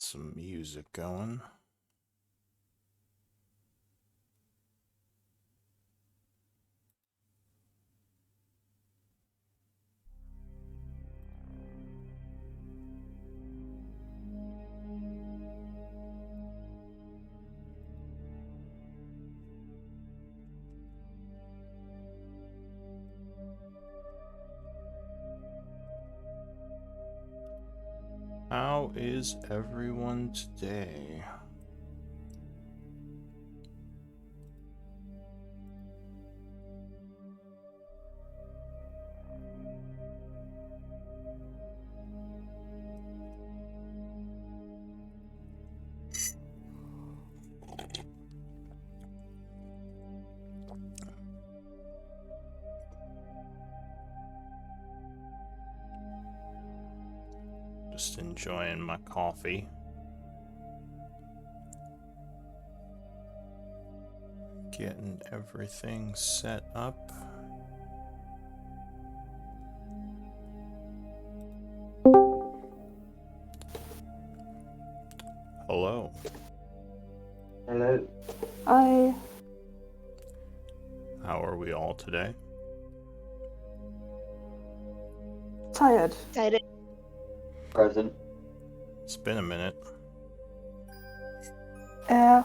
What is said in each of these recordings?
Some music going. How is everyone today? Just enjoying my coffee. Getting everything set up. Hello. Hello. Hi. How are we all today? Tired. Excited. Present. It's been a minute. Yeah.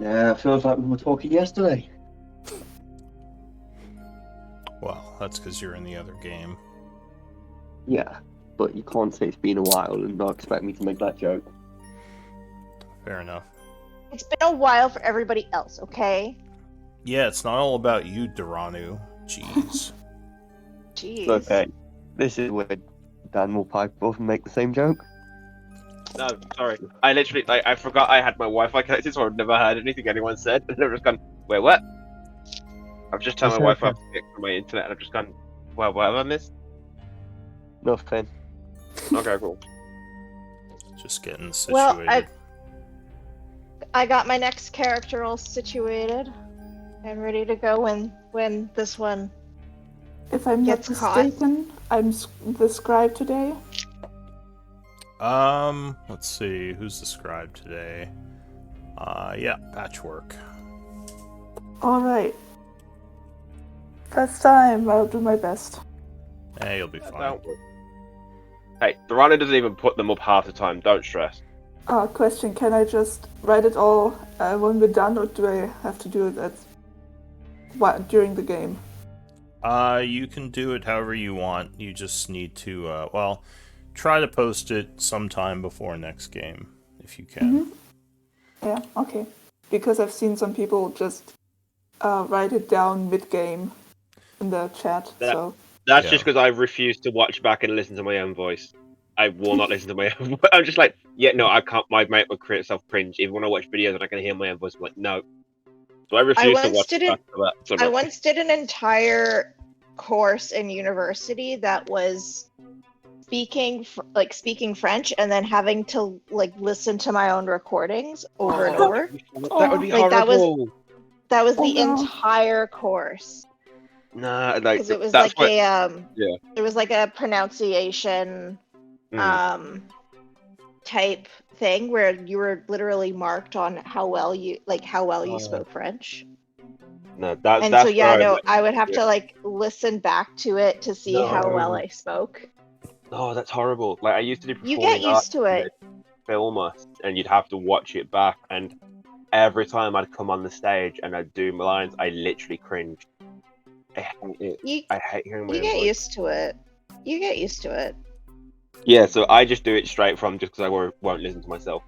Yeah, it feels like we were talking yesterday. Well, that's because you're in the other game. Yeah, but you can't say it's been a while and not expect me to make that joke. Fair enough. It's been a while for everybody else, okay? Yeah, it's not all about you, Duranu. Jeez. Jeez. Okay, this is where Dan will pipe up and make the same joke. No, sorry. I literally, I forgot I had my Wi-Fi connected, so I've never heard anything anyone said. And I've just gone, wait, what? I've just turned my It's Wi-Fi okay. off from my internet, and I've just gone, well, what have I missed? Nothing. Okay, cool. Just getting Well, situated. I got my next character all situated and ready to go when this one. If I'm not Gets caught. mistaken, I'm the scribe today. Let's see, who's the scribe today? Yeah, Patchwork. Alright. First time, I'll do my best. Hey, you'll be fine. Don't worry. Hey, the runner doesn't even put them up half the time. Don't stress. Question, can I just write it all when we're done, or do I have to do it during the game? You can do it however you want. You just need to, try to post it sometime before next game, if you can. Yeah, okay. Because I've seen some people just write it down mid-game in the chat, so... That's Yeah. just because I refuse to watch back and listen to my own voice. I will not listen to my own voice. I'm just like, yeah, no, I can't. My mate would create self cringe. Even when I watch videos and I can hear my own voice, I'm like, no. So I refuse to once watch didn't- back to that. So I once did an entire course in university that was speaking French and then having to listen to my own recordings over and over. That would be Like, that was- horrible. That was Oh, the no. entire course. Nah, like Because it was that's like what, yeah. It was like a pronunciation type thing where you were literally marked on how well you spoke French. No, that's And so yeah, where no, I would have to listen back to it to see how well No. I spoke. Oh, that's horrible. Like I used to do You performing get used to arts, it. film us, and you'd have to watch it back. And every time I'd come on the stage and I'd do my lines, I literally cringed. I hate it. You I hate hearing my you own get voice. used to it. You get used to it. Yeah, so I just do it straight from just because I won't listen to myself.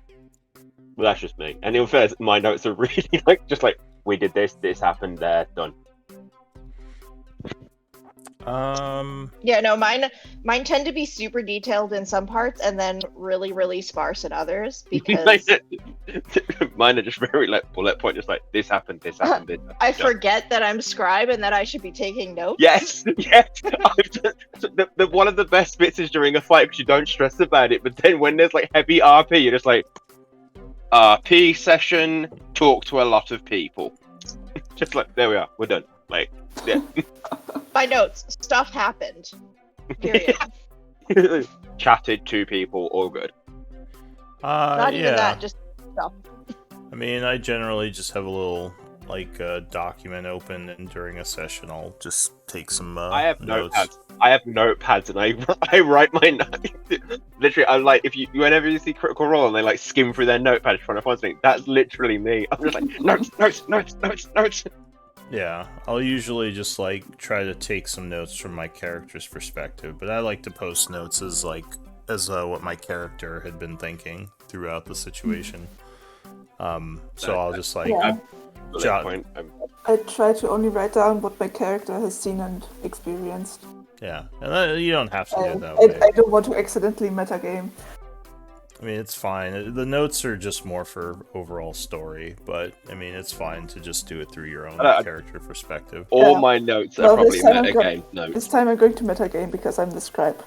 Well, that's just me. And in fairness, my notes are really just like we did this happened, there, done. Yeah, no, mine tend to be super detailed in some parts and then really, really sparse in others because Mine are just very bullet point, just like this happened, this happened, this happened. I done. forget that I'm scribe and that I should be taking notes. Yes, yes. The one of the best bits is during a fight because you don't stress about it. But then when there's like heavy RP, you're just like, RP session, talk to a lot of people. Just like, there we are, we're done. Like, yeah. My notes, stuff happened. Period. Chatted to people, all good. Not even Yeah. that, just stuff. I mean, I generally just have a little like document open, and during a session, I'll just take some I have notes. notepads. I have notepads, and I write my notes. Literally, I'm like, if you whenever you see Critical Role and they like skim through their notepad trying to find something, that's literally me. I'm just like notes. Yeah, I'll usually just like try to take some notes from my character's perspective, but I like to post notes as what my character had been thinking throughout the situation. So I'll just like Yeah. jot. Point. I try to only write down what my character has seen and experienced. Yeah, and you don't have to do it And that way. I don't want to accidentally metagame. I mean, it's fine. The notes are just more for overall story, but I mean, it's fine to just do it through your own character perspective. All Yeah. my notes are Well, probably this time I'm metagame notes. This time I'm going to metagame because I'm the scribe.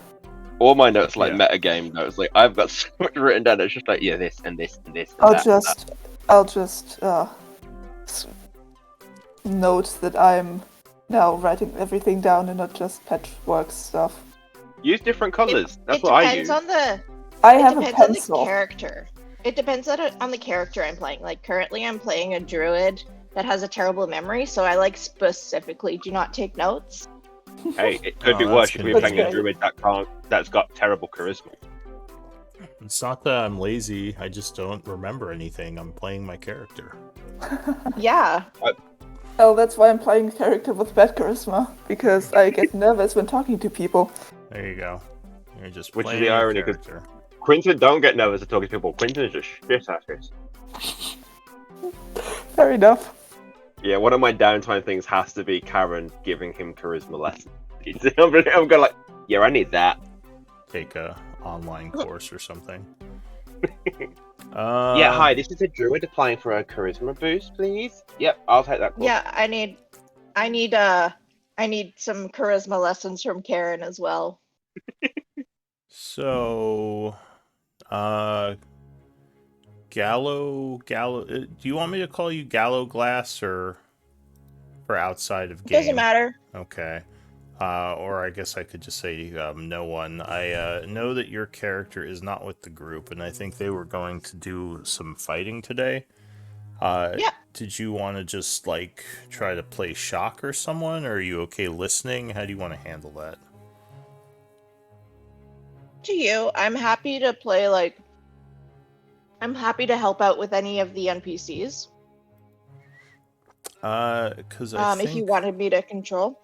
All my notes are like Yeah. metagame notes. Like I've got so much written down. It's just like this and this and this. And I'll that, just note that I'm now writing everything down and not just patchwork stuff. Use different colors. That's it what I depends use. on the. I It have a depends on the pencil. character. It depends on the character I'm playing. Like currently, I'm playing a druid that has a terrible memory, so I like specifically do not take notes. Hey, it could be Oh, worse that's if you're good. playing a That's druid that's got terrible charisma. It's not that I'm lazy, I just don't remember anything. I'm playing my character. Yeah. Oh, that's why I'm playing a character with bad charisma, because I get nervous when talking to people. There you go. You're just Which is playing the your irony, 'cause- character. Quinton don't get nervous at talking to people. Quinton is just shit at it. Fair enough. Yeah, one of my downtime things has to be Karen giving him charisma lessons. I'm going like, yeah, I need that. Take a online course or something. Yeah, hi, this is a druid applying for a charisma boost, please. Yep, I'll take that course. Yeah, I need some charisma lessons from Karen as well. So, Gallo. Do you want me to call you Gallo Glass or for outside of It game? doesn't matter. Okay. Or I guess I could just say no one. I know that your character is not with the group, and I think they were going to do some fighting today. Yeah. Did you want to just like try to play shock or someone, or are you okay listening? How do you want to handle that? To you, I'm happy to play I'm happy to help out with any of the NPCs. Because I think If you wanted me to control.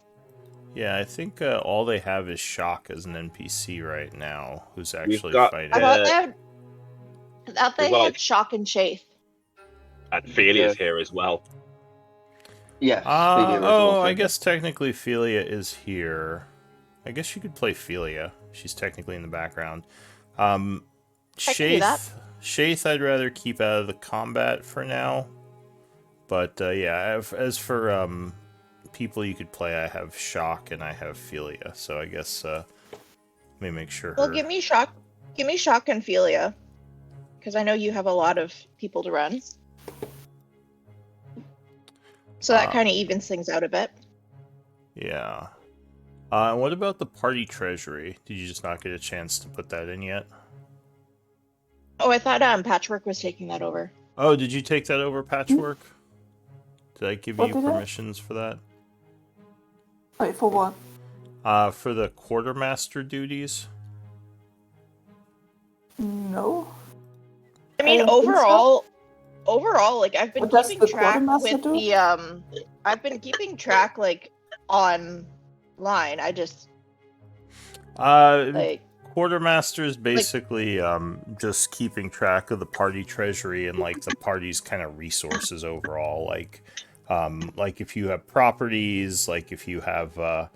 yeah, I think all they have is shock as an NPC right now, who's actually got- fighting. I thought they well, had Shock and Chafe. And Philia's here as well. Yes. Philia is also I there. guess technically Philia is here. I guess you could play Philia. She's technically in the background. I can do that. Shaith, I'd rather keep out of the combat for now. But yeah, as for people you could play, I have Shock and I have Philia. So I guess let me make sure. Well, give me Shock and Philia, because I know you have a lot of people to run. So that kind of evens things out a bit. Yeah. And what about the party treasury? Did you just not get a chance to put that in yet? Oh, I thought Patchwork was taking that over. Oh, did you take that over, Patchwork? Did I give What you did I? permissions for that? Wait, for what? For the quartermaster duties? No. I mean, I don't think so. overall, like I've been What does keeping the track quartermaster with do? the I've been keeping track like online. I just like Quartermaster is basically just keeping track of the party treasury and like the party's kind of resources overall. Like if you have properties, like if you have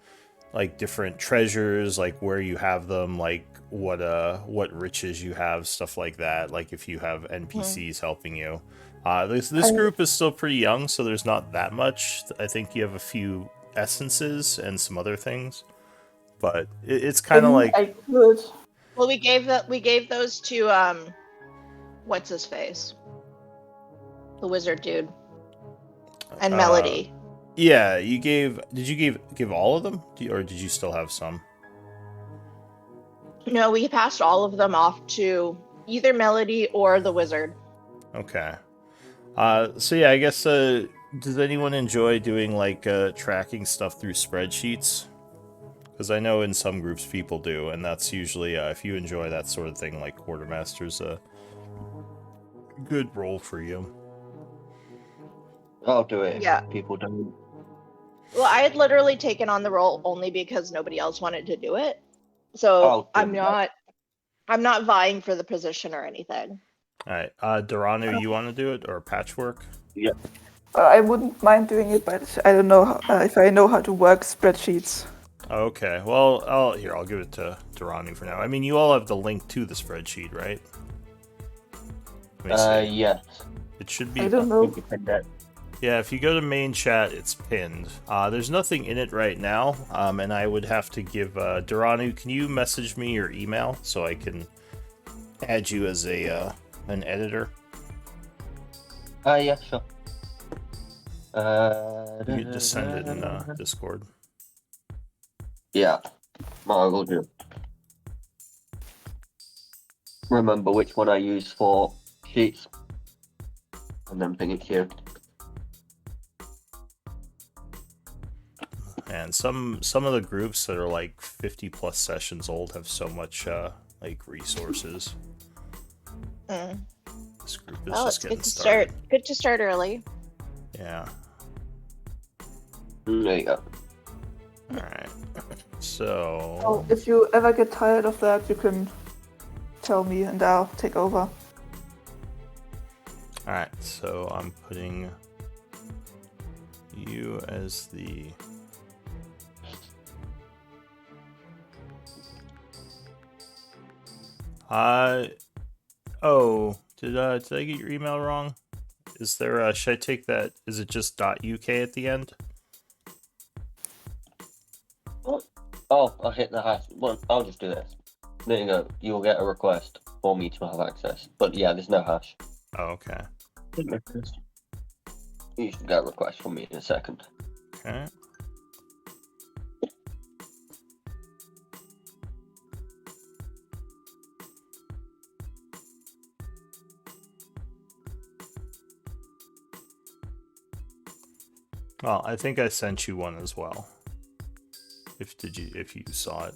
like different treasures, like where you have them, like what riches you have, stuff like that. Like if you have NPCs helping you. This group is still pretty young, so there's not that much. I think you have a few essences and some other things, but it's kind of like I could. well, we gave those to what's his face, the wizard dude, and Melody. yeah. Did you give all of them, or did you still have some? No, we passed all of them off to either Melody or the wizard. Okay. So yeah, I guess, does anyone enjoy doing, like, tracking stuff through spreadsheets? Because I know in some groups people do, and that's usually, if you enjoy that sort of thing, like, Quartermaster's a good role for you. I'll do it Yeah. if people don't. Well, I had literally taken on the role only because nobody else wanted to do it. So I'll do I'm that. not vying for the position or anything. Alright, Doranu, you want to do it? Or Patchwork? Yeah. I wouldn't mind doing it, but I don't know if I know how to work spreadsheets. Okay, well, I'll give it to Doranu for now. I mean, you all have the link to the spreadsheet, right? Let me see. Yes. It should be... I don't know. Independent. Yeah, if you go to main chat, it's pinned. There's nothing in it right now, and I would have to give... Doranu, can you message me your email so I can add you as a an editor? Yeah, sure. You can just send it in Discord. Yeah, I will do. Remember which one I use for sheets, and then ping it to you. And some of the groups that are like 50 plus sessions old have so much like resources. Mm. This group is Well, just it's getting good to started. start. Good to start early. Yeah. There you go. All right. So. Oh, if you ever get tired of that, you can tell me and I'll take over. All right. So I'm putting you as the. Oh, did I get your email wrong? Is there should I take that? Is it just .uk at the end? Oh, I hit the hash. Well, I'll just do this. There you go. You will get a request for me to have access. But yeah, there's no hash. Oh, okay. You should get a request from me in a second. Okay. Well, I think I sent you one as well. If you saw it.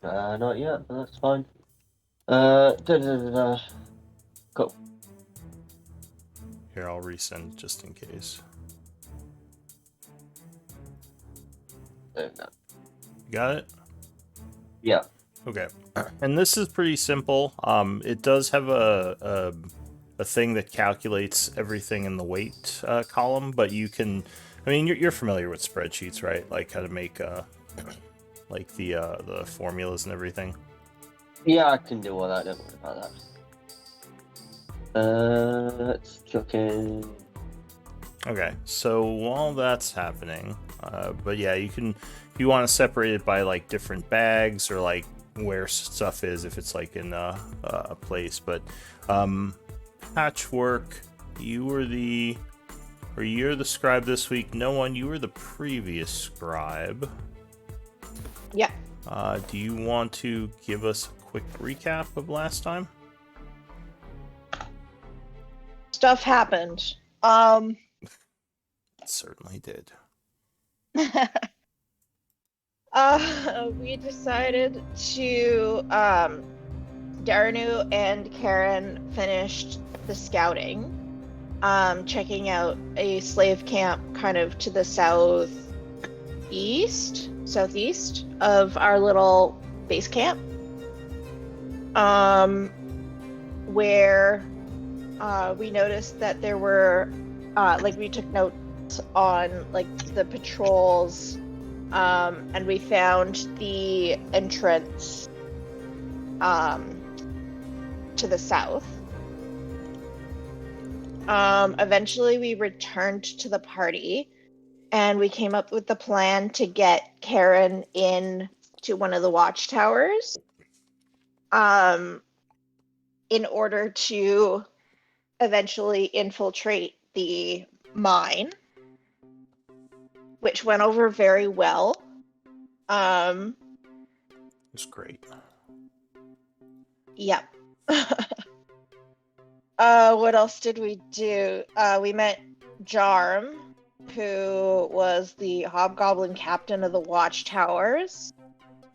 Not yet, but that's fine. Go. Here, I'll resend just in case. There we go. You got it? Yeah. Okay. And this is pretty simple. It does have a thing that calculates everything in the weight column, but you can. I mean, you're familiar with spreadsheets, right? Like how to make like the formulas and everything. Yeah, I can do all that. Don't worry about that. Let's chuck in. Okay, so while that's happening, but yeah, you can, if you want to separate it by like different bags or like where stuff is, if it's like in a place. But Patchwork, you're the scribe this week. No one, you were the previous scribe. Yeah. Do you want to give us a quick recap of last time? Stuff happened. It certainly did. We decided to Daranu and Karen finished the scouting, checking out a slave camp kind of to the southeast of our little base camp, where we noticed that there were like we took notes on like the patrols, and we found the entrance to the south. Eventually we returned to the party and we came up with the plan to get Karen in to one of the watchtowers in order to eventually infiltrate the mine, which went over very well. It's great. Yep. What else did we do? We met Jarm, who was the hobgoblin captain of the watchtowers.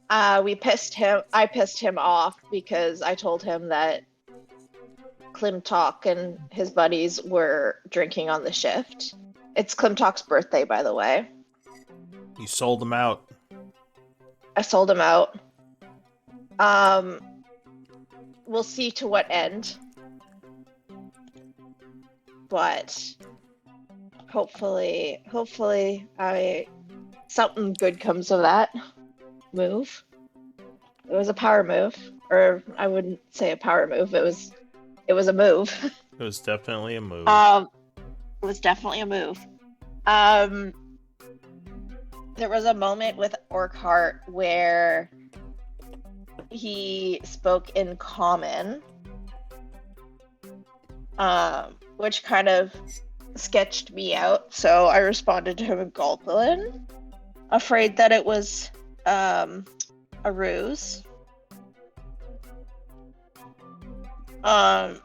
I pissed him off because I told him that Klimtok and his buddies were drinking on the shift. It's Klimtok's birthday, by the way. You sold them out. I sold him out. We'll see to what end. But hopefully something good comes of that move. It was a power move, or I wouldn't say a power move. It was a move. It was definitely a move. It was definitely a move. There was a moment with Orkhart where he spoke in common, which kind of sketched me out. So I responded to him in Gulpilin, afraid that it was a ruse. I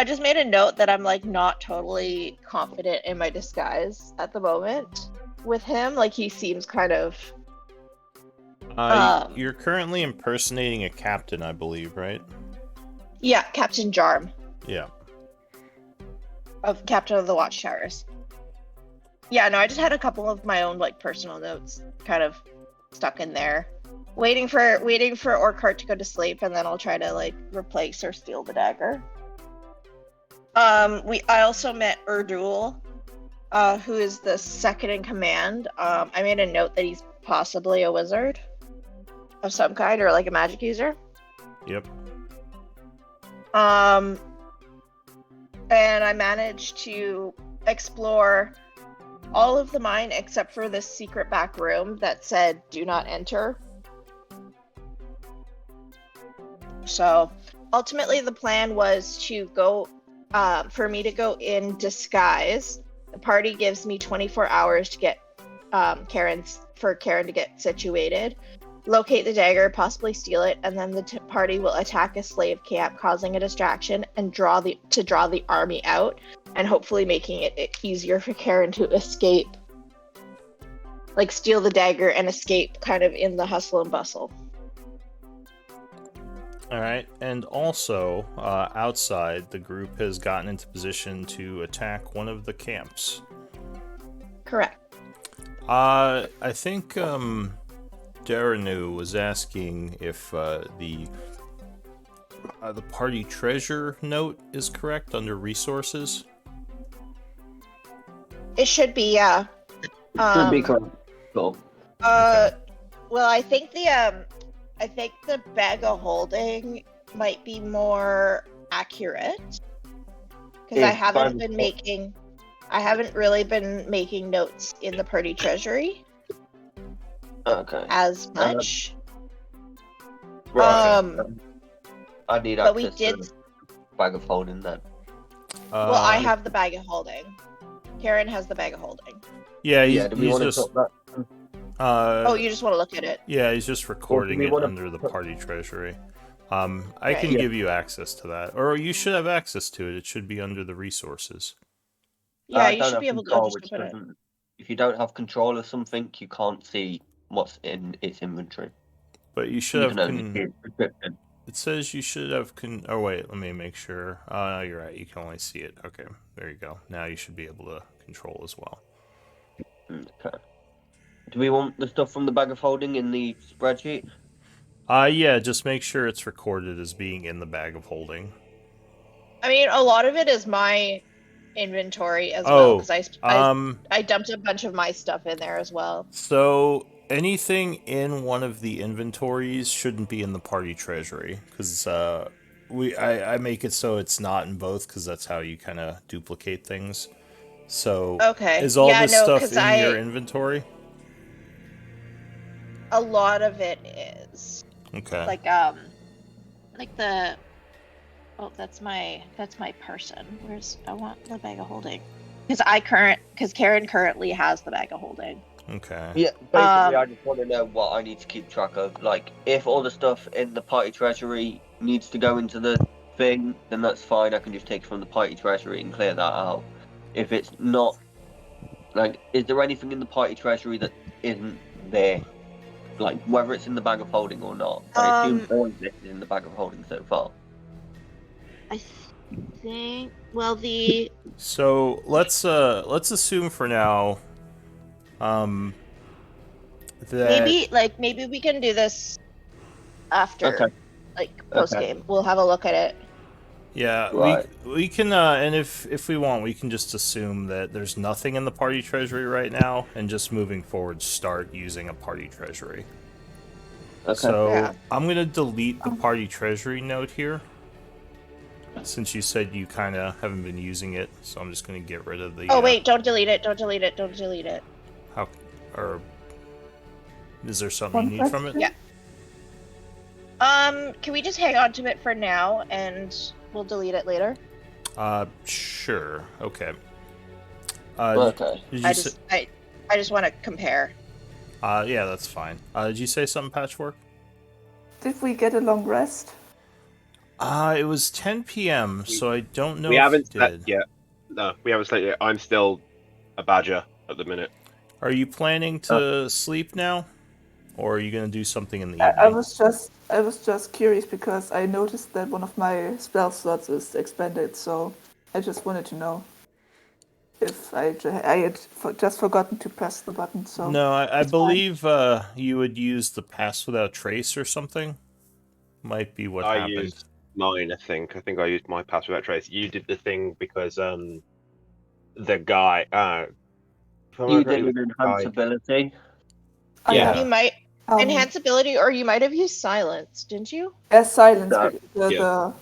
just made a note that I'm like not totally confident in my disguise at the moment with him. Like he seems kind of. You're currently impersonating a captain, I believe, right? Yeah, Captain Jarm. Yeah. Captain of the Watchtowers. Yeah, no, I just had a couple of my own like personal notes kind of stuck in there. Waiting for Orkhart to go to sleep, and then I'll try to like replace or steal the dagger. I also met Erdul, who is the second in command. I made a note that he's possibly a wizard of some kind, or like a magic user. Yep. And I managed to explore all of the mine except for this secret back room that said "Do not enter." So ultimately, the plan was to go, for me to go in disguise. The party gives me 24 hours to get Karen to get situated, locate the dagger, possibly steal it, and then the party will attack a slave camp, causing a distraction and draw the army out, and hopefully making it easier for Karen to escape, like steal the dagger and escape, kind of in the hustle and bustle. All right, and also outside, the group has gotten into position to attack one of the camps. Correct. I think Daranu was asking if the party treasure note is correct under resources. It should be, yeah. Should be correct. Cool. Well, I think the bag of holding might be more accurate because I haven't really been making notes in the party treasury. Okay. As much. Right. I need but we access did. to the bag of holding then. Well, I have the bag of holding. Karen has the bag of holding. Yeah, Do we want to talk that? Oh, you just want to look at it? Yeah, he's just recording we it wanna- under the party treasury. I can Okay. give you access to that, or you should have access to it. It should be under the resources. Yeah, I you don't should have be able to control, just which open it. doesn't- If you don't have control of something, you can't see what's in its inventory. But you should You have. can only see it restricted. It says you should have. Oh wait, let me make sure. You're right. You can only see it. Okay, there you go. Now you should be able to control as well. Okay. Do we want the stuff from the bag of holding in the spreadsheet? Yeah. Just make sure it's recorded as being in the bag of holding. I mean, a lot of it is my inventory as well because I dumped a bunch of my stuff in there as well. So anything in one of the inventories shouldn't be in the party treasury because I make it so it's not in both because that's how you kind of duplicate things. So Okay. is all Yeah, this no, stuff 'cause in your inventory? A lot of it is. Okay. Like the. Oh, that's my person. I want the bag of holding. Because Karen currently has the bag of holding. Okay. Yeah, basically, I Um, just want to know what I need to keep track of. Like, if all the stuff in the party treasury needs to go into the thing, then that's fine. I can just take it from the party treasury and clear that out. If it's not, like, is there anything in the party treasury that isn't there? Like, whether it's in the bag of holding or not. I assume all of this is in the bag of holding so far. I think. Well, So let's assume for now, that maybe we can do this after, Okay. post game. We'll have a look at it. yeah, Right. we can and if we want, we can just assume that there's nothing in the party treasury right now, and just moving forward, start using a party treasury. Okay. So Yeah. I'm gonna delete the party treasury note here, since you said you kind of haven't been using it. So I'm just gonna get rid of the. Oh wait! Don't delete it! Don't delete it! Don't delete it! How or is there something One you need from it? question? Yeah. Can we just hang on to it for now, and we'll delete it later? Sure. Okay. Okay. Did you I just want to compare. yeah, that's fine. Did you say something, Patchwork? Did we get a long rest? It was 10 p.m., so I don't know We if haven't you slept did. yet. No, we haven't slept yet. I'm still a badger at the minute. Are you planning to sleep now? Or are you going to do something in the I evening? was just curious because I noticed that one of my spell slots is expanded, so I just wanted to know if I had just forgotten to press the button. So No, I it's fine. believe you would use the pass without trace or something. Might be what I happened. used mine, I think. I think I used my pass without trace. You did the thing because the guy You did an enhanceability. Yeah. You might Um, enhanceability, or you might have used silence, didn't you? as silence, No.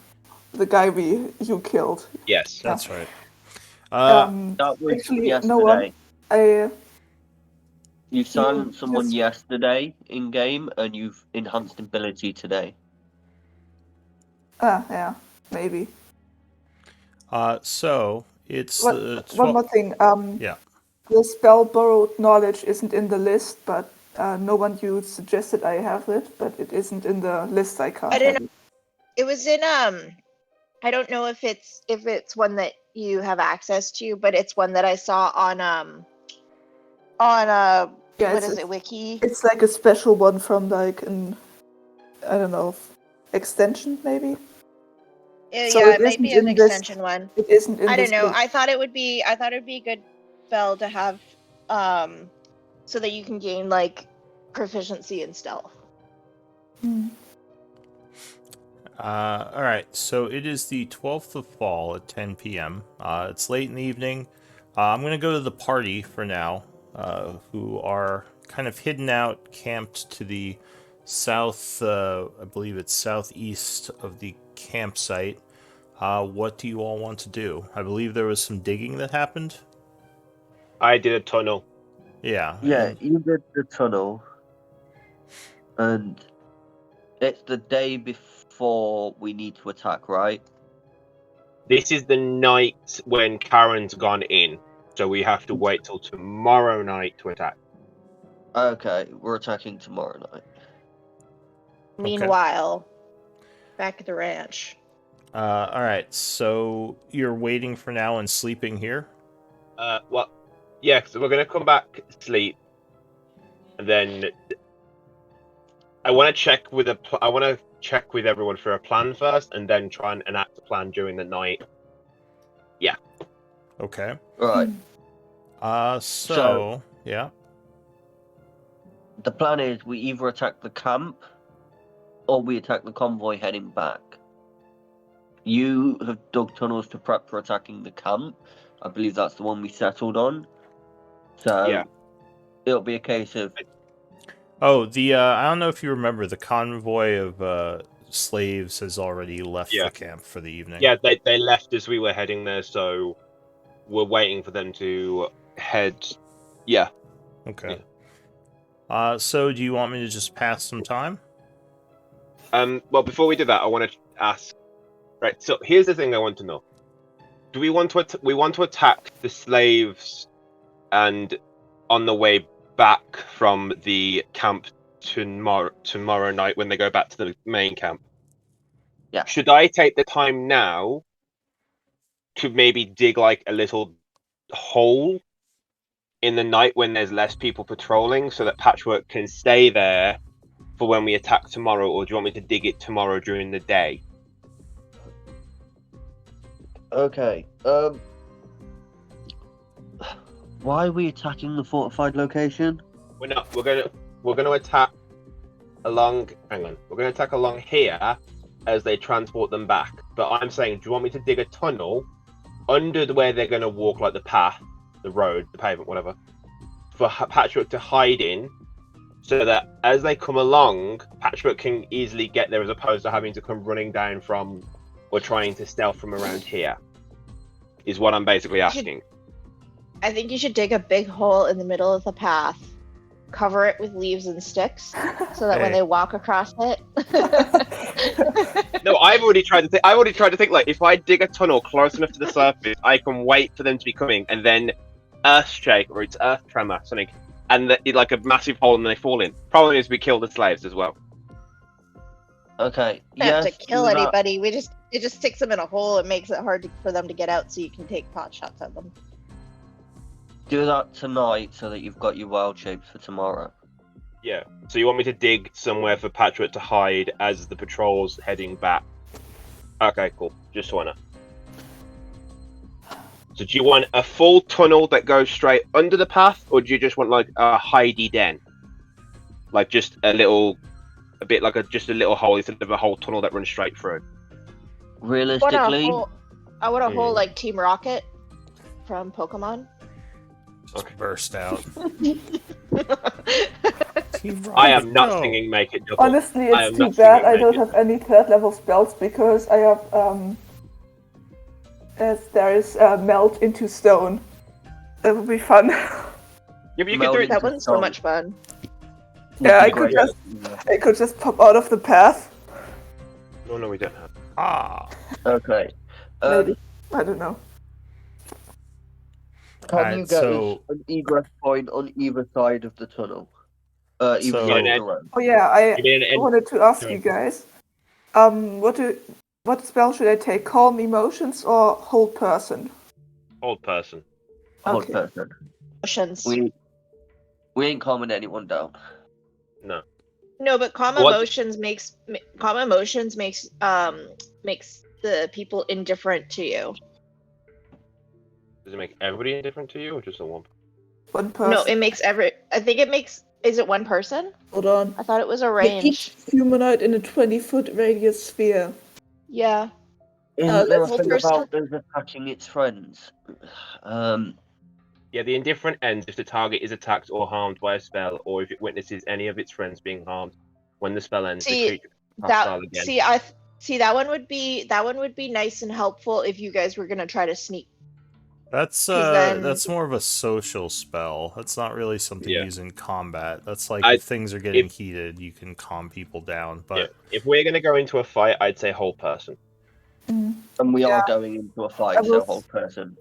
the guy you killed. Yes. That's right. That was Actually, yesterday. no one. You silenced someone just- yesterday in game, and you've enhanced ability today. Yeah, maybe. So it's One, the one more thing. Yeah. The spell borrowed knowledge isn't in the list, but no one you suggested I have it, but it isn't in the list. I can't. I don't have know. it. It was in I don't know if it's one that you have access to, but it's one that I saw on Yeah, what is it, wiki? It's like a special one from like an, I don't know, extension maybe. So Yeah, it might isn't be an in this- extension one. It isn't in I this don't know. list. I thought it would be a good spell to have so that you can gain like proficiency in stealth. All right, so it is the 12th of fall at 10 p.m. It's late in the evening. I'm going to go to the party for now, who are kind of hidden out, camped to the south, I believe it's southeast of the campsite. What do you all want to do? I believe there was some digging that happened. I did a tunnel. Yeah. Yeah, and- you did the tunnel, and it's the day before we need to attack, right? This is the night when Karen's gone in, so we have to wait till tomorrow night to attack. Okay, we're attacking tomorrow night. Meanwhile, back at the ranch. all right, so you're waiting for now and sleeping here? Well, yeah, so we're gonna come back, sleep, and then I want to check with everyone for a plan first, and then try and enact a plan during the night. Yeah. Okay. Right. So yeah. The plan is we either attack the camp or we attack the convoy heading back. You have dug tunnels to prep for attacking the camp. I believe that's the one we settled on. So Yeah. it'll be a case of Oh, the I don't know if you remember, the convoy of slaves has already left Yeah. the camp for the evening. Yeah, they left as we were heading there, so we're waiting for them to head. Yeah. Okay. So do you want me to just pass some time? Well, before we do that, I want to ask. Right. So here's the thing I want to know. Do we want to attack the slaves, and on the way back from the camp tomorrow night when they go back to the main camp? Yeah. Should I take the time now to maybe dig like a little hole in the night when there's less people patrolling, so that Patchwork can stay there for when we attack tomorrow, or do you want me to dig it tomorrow during the day? Okay. Why are we attacking the fortified location? We're not. We're gonna attack along. Hang on. We're gonna attack along here as they transport them back. But I'm saying, do you want me to dig a tunnel under where they're gonna walk, like the path, the road, the pavement, whatever, for Patchwork to hide in, so that as they come along, Patchwork can easily get there, as opposed to having to come running down from or trying to stealth from around here? Is what I'm basically asking. I think you should dig a big hole in the middle of the path, cover it with leaves and sticks, so that when Hey. they walk across it. No, I've already tried to think. Like, if I dig a tunnel close enough to the surface, I can wait for them to be coming, and then earth shake or it's earth tremor, something, and like a massive hole, and they fall in. Problem is, we kill the slaves as well. Okay. You don't Yes. have to kill do that. anybody. It just sticks them in a hole. It makes it hard for them to get out, so you can take pot shots at them. Do that tonight so that you've got your wild shapes for tomorrow. Yeah. So you want me to dig somewhere for Patchwork to hide as the patrol's heading back? Okay, cool. Just wanna. So do you want a full tunnel that goes straight under the path, or do you just want like a hidey den? Like just a little hole instead of a whole tunnel that runs straight through. Realistically, I want a hole like Team Rocket from Pokemon. Just burst out. Team I am Rocket, not go. singing "Make It Double." Honestly, I it's am too not bad singing I Make don't It. have any third level spells because I have as there is melt into stone. That would be fun. Yeah, but you could Meld do it- it. That one's so much fun. Yeah, I Great. could just pop out of the path. No, we don't have. Ah. Okay. Maybe. I don't know. Can Alright, you get so- us an egress point on either side of the tunnel? Either So- side Yeah, of the road. Oh yeah, I You mean an wanted to ask Go you ahead. guys. What spell should I take? Calm emotions or hold person? old person? Hold Okay. person. Emotions. We ain't calming anyone down. No. No, but calm What- emotions makes the people indifferent to you. Does it make everybody indifferent to you, or just the one? One person. No, it makes I think it makes. Is it one person? Hold on. I thought it was a Yeah, each range. humanoid in a 20-foot radius sphere. Yeah. Isn't there a let's thing hold person. about us attacking its friends? Yeah, the indifferent ends if the target is attacked or harmed by a spell, or if it witnesses any of its friends being harmed. When the spell ends, See, the creature becomes hostile again. That one would be nice and helpful if you guys were gonna try to sneak. That's 'Cause then- that's more of a social spell. That's not really something Yeah. used in combat. That's like I- if things are getting heated, you can calm people down. But Yeah. If we're gonna go into a fight, I'd say whole person. and we are going into a fight, I so was- hold person.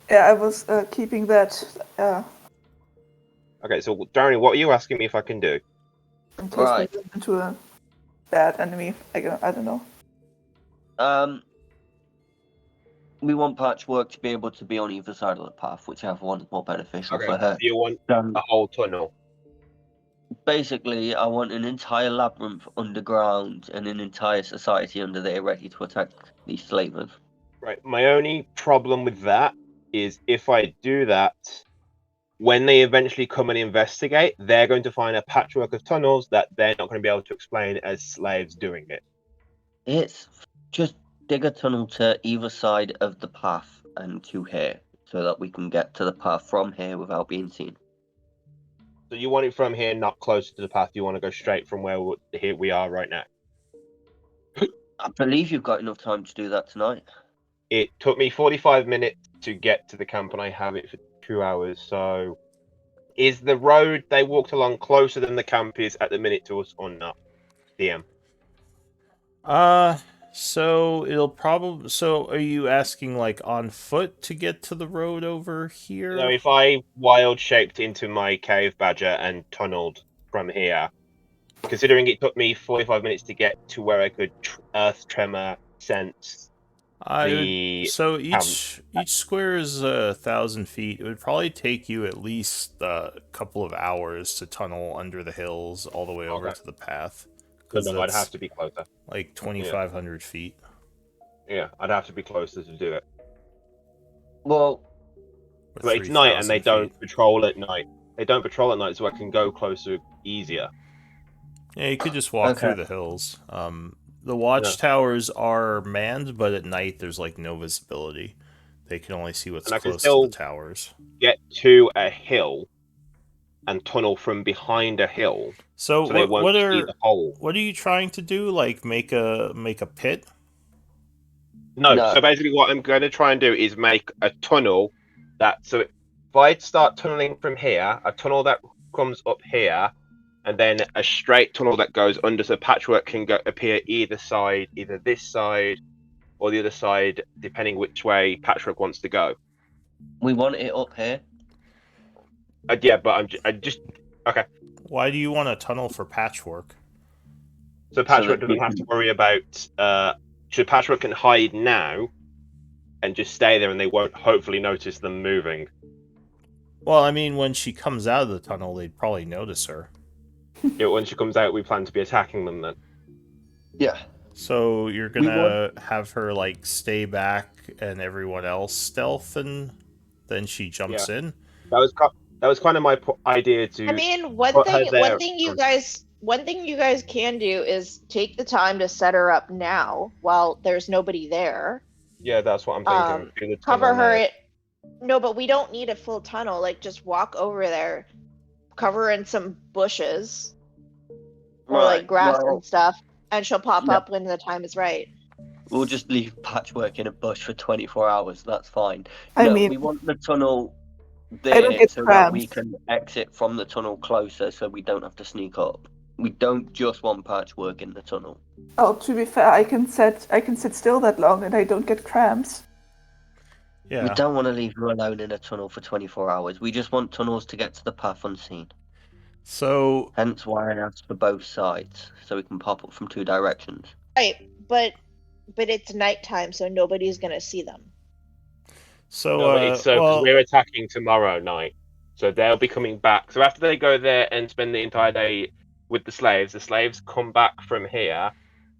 Yeah, I was keeping that Okay, so Darren, what are you asking me if I can do? in case Right. we run into a bad enemy. I don't know. We want Patchwork to be able to be on either side of the path, whichever one is more beneficial Okay, for her. do you want a whole tunnel? Basically, I want an entire labyrinth underground and an entire society under there ready to attack these slavers. Right. My only problem with that is if I do that, when they eventually come and investigate, they're going to find a patchwork of tunnels that they're not going to be able to explain as slaves doing it. It's just dig a tunnel to either side of the path and to here, so that we can get to the path from here without being seen. So you want it from here, not closer to the path. You want to go straight from where here we are right now. I believe you've got enough time to do that tonight. It took me 45 minutes to get to the camp, and I have it for 2 hours. So, is the road they walked along closer than the camp is at the minute to us, or not? DM. So it'll probably. So are you asking like on foot to get to the road over here? So if I wild shaped into my cave badger and tunneled from here, considering it took me 45 minutes to get to where I could earth tremor sense the So camp. each square is 1,000 feet. It would probably take you at least a couple of hours to tunnel under the hills all the way over Okay. to the path. So Because no, I'd have that's to be closer. like 2,500 feet. Yeah, I'd have to be closer to do it. Well, Or But it's night and 3,000 they feet. don't patrol at night. They don't patrol at night, so I can go closer easier. Yeah, you could just walk Okay. through the hills. The watchtowers are manned, but at night there's like no visibility. They can only see what's And I can close to still- the towers. Get to a hill and tunnel from behind a hill, So so they won't what see are the hole. what are you trying to do? Like make a pit? No, No. so basically what I'm going to try and do is make a tunnel if I start tunneling from here, a tunnel that comes up here, and then a straight tunnel that goes under, so Patchwork can appear either side, either this side or the other side, depending which way Patchwork wants to go. we want it up here. Yeah, but I just okay. Why do you want a tunnel for patchwork? So Patchwork that we doesn't have to can- worry about. So Patchwork can hide now, and just stay there, and they won't hopefully notice them moving. Well, I mean, when she comes out of the tunnel, they'd probably notice her. Yeah, when she comes out, we plan to be attacking them then. Yeah. So you're gonna have her like stay back and everyone else stealth, and then she jumps in. That was kind of my idea to. I mean, one put her thing there. you guys can do is take the time to set her up now while there's nobody there. Yeah, that's what I'm thinking. Do the Cover tunnel her now. No, but we don't need a full tunnel. Like, just walk over there, cover her in some bushes or like grass well, and stuff, and she'll pop Yeah. up when the time is right. We'll just leave Patchwork in a bush for 24 hours. That's fine. I No, mean, we want the tunnel I don't there get so that we cramps. can exit from the tunnel closer, so we don't have to sneak up. We don't just want Patchwork in the tunnel. oh, to be fair, I can sit still that long and I don't get cramps. We Yeah. don't want to leave her alone in a tunnel for 24 hours. We just want tunnels to get to the path unseen. So Hence why I asked for both sides, so we can pop up from two directions. Right, but it's nighttime, so nobody's gonna see them. so No, but it's 'cause well, we're attacking tomorrow night, so they'll be coming back. So after they go there and spend the entire day with the slaves come back from here,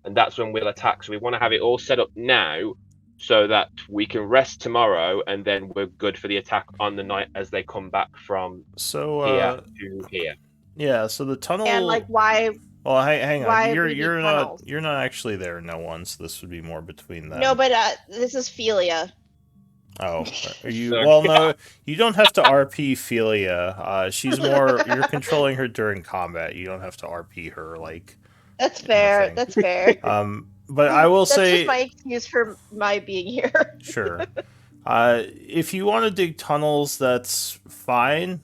and that's when we'll attack. So we want to have it all set up now, so that we can rest tomorrow, and then we're good for the attack on the night as they come back from so here to here. yeah. So the tunnel. And like, why? Well, hang why on. would we You're need not tunnels? you're not actually there. No one. So this would be more between them. No, but this is Philia. Oh, are you? Sorry. Well, no, you don't have to RP Philia. She's more. You're controlling her during combat. You don't have to RP her. Like, That's the fair. thing. That's fair. but I will That's say, just my excuse for my being here. sure. If you want to dig tunnels, that's fine.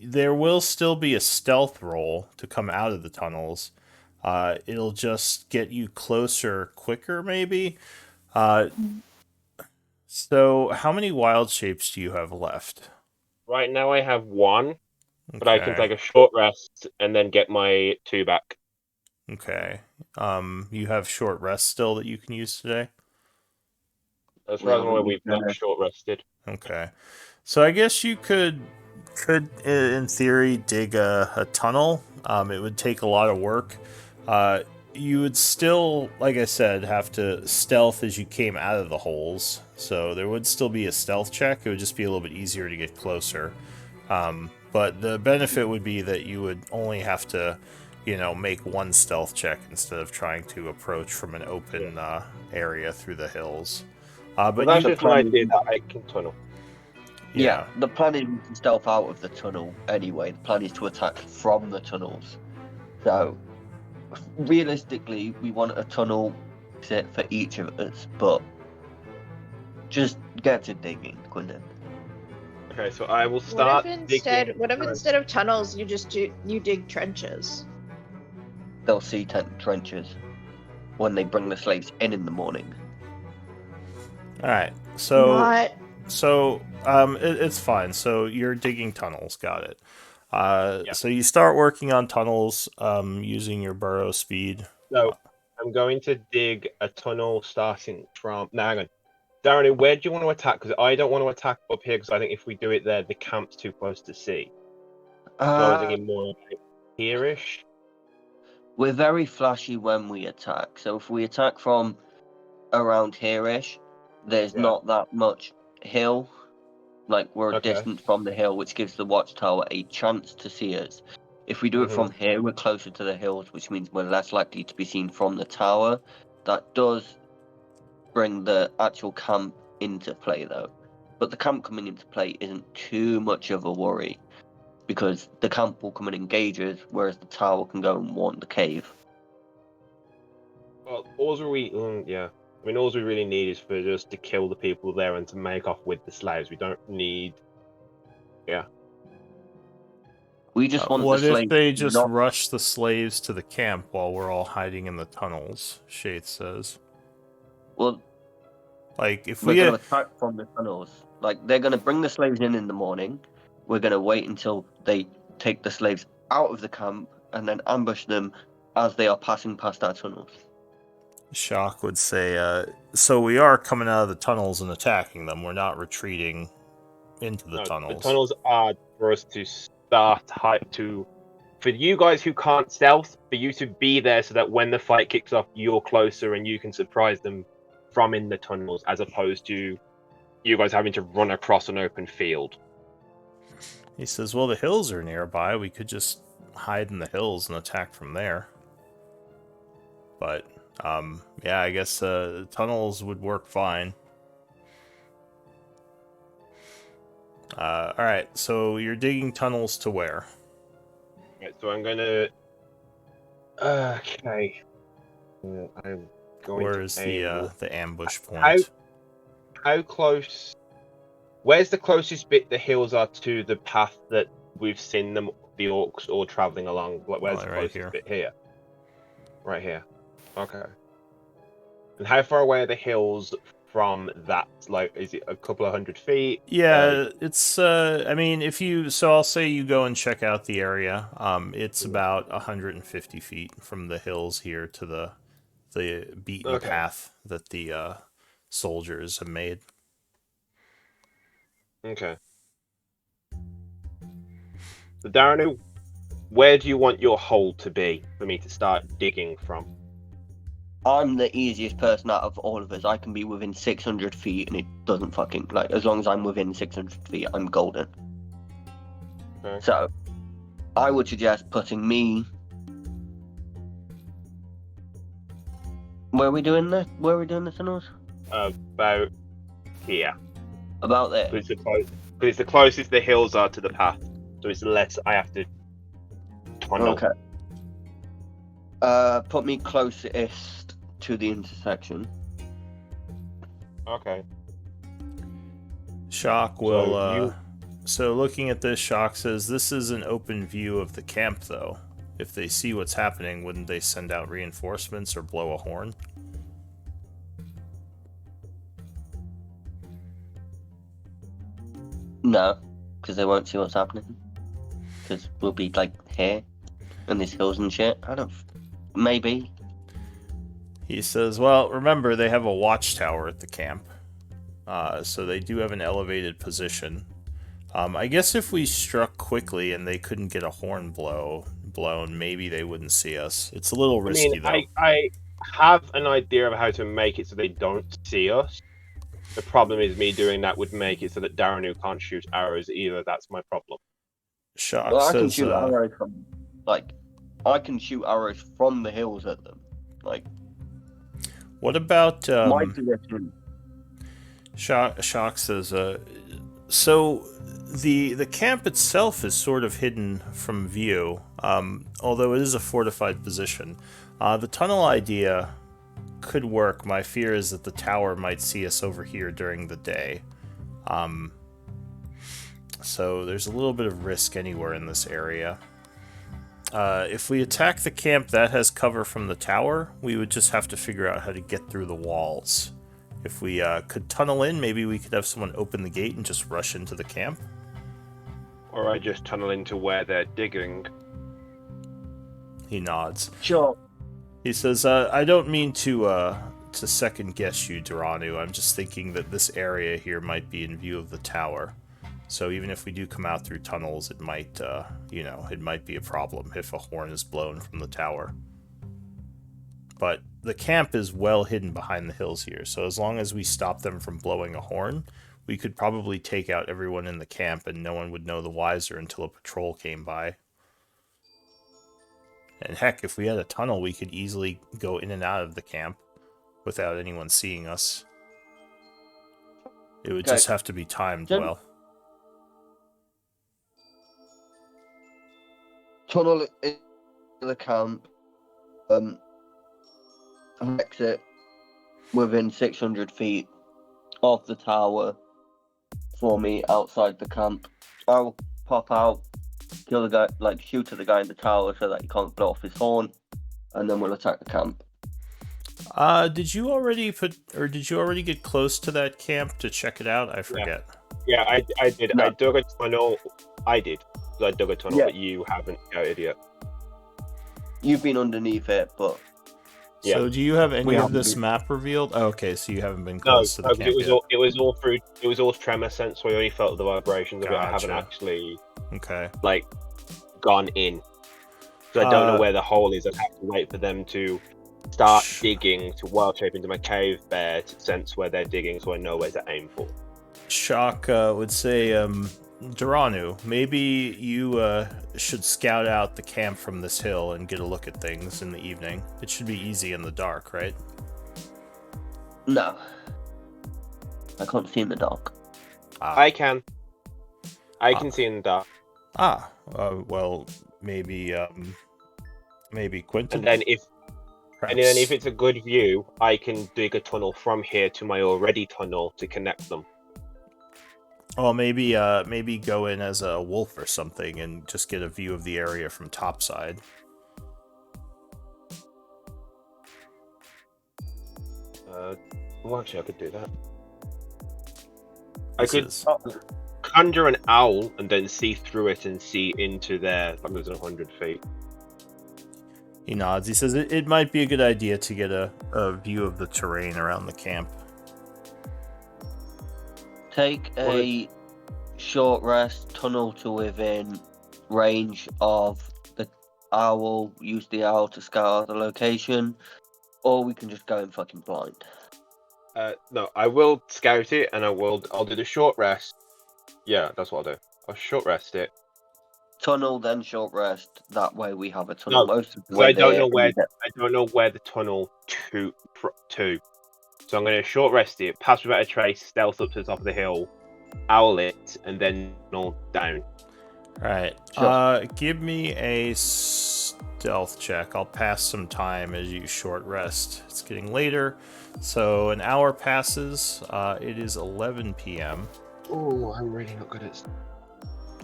There will still be a stealth roll to come out of the tunnels. It'll just get you closer quicker, maybe. So, how many wild shapes do you have left? Right now I have one, but I can Okay. take a short rest and then get my 2 back. Okay. You have short rest still that you can use today? As far as I'm aware, we've Yeah. not short rested. Okay. So I guess you could in theory dig a tunnel. It would take a lot of work. You would still, like I said, have to stealth as you came out of the holes. So there would still be a stealth check. It would just be a little bit easier to get closer. But the benefit would be that you would only have to, make one stealth check instead of trying to approach from an open area through the hills. But But that's you, just an idea that I can tunnel. yeah. The plan is to stealth out of the tunnel anyway. The plan is to attack from the tunnels. So, realistically, we want a tunnel set for each of us, but just get to digging, Quinton. Okay, so I will start digging. What if instead of tunnels you just dig trenches? They'll see trenches. when they bring the slaves in the morning. All right. So Not it's fine. So you're digging tunnels. Got it. Yeah. So you start working on tunnels using your burrow speed. So I'm going to dig a tunnel starting from. No, hang on. Darren, where do you want to attack? Because I don't want to attack up here because I think if we do it there, the camp's too close to see. So I was thinking more like here-ish. We're very flashy when we attack. So if we attack from around here-ish, there's Yeah. not that much hill. Like, we're a Okay. distance from the hill, which gives the watchtower a chance to see us. If we do it from here, we're closer to the hills, which means we're less likely to be seen from the tower. That does bring the actual camp into play, though. But the camp coming into play isn't too much of a worry, because the camp will come and engage us, whereas the tower can go and warn the cave. Well, all we really need is for just to kill the people there and to make off with the slaves. We don't need. Yeah. We just want What the if slaves they just not... rush the slaves to the camp while we're all hiding in the tunnels? Shaith says. Well, Like if we're we going to attack from the tunnels. Like, they're going to bring the slaves in the morning. We're going to wait until they take the slaves out of the camp and then ambush them as they are passing past our tunnels. Shock would say, so we are coming out of the tunnels and attacking them. We're not retreating into the tunnels. The tunnels are for us to start for you guys who can't stealth, for you to be there so that when the fight kicks off, you're closer and you can surprise them from in the tunnels, as opposed to you guys having to run across an open field. He says, well, the hills are nearby. We could just hide in the hills and attack from there. But, yeah, I guess tunnels would work fine. Alright, so you're digging tunnels to where? Right, so I'm gonna. Okay. I'm going Where's to aim. the ambush point? How close? Where's the closest bit the hills are to the path that we've seen them, the orcs, all traveling along? Where's the Right closest here. bit here? Right here. Okay. And how far away are the hills from that? Like, is it a couple of 100 feet? Yeah, it's, I mean, so I'll say you go and check out the area. It's about 150 feet from the hills here to the beaten path that the soldiers have made. Okay. So, Darren, where do you want your hole to be for me to start digging from? I'm the easiest person out of all of us. I can be within 600 feet and it doesn't fucking... Like, as long as I'm within 600 feet, I'm golden. Okay. So, I would suggest putting me... Where are we doing the tunnels? About here. About there. Because it's the closest the hills are to the path. So it's less I have to tunnel. Okay. Put me closest to the intersection. Okay. Shock will, so looking at this, Shock says, this is an open view of the camp, though. If they see what's happening, wouldn't they send out reinforcements or blow a horn? No, because they won't see what's happening. Because we'll be, like, here, and there's hills and shit. Maybe. He says, well, remember, they have a watchtower at the camp. So they do have an elevated position. I guess if we struck quickly and they couldn't get a horn blown, maybe they wouldn't see us. It's a little risky, though. I have an idea of how to make it so they don't see us. The problem is me doing that would make it so that Daranu can't shoot arrows either. That's my problem. Shock Well, I says, can shoot arrows from... Like, I can shoot arrows from the hills at them. Like... What about... my position... Shock says, so the camp itself is sort of hidden from view, although it is a fortified position. The tunnel idea could work. My fear is that the tower might see us over here during the day. So there's a little bit of risk anywhere in this area. If we attack the camp that has cover from the tower, we would just have to figure out how to get through the walls. If we could tunnel in, maybe we could have someone open the gate and just rush into the camp. Or I just tunnel into where they're digging. He nods. Sure. He says, I don't mean to second guess you, Duranu. I'm just thinking that this area here might be in view of the tower. So even if we do come out through tunnels, it might, it might be a problem if a horn is blown from the tower. But the camp is well hidden behind the hills here, so as long as we stop them from blowing a horn, we could probably take out everyone in the camp and no one would know the wiser until a patrol came by. And heck, if we had a tunnel, we could easily go in and out of the camp without anyone seeing us. It would Okay. just have to be timed Then- well. Tunnel into the camp. Exit within 600 feet of the tower for me outside the camp. I'll pop out, kill the guy, like shoot at the guy in the tower so that he can't blow off his horn, and then we'll attack the camp. Did you already get close to that camp to check it out? I forget. Yeah, I did. No. I dug a tunnel. I did. So I dug a tunnel, Yeah. but you haven't scouted yet. You've been underneath it, but Yeah. So do you have any We of haven't this been- map revealed? Oh, okay, so you haven't been No, close to the because camp yet. it was all through. It was all tremor sense, so I only felt the vibrations of it. I haven't Gotcha. actually Okay. like gone in, so I don't Uh, know where the hole is. I'd have to wait for them to start Sh- digging to wild shape into my cave bear to sense where they're digging, so I know where to aim for. Shock would say, Duranu, maybe you should scout out the camp from this hill and get a look at things in the evening. It should be easy in the dark, right? no. I can't see in the dark. I can see in the dark, Well, maybe Quentin. and then if perhaps. it's a good view, I can dig a tunnel from here to my already tunnel to connect them. Well, maybe go in as a wolf or something and just get a view of the area from topside. Well, actually, I could do that. I This could is- conjure an owl and then see through it and see into there. I'm losing 100 feet. He nods. He says it might be a good idea to get a view of the terrain around the camp. Take a short rest, tunnel to within range of the owl, use the owl to scout out the location, or we can just go in fucking blind. No, I will scout it and I'll do the short rest. Yeah, that's what I'll do. I'll short rest it. Tunnel, then short rest. That way we have a tunnel No, most of the So I way don't there, know and where we get- I don't know where the tunnel to. So I'm going to short rest it, pass without a trace, stealth up to the top of the hill, owl it, and then tunnel down. Right. Sure. Give me a stealth check. I'll pass some time as you short rest. It's getting later, so an hour passes. It is 11 p.m. Oh, I'm really not good at.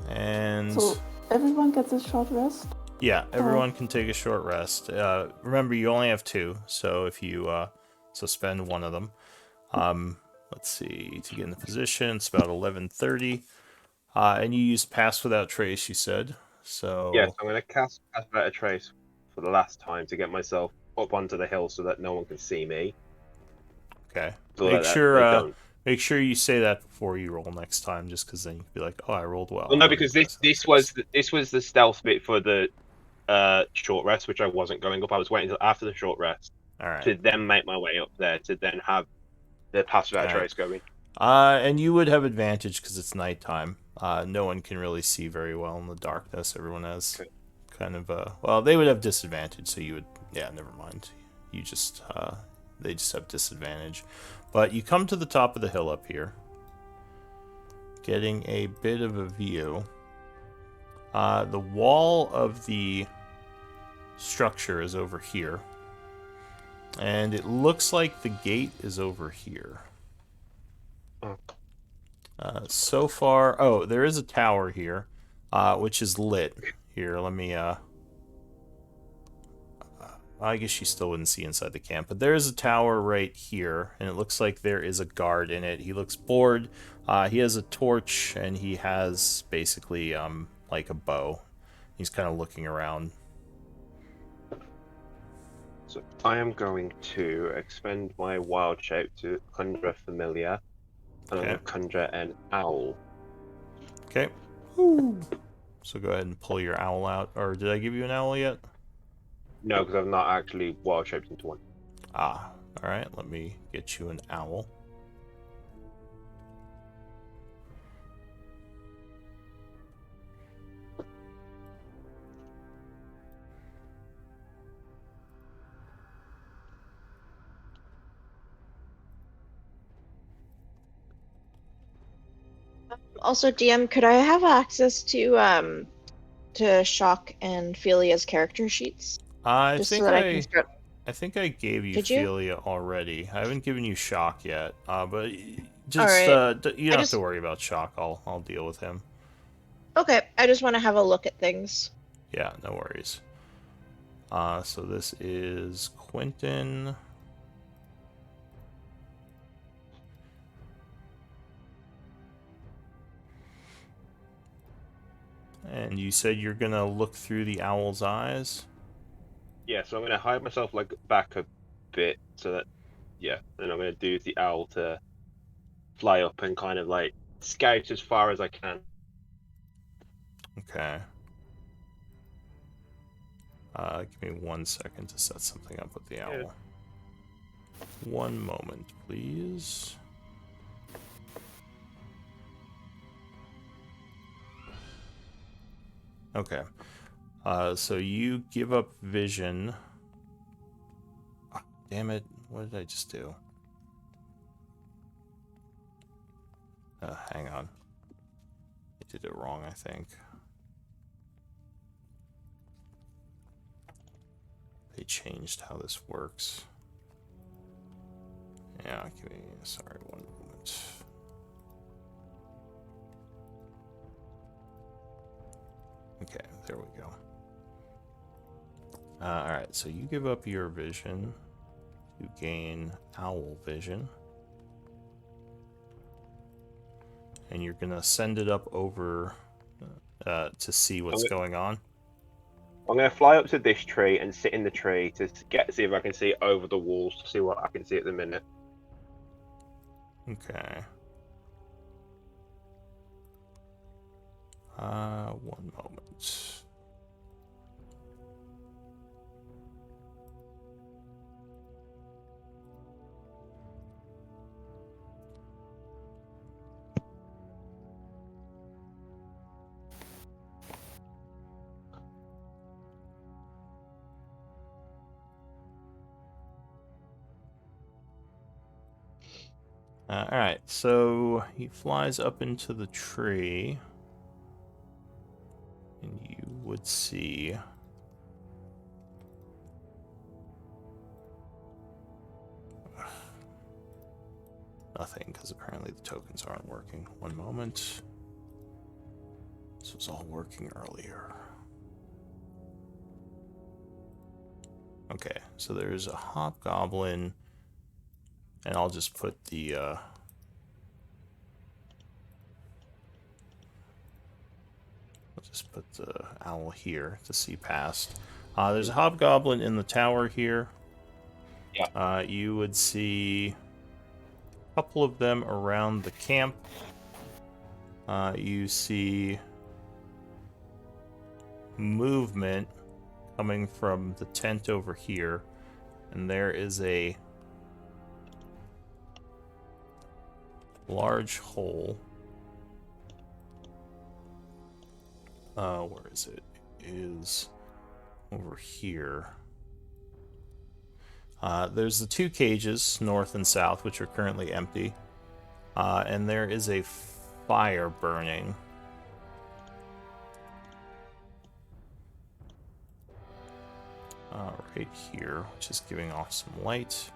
and So everyone gets a short rest. yeah, everyone can take a short rest. Remember, you only have 2, so if you so spend one of them. Let's see, to get in the position, it's about 11:30. And you used pass without trace, you said. So Yes, I'm going to cast pass without a trace for the last time to get myself up onto the hill so that no one can see me. okay. So Make that sure they don't. make sure you say that before you roll next time, just because then you can be like, oh, I rolled well. Well, no, I'm because gonna this pass without was the stealth bit for the short rest, which I wasn't going up. I was waiting until after the short rest trace. All right. to then make my way up there to then have the pass without a Alright. trace going. And you would have advantage because it's nighttime. No one can really see very well in the darkness. Everyone has Okay. kind of well, they would have disadvantage, so you would never mind. You just they just have disadvantage. But you come to the top of the hill up here, getting a bit of a view. The wall of the structure is over here, and it looks like the gate is over here. Oh. So far, there is a tower here, which is lit. Here, let me I guess you still wouldn't see inside the camp, but there is a tower right here, and it looks like there is a guard in it. He looks bored. He has a torch, and he has basically like a bow. He's kind of looking around. So I am going to expend my wild shape to conjure a familiar, and I'm Okay. going to conjure an owl. Okay. Woo. So go ahead and pull your owl out. Or did I give you an owl yet? No, because I've not actually wild shaped into one. Ah, all right. Let me get you an owl. Also, DM, could I have access to Shock and Felia's character sheets? I Just think so that I can start. I think I gave you Did you? Philia already. I haven't given you Shock yet. But just Alright. you don't have just- to worry about Shock. I'll deal with him. Okay, I just want to have a look at things. Yeah, no worries. So this is Quentin. And you said you're gonna look through the owl's eyes? Yeah, so I'm going to hide myself like back a bit so that, yeah, then I'm going to do the owl to fly up and kind of like scout as far as I can. Okay. Give me 1 second to set something up with the owl. Yeah. 1 moment, please. Okay. So you give up vision. Ah, damn it. What did I just do? Hang on. I did it wrong, I think. They changed how this works. Yeah, give me, sorry, 1 moment. Okay, there we go. Alright, so you give up your vision. You gain owl vision. And you're gonna send it up over to see what's going on. I'm going to fly up to this tree and sit in the tree to see if I can see over the walls to see what I can see at the minute. Okay. 1 moment. Alright, so he flies up into the tree. And you would see... nothing, because apparently the tokens aren't working. 1 moment. This was all working earlier. Okay, so there's a hobgoblin, and I'll just put the I'll just put the owl here to see past. There's a hobgoblin in the tower here. Yeah. You would see a couple of them around the camp. You see movement coming from the tent over here, and there is a large hole. Where is it? It is over here. There's the 2 cages, north and south, which are currently empty. And there is a fire burning. Right here, which is giving off some light.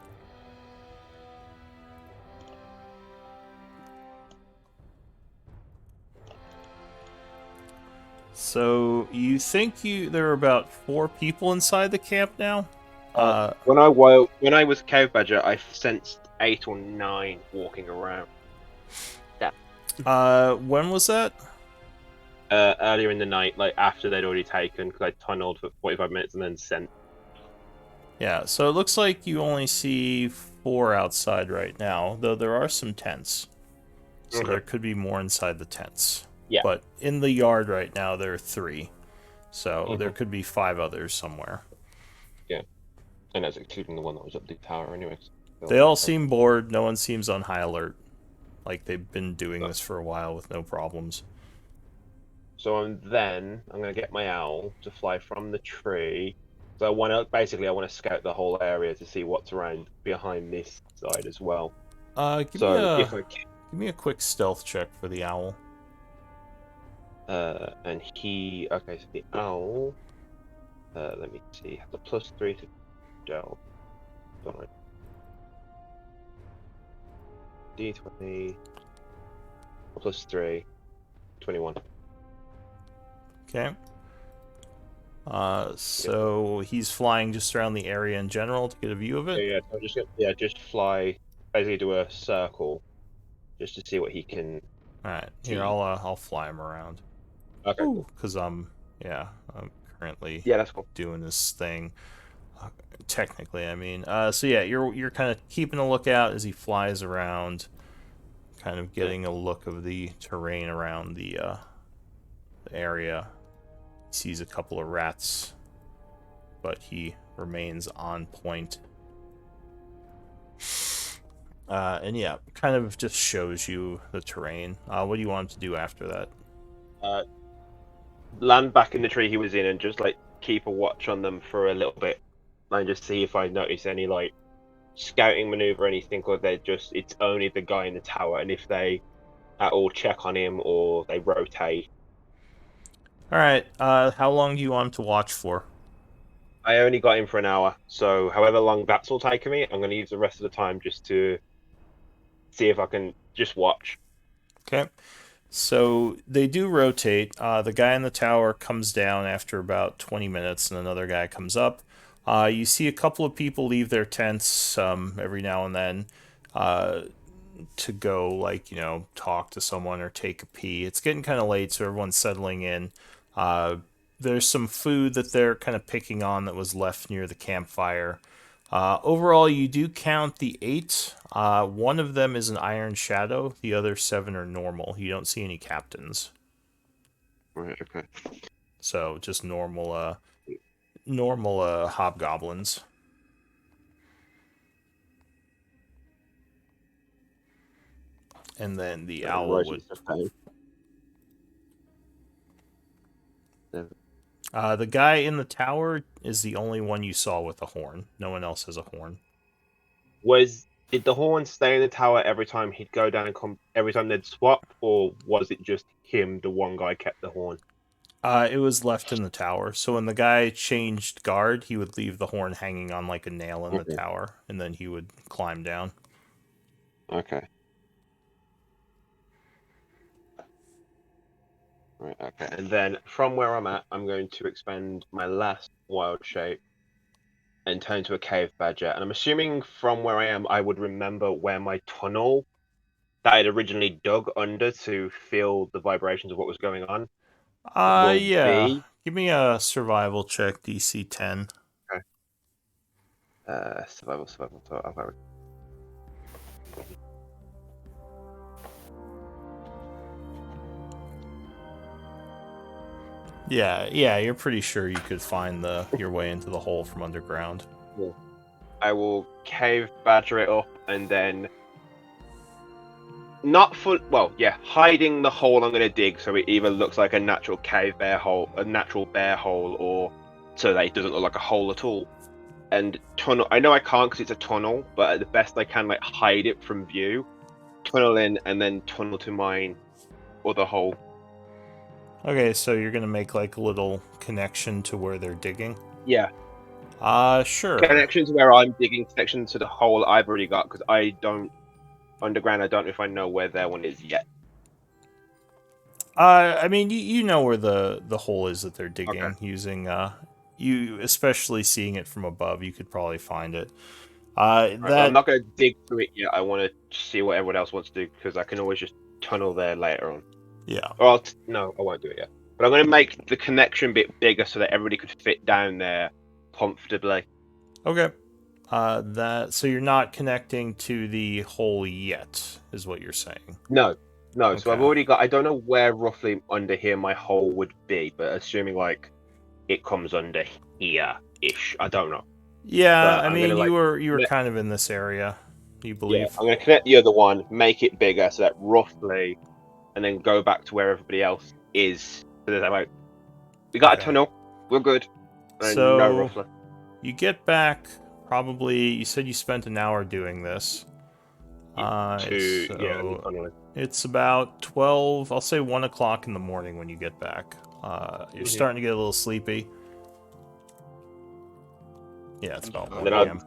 So you think there are about 4 people inside the camp now? When I was cave badger, I sensed 8 or 9 walking around. When was that? Earlier in the night, like after they'd already taken, because I tunneled for 45 minutes and then sent. Yeah, so it looks like you only see 4 outside right now, though there are some tents. So Okay. there could be more inside the tents. Yeah. But in the yard right now, there are 3. So there could be 5 others somewhere. Yeah. And that's including the one that was up the tower, anyways. They all seem bored. No one seems on high alert. Like they've been doing this for a while with no problems. So I'm gonna get my owl to fly from the tree. So I want to scout the whole area to see what's around behind this side as well. Give me a quick stealth check for the owl. So the owl. Let me see. Has a +3 to stealth. Sorry. D20 +3, 21. Okay. So he's flying just around the area in general to get a view of it? Yeah, I'm just gonna, just fly, basically do a circle, just to see what he can. Alright, here, I'll fly him around. Okay, cool. Because I'm currently that's cool. doing this thing. Technically, I mean. So yeah, you're kind of keeping a lookout as he flies around, kind of getting a look of the terrain around the area. He sees a couple of rats, but he remains on point. And yeah, kind of just shows you the terrain. What do you want him to do after that? Land back in the tree he was in and just like keep a watch on them for a little bit, and just see if I notice any like scouting maneuver or anything, or it's only the guy in the tower, and if they at all check on him or they rotate. Alright, how long do you want him to watch for? I only got him for an hour, so however long that's all taking me, I'm going to use the rest of the time just to see if I can just watch. Okay. So they do rotate. The guy in the tower comes down after about 20 minutes, and another guy comes up. You see a couple of people leave their tents every now and then to go, like, talk to someone or take a pee. It's getting kind of late, so everyone's settling in. There's some food that they're kind of picking on that was left near the campfire. Overall, you do count the 8. One of them is an Iron Shadow. The other 7 are normal. You don't see any captains. Right. Okay. So just normal hobgoblins. And then the owl would. The guy in the tower is the only one you saw with a horn. No one else has a horn. Did the horn stay in the tower every time he'd go down and come every time they'd swap, or was it just him, the one guy, kept the horn? It was left in the tower. So when the guy changed guard, he would leave the horn hanging on like a nail in the tower, and then he would climb down. Okay. Right, okay. And then from where I'm at, I'm going to expend my last wild shape and turn into a cave badger. And I'm assuming from where I am, I would remember where my tunnel that I'd originally dug under to feel the vibrations of what was going on. Yeah. Give me a survival check, DC 10. Okay. Survival. Yeah, you're pretty sure you could find your way into the hole from underground. Yeah. I will cave badger it up and then hiding the hole I'm gonna dig so it either looks like a natural bear hole, or so that it doesn't look like a hole at all. And tunnel. I know I can't because it's a tunnel, but at the best I can, like, hide it from view. Tunnel in and then tunnel to mine other hole. Okay, so you're gonna make like a little connection to where they're digging? Yeah. Sure. Connection to where I'm digging, connection to the hole I've already got, because I don't know if I know where their one is yet. I mean, you know where the hole is that they're digging using you, especially seeing it from above, you could probably find it. I'm That not going to dig through it yet. I want to see what everyone else wants to do because I can always just tunnel there later on. yeah. Or no, I won't do it yet. But I'm going to make the connection bit bigger so that everybody could fit down there comfortably. Okay. So you're not connecting to the hole yet, is what you're saying. No. So I've Okay. already got. I don't know where roughly under here my hole would be, but assuming like it comes under here-ish. I don't know. Yeah, But I I'm mean, gonna, like, you were connect- kind of in this area, you Yeah, believe. I'm going to connect the other one, make it bigger so that roughly, and then go back to where everybody else is. So that I'm like, we got Okay. a tunnel. We're good. And I know So roughly. you get back. Probably, you said you spent an hour doing this. So Tunneling. it's about 12. I'll say 1 o'clock in the morning when you get back. You're starting to get a little sleepy. Yeah, it's about 1 then a.m.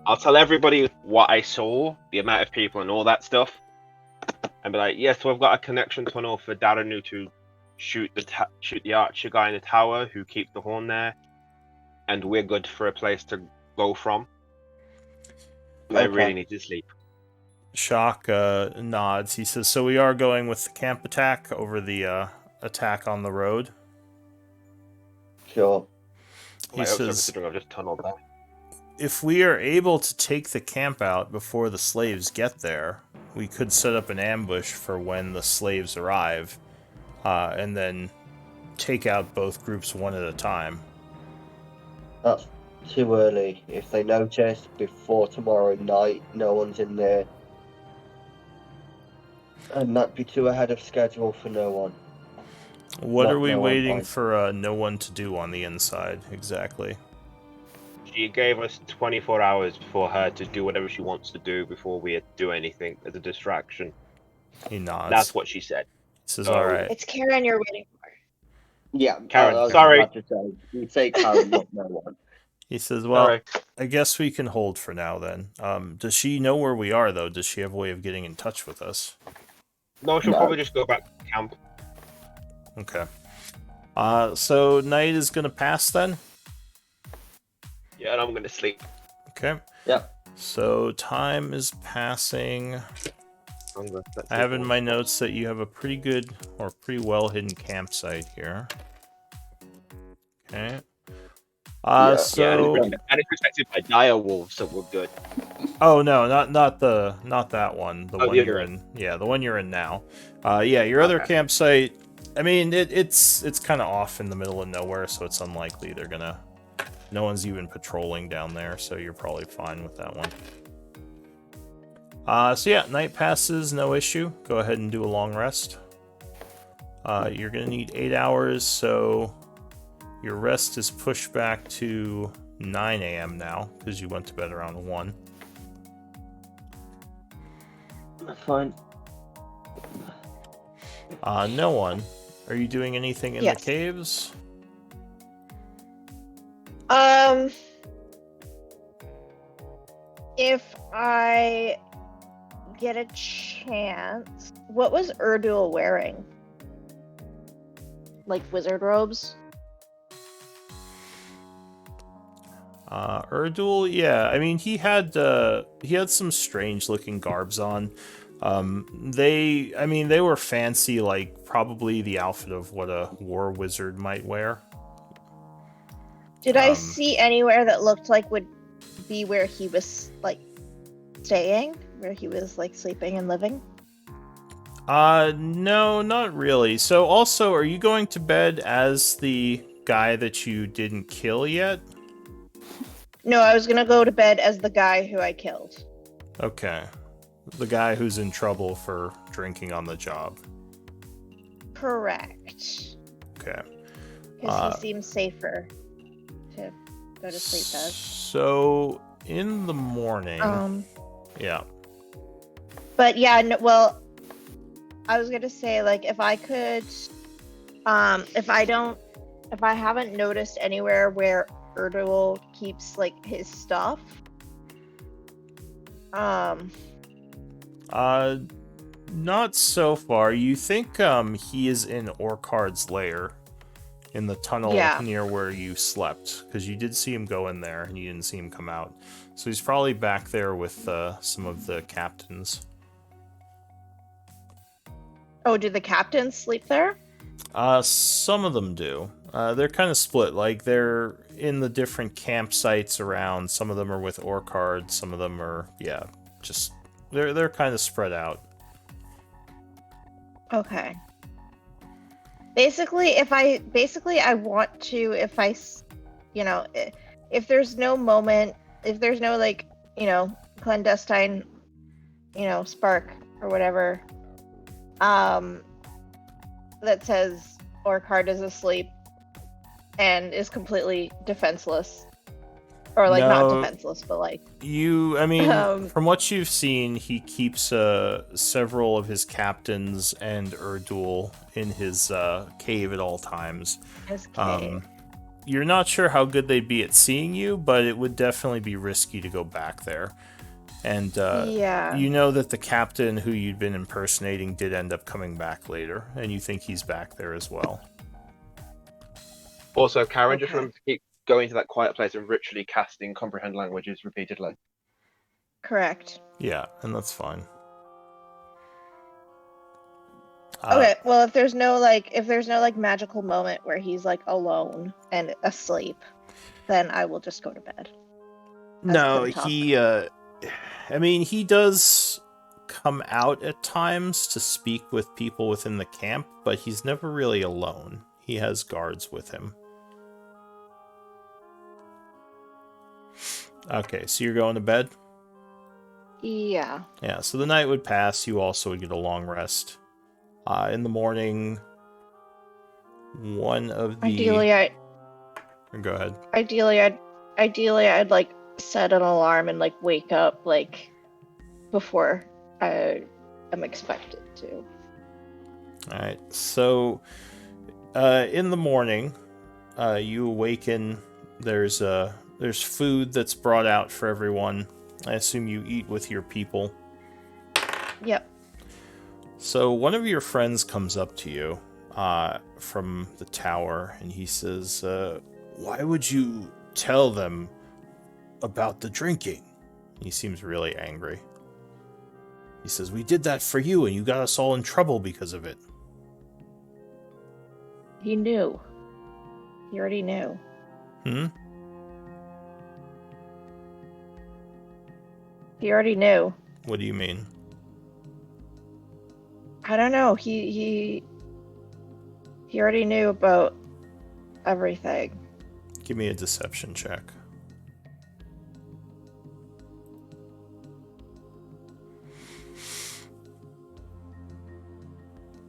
I'll tell everybody what I saw, the amount of people, and all that stuff, and be like, "Yeah, so I've got a connection tunnel for Daranu to shoot the archer guy in the tower who keeps the horn there, and we're good for a place to go from. I really need to sleep." Shock nods. He says, "So we are going with the camp attack over the attack on the road." Sure. He says, considering I've just tunneled there. "If we are able to take the camp out before the slaves get there, we could set up an ambush for when the slaves arrive, and then take out both groups one at a time." That's too early. If they notice before tomorrow night no one's in there, and that'd be too ahead of schedule for no one. What Not are we no one waiting by- for no one to do on the inside, exactly? She gave us 24 hours for her to do whatever she wants to do before we do anything as a distraction. He nods. That's what she said. He says, So- alright. It's Karen you're waiting for. Yeah, Karen, I was sorry. about to say, you say Karen, not no one. He says, well, Sorry. I guess we can hold for now then. Does she know where we are, though? Does she have a way of getting in touch with us? No, she'll No. probably just go back to camp. Okay. So night is gonna pass then? Yeah, and I'm gonna sleep. Okay. Yep. So time is passing. I have in my notes that you have a pretty good or pretty well hidden campsite here. Okay. So and it's protected by dire wolves, so we're good. oh no, not that one. The one the you're other in. Yeah, the one you're in now. Yeah, your other Okay. campsite. I mean, it's kind of off in the middle of nowhere, so it's unlikely they're gonna. No one's even patrolling down there, so you're probably fine with that one. So yeah, night passes, no issue. Go ahead and do a long rest. You're gonna need 8 hours, so your rest is pushed back to 9 a.m. now because you went to bed around 1. Fine. No one. Are you doing anything in Yes. the caves? If I get a chance, what was Erdul wearing? Like wizard robes? Erdul, yeah. I mean, he had some strange looking garbs on. They were fancy, like probably the outfit of what a war wizard might wear. Did I see anywhere that looked like would be where he was like staying, where he was like sleeping and living? No, not really. So also, are you going to bed as the guy that you didn't kill yet? No, I was gonna go to bed as the guy who I killed. Okay. The guy who's in trouble for drinking on the job. Correct. Okay. Because he seems safer to go to sleep as. So, in the morning... yeah. But yeah, no, well, I was gonna say, like, if I could, if I haven't noticed anywhere where Erdul keeps like his stuff, not so far. You think he is in Orcard's lair in the tunnel Yeah. near where you slept, because you did see him go in there and you didn't see him come out. So he's probably back there with some of the captains. Oh, do the captains sleep there? Some of them do. They're kind of split. Like, they're in the different campsites around. Some of them are with Orcard. Some of them are, just they're kind of spread out. Okay. Basically, I want to, if there's no moment, if there's no like, clandestine, spark or whatever, that says Orcard is asleep and is completely defenseless, or like not No. defenseless, but like From what you've seen, he keeps several of his captains and Erdul in his cave at all times. his cave. You're not sure how good they'd be at seeing you, but it would definitely be risky to go back there. And Yeah. you know that the captain who you'd been impersonating did end up coming back later, and you think he's back there as well. Also, Karen, just Okay. remember to keep going to that quiet place and ritually casting comprehend languages repeatedly. Correct. Yeah, and that's fine. Okay, well, if there's no magical moment where he's like alone and asleep, then I will just go to bed. No, As Clintock. he does come out at times to speak with people within the camp, but he's never really alone. He has guards with him. Okay, so you're going to bed? Yeah. Yeah, so the night would pass. You also would get a long rest. In the morning, one of the... Go ahead. Ideally, I'd like set an alarm and like wake up like before I am expected to. Alright, so in the morning, you awaken. There's food that's brought out for everyone. I assume you eat with your people. Yep. So one of your friends comes up to you from the tower, and he says, why would you tell them about the drinking? He seems really angry. He says, we did that for you, and you got us all in trouble because of it. He knew. He already knew. He already knew. What do you mean? I don't know. He already knew about everything. Give me a deception check.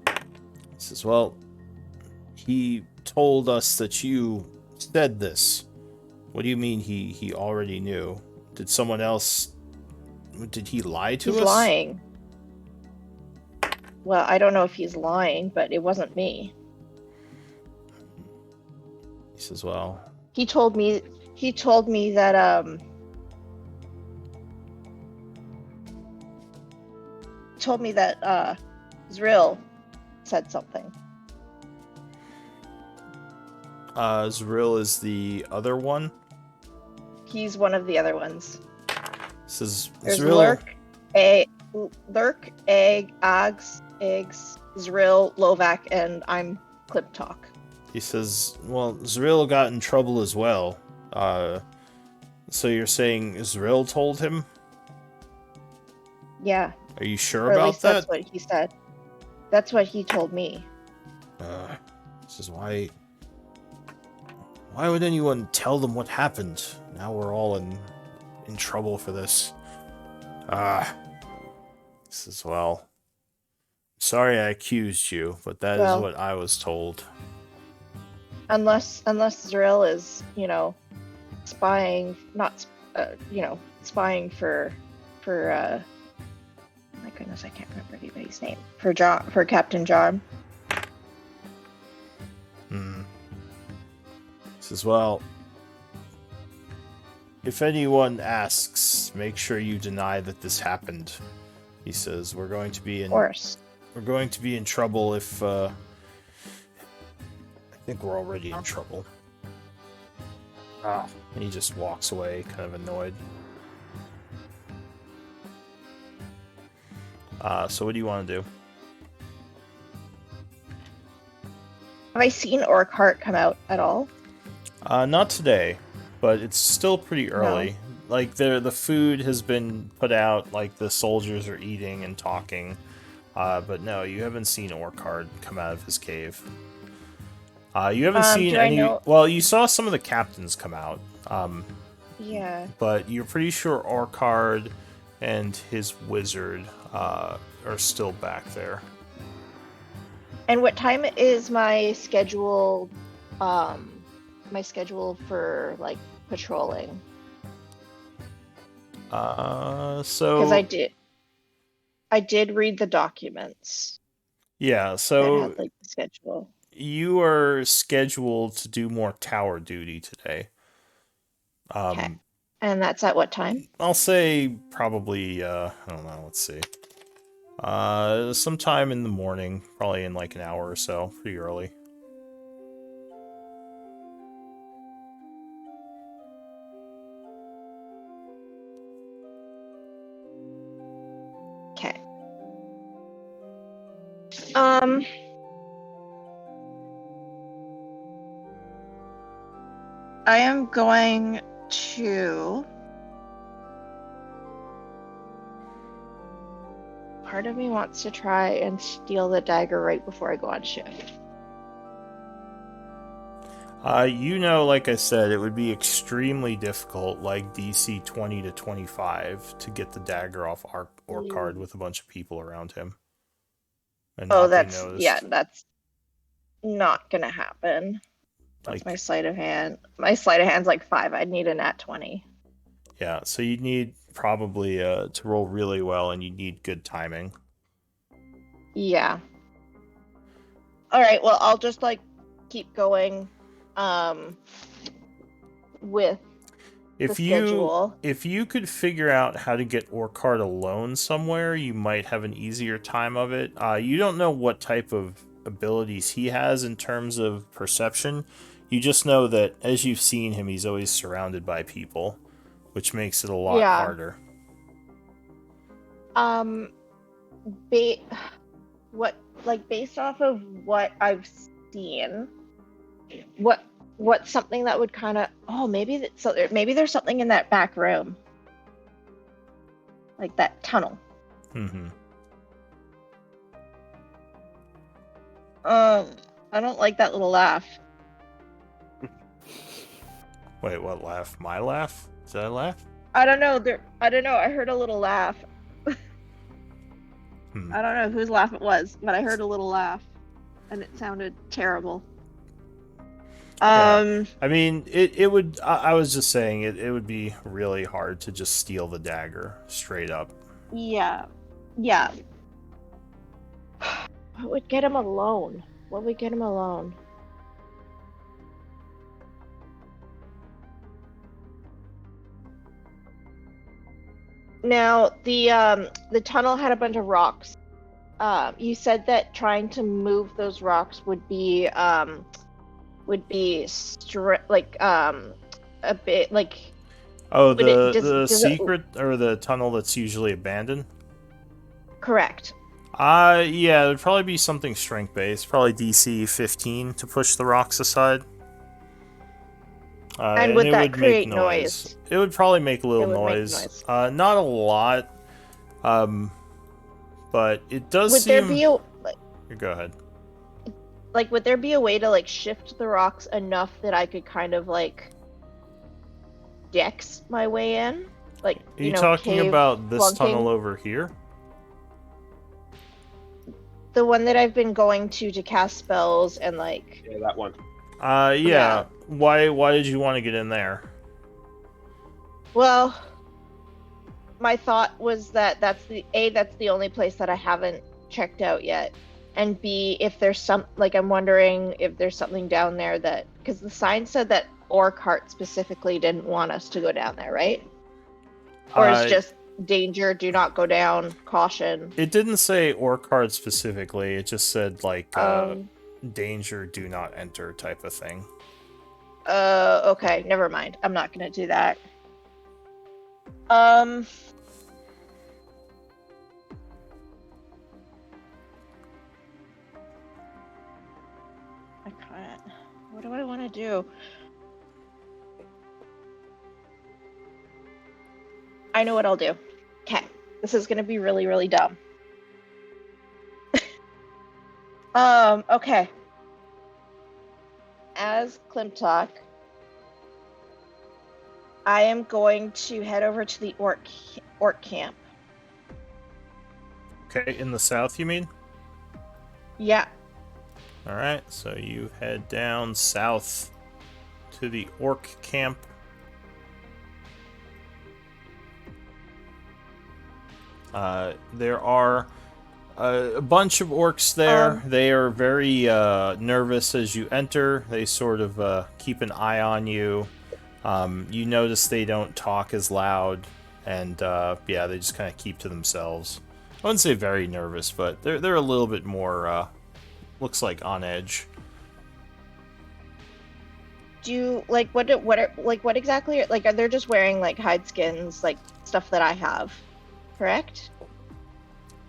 He says, well, he told us that you said this. What do you mean he already knew? Did someone else... Did he lie to us? He's lying. Well, I don't know if he's lying, but it wasn't me. He says, well... He told me that Zrill said something. Zrill is the other one? He's one of the other ones. Says There's Zrill... Lurk, Egg, Oggs, Eggs, Zrill, Lovac, and I'm Cliptalk. He says, well, Zrill got in trouble as well. So you're saying Zrill told him? Yeah. Are you sure Or at about least that? that's what he said. That's what he told me. This is why would anyone tell them what happened? Now we're all in trouble for this. This is, well, sorry I accused you, but that is what I was told. Unless Zrill is, spying, spying for my goodness, I can't remember anybody's name. For Captain John. Says, well, if anyone asks, make sure you deny that this happened. He says, we're going to be in trouble if think we're already in trouble. And he just walks away, kind of annoyed. So what do you want to do? Have I seen Orcart come out at all? Not today, but it's still pretty early. Like the food has been put out, like the soldiers are eating and talking. But no, you haven't seen Orcard come out of his cave. You haven't seen any. Well, you saw some of the captains come out. Yeah. But you're pretty sure Orcard and his wizard are still back there. And what time is my schedule? My schedule for like patrolling? So because I did read the documents. Yeah, That so had like the schedule. you are scheduled to do more tower duty today. Okay. And that's at what time? I'll say probably I don't know, let's see. Sometime in the morning, probably in like an hour or so, pretty early. Okay. I am going to. Part of me wants to try and steal the dagger right before I go on shift. You know, like I said, it would be extremely difficult, like DC 20 to 25, to get the dagger off Orcard with a bunch of people around him. And not be noticed. That's not gonna happen. That's Like, my sleight of hand. My sleight of hand's like 5. I'd need a nat 20. yeah, so you'd need probably to roll really well, and you'd need good timing. Yeah. All right. Well, I'll just like keep going. With the schedule. If you could figure out how to get Orcard alone somewhere, you might have an easier time of it. You don't know what type of abilities he has in terms of perception. You just know that as you've seen him, he's always surrounded by people, which makes it a lot harder. Based off of what I've seen, what's something that would kind of maybe there's something in that back room, like that tunnel. I don't like that little laugh. Wait, what laugh? My laugh? Did I laugh? I don't know. I heard a little laugh. I don't know whose laugh it was, but I heard a little laugh, and it sounded terrible. Yeah. I mean, it would. I was just saying it would be really hard to just steal the dagger straight up. Yeah. What would get him alone? Now, the tunnel had a bunch of rocks. You said that trying to move those rocks would be a bit like. Oh, the secret or the tunnel that's usually abandoned? Correct. Yeah, it'd probably be something strength based, probably DC 15 to push the rocks aside. And would that create noise? It would probably make a little noise. Not a lot. But it does would seem... there be a... Go ahead. Like, would there be a way to, like, shift the rocks enough that I could kind of, like, dex my way in? Like, Are you talking about this tunnel over here? The one that I've been going to cast spells and, like... Yeah, that one. Yeah. Why did you want to get in there? Well, my thought was that that's the only place that I haven't checked out yet, and B, if there's I'm wondering if there's something down there that, because the sign said that Orcart specifically didn't want us to go down there, right? Or it's just danger, do not go down, caution. It didn't say Orcart specifically. It just said danger, do not enter type of thing. Okay, never mind. I'm not gonna do that. I can't. What do I want to do? I know what I'll do. Okay, this is gonna be really, really dumb. Okay. As Klimtok, I am going to head over to the orc camp. Okay, in the south, you mean? Yeah. All right, so you head down south to the orc camp. There are a bunch of orcs there. They are very nervous as you enter. They sort of keep an eye on you. You notice they don't talk as loud, and yeah, they just kind of keep to themselves. I wouldn't say very nervous, but they're a little bit more looks like on edge. Do you like what exactly like are they just wearing like hide skins, like stuff that I have, correct?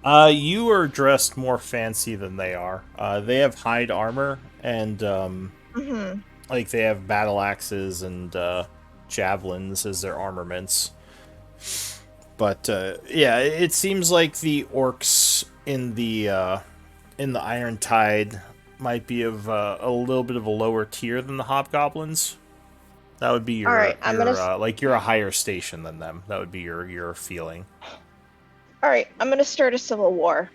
You are dressed more fancy than they are. They have hide armor and like they have battle axes and javelins as their armaments. But yeah, it seems like the orcs in the Iron Tide might be of a little bit of a lower tier than the hobgoblins. That would be your, All right, like you're a higher station than them. That would be your feeling. All right, I'm gonna start a civil war.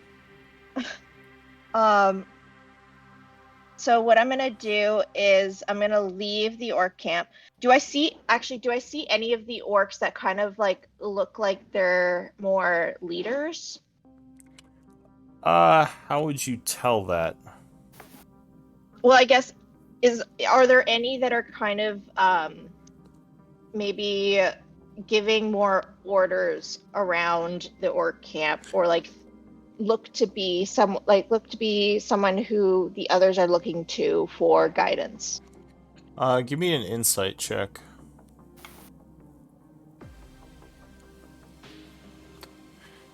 So what I'm gonna do is I'm gonna leave the orc camp. Do I see any of the orcs that kind of like look like they're more leaders? How would you tell that? Well, I guess are there any that are kind of maybe giving more orders around the orc camp, or like look to be someone who the others are looking to for guidance? Give me an insight check.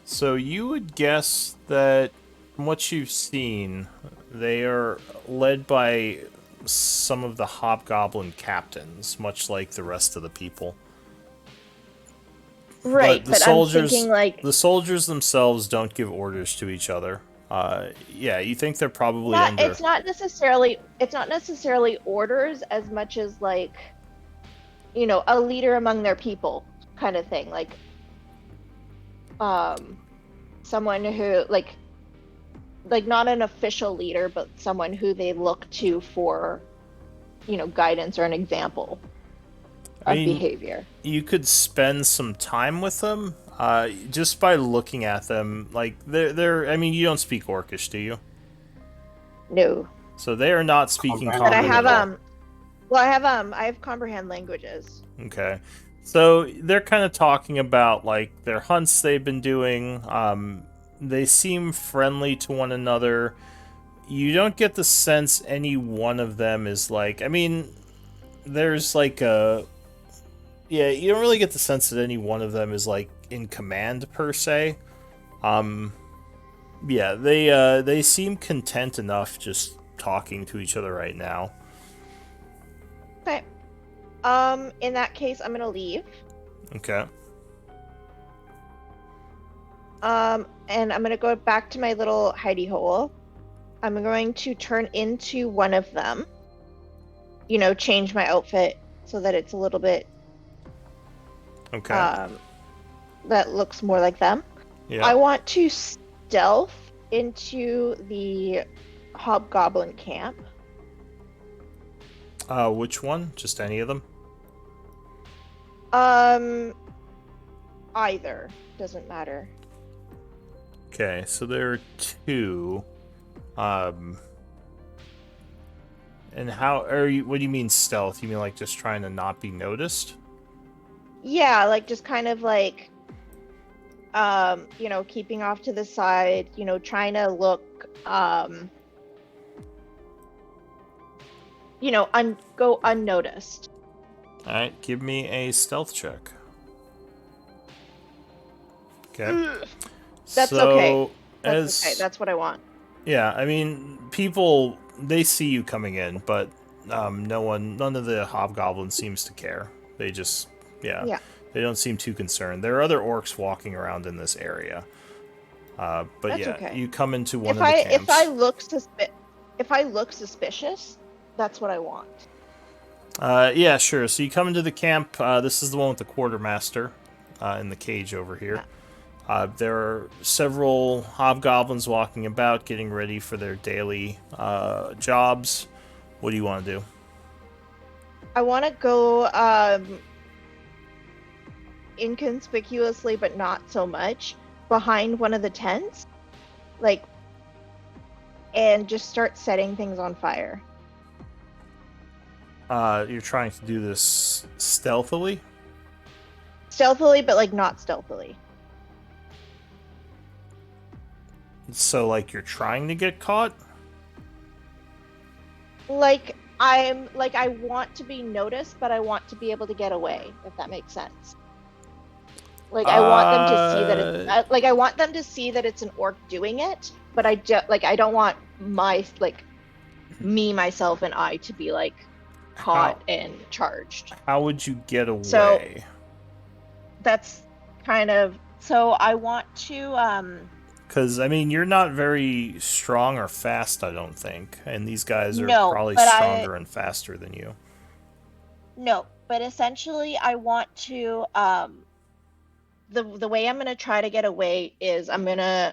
So you would guess that from what you've seen, they are led by some of the hobgoblin captains, much like the rest of the people. Right, the but soldiers, I'm thinking like the soldiers themselves don't give orders to each other. Yeah, you think they're probably under. it's not necessarily orders as much as like, you know, a leader among their people kind of thing, like someone who like not an official leader, but someone who they look to for, you know, guidance or an example of behavior. You could spend some time with them, just by looking at them. Like they're. I mean, you don't speak Orcish, do you? No. So they are not speaking But I Common have at all. well, I have comprehend languages. Okay. So they're kind of talking about like their hunts they've been doing. They seem friendly to one another. You don't get the sense any one of them is like. I mean, there's like a. Yeah, you don't really get the sense that any one of them is like in command per se. Yeah, they seem content enough just talking to each other right now. Okay. In that case, I'm gonna leave. Okay. And I'm gonna go back to my little hidey hole. I'm going to turn into one of them. You know, change my outfit so that it's a little bit Okay. that looks more like them. Yeah. I want to stealth into the hobgoblin camp. Which one? Just any of them? Either doesn't matter. Okay, so there are two. And how are you? What do you mean stealth? You mean like just trying to not be noticed? Yeah, like just kind of like, you know, keeping off to the side. You know, trying to look, go unnoticed. All right, give me a stealth check. Okay. That's so okay. as Okay, that's what I want. yeah, I mean, people they see you coming in, but none of the hobgoblins seems to care. They just Yeah. they don't seem too concerned. There are other orcs walking around in this area. But That's yeah, okay. you come into one If of the camps. if I look suspicious, that's what I want. Yeah, sure. So you come into the camp. This is the one with the quartermaster in the cage over here. There are several hobgoblins walking about, getting ready for their daily jobs. What do you want to do? I want to go inconspicuously, but not so much, behind one of the tents, like, and just start setting things on fire. You're trying to do this stealthily? Stealthily, but like not stealthily. So, like, you're trying to get caught? Like I want to be noticed, but I want to be able to get away, if that makes sense. Like I want them to see that it's I want them to see that it's an orc doing it, but I don't want me, myself, and I to be like caught and charged. How would you get away? So that's kind of so I want to Because, I mean, you're not very strong or fast, I don't think. And these guys are No, probably but stronger and faster than you. No, but essentially I want to the way I'm going to try to get away is I'm going to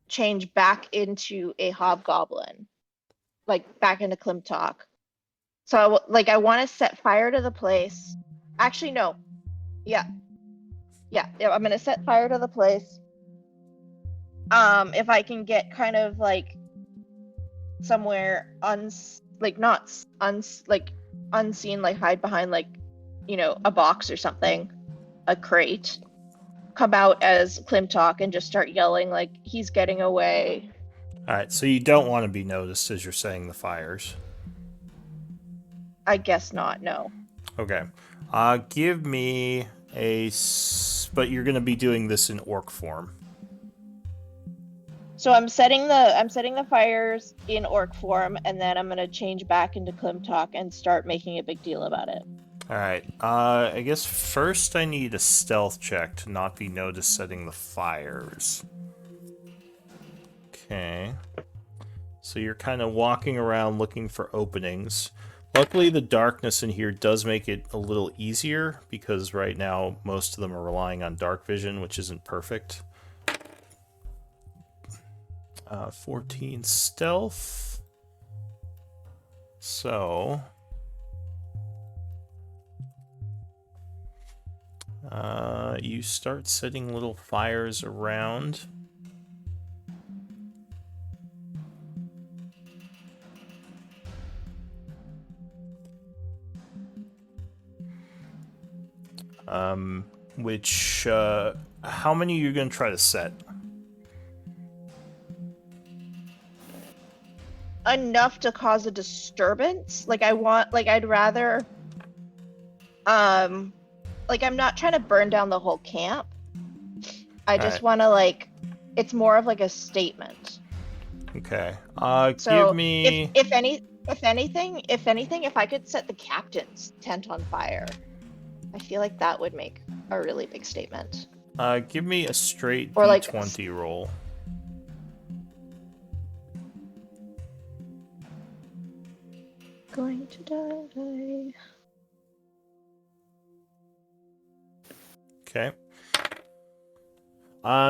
change back into a hobgoblin. Like back into Klimtok. So I want to set fire to the place. Actually no. Yeah, I'm going to set fire to the place. If I can get kind of like somewhere unseen, like hide behind like, a box or something, a crate, come out as Klimtok and just start yelling like he's getting away. Alright, so you don't want to be noticed as you're setting the fires. I guess not, no. Okay. Give me but you're going to be doing this in orc form. So I'm setting the fires in orc form, and then I'm gonna change back into Klimtok and start making a big deal about it. Alright, I guess first I need a stealth check to not be noticed setting the fires. Okay. So you're kind of walking around looking for openings. Luckily, the darkness in here does make it a little easier, because right now most of them are relying on dark vision, which isn't perfect. 14 stealth. So you start setting little fires around. How many are you going to try to set? Enough to cause a disturbance. I'd rather I'm not trying to burn down the whole camp. I just want to it's more of like a statement. Okay. So give me if anything, if I could set the captain's tent on fire, I feel like that would make a really big statement. give me a straight Or D20 roll. Going to die. Okay.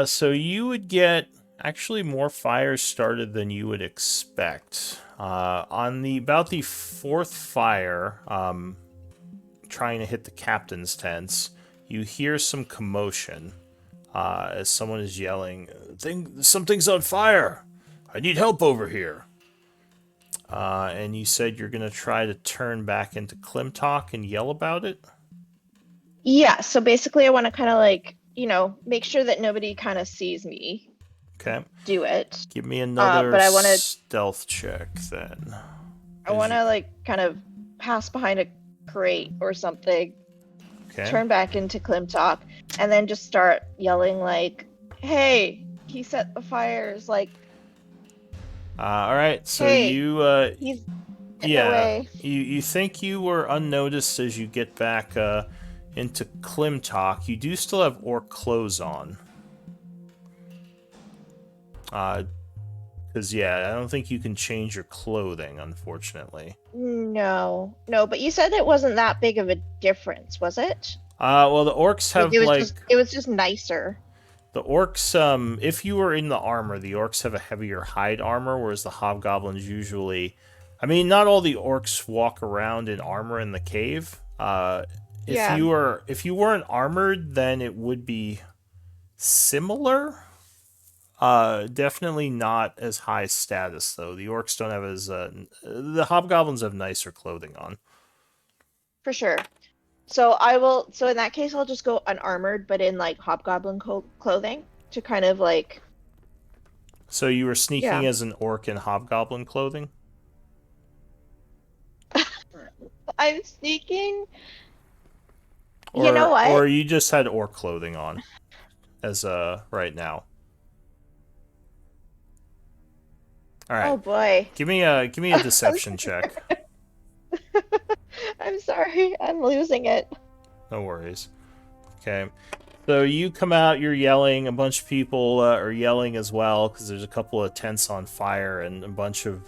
So you would get actually more fires started than you would expect. On about the fourth fire, trying to hit the captain's tents, you hear some commotion as someone is yelling, "Something's on fire! I need help over here!" And you said you're going to try to turn back into Klimtok and yell about it? Yeah, so basically I want to kind of make sure that nobody kind of sees me. Okay. Do it. Give me another but I wanna, stealth check then. I want to kind of pass behind a crate or something, Okay. turn back into Klimtok, and then just start yelling like, "Hey, he set the fires!" Like, All right. So "Hey, you he's in the yeah, way." you think you were unnoticed as you get back into Klimtok. You do still have orc clothes on. Because yeah, I don't think you can change your clothing, unfortunately. No, but you said it wasn't that big of a difference, was it? Well, the orcs Like have like it was just nicer. the orcs. If you were in the armor, the orcs have a heavier hide armor, whereas the hobgoblins usually. I mean, not all the orcs walk around in armor in the cave. Yeah. If you weren't armored, then it would be similar. Definitely not as high status though. The orcs don't have as the hobgoblins have nicer clothing on. For sure. So I will. So in that case, I'll just go unarmored, but in like hobgoblin clothing to kind of like. So you were sneaking Yeah. as an orc in hobgoblin clothing? I'm sneaking. Or, You know what? Or you just had orc clothing on as right now. All right. Oh boy. Give me a deception check. I'm sorry. I'm losing it. No worries. Okay. So you come out, you're yelling. A bunch of people are yelling as well because there's a couple of tents on fire, and a bunch of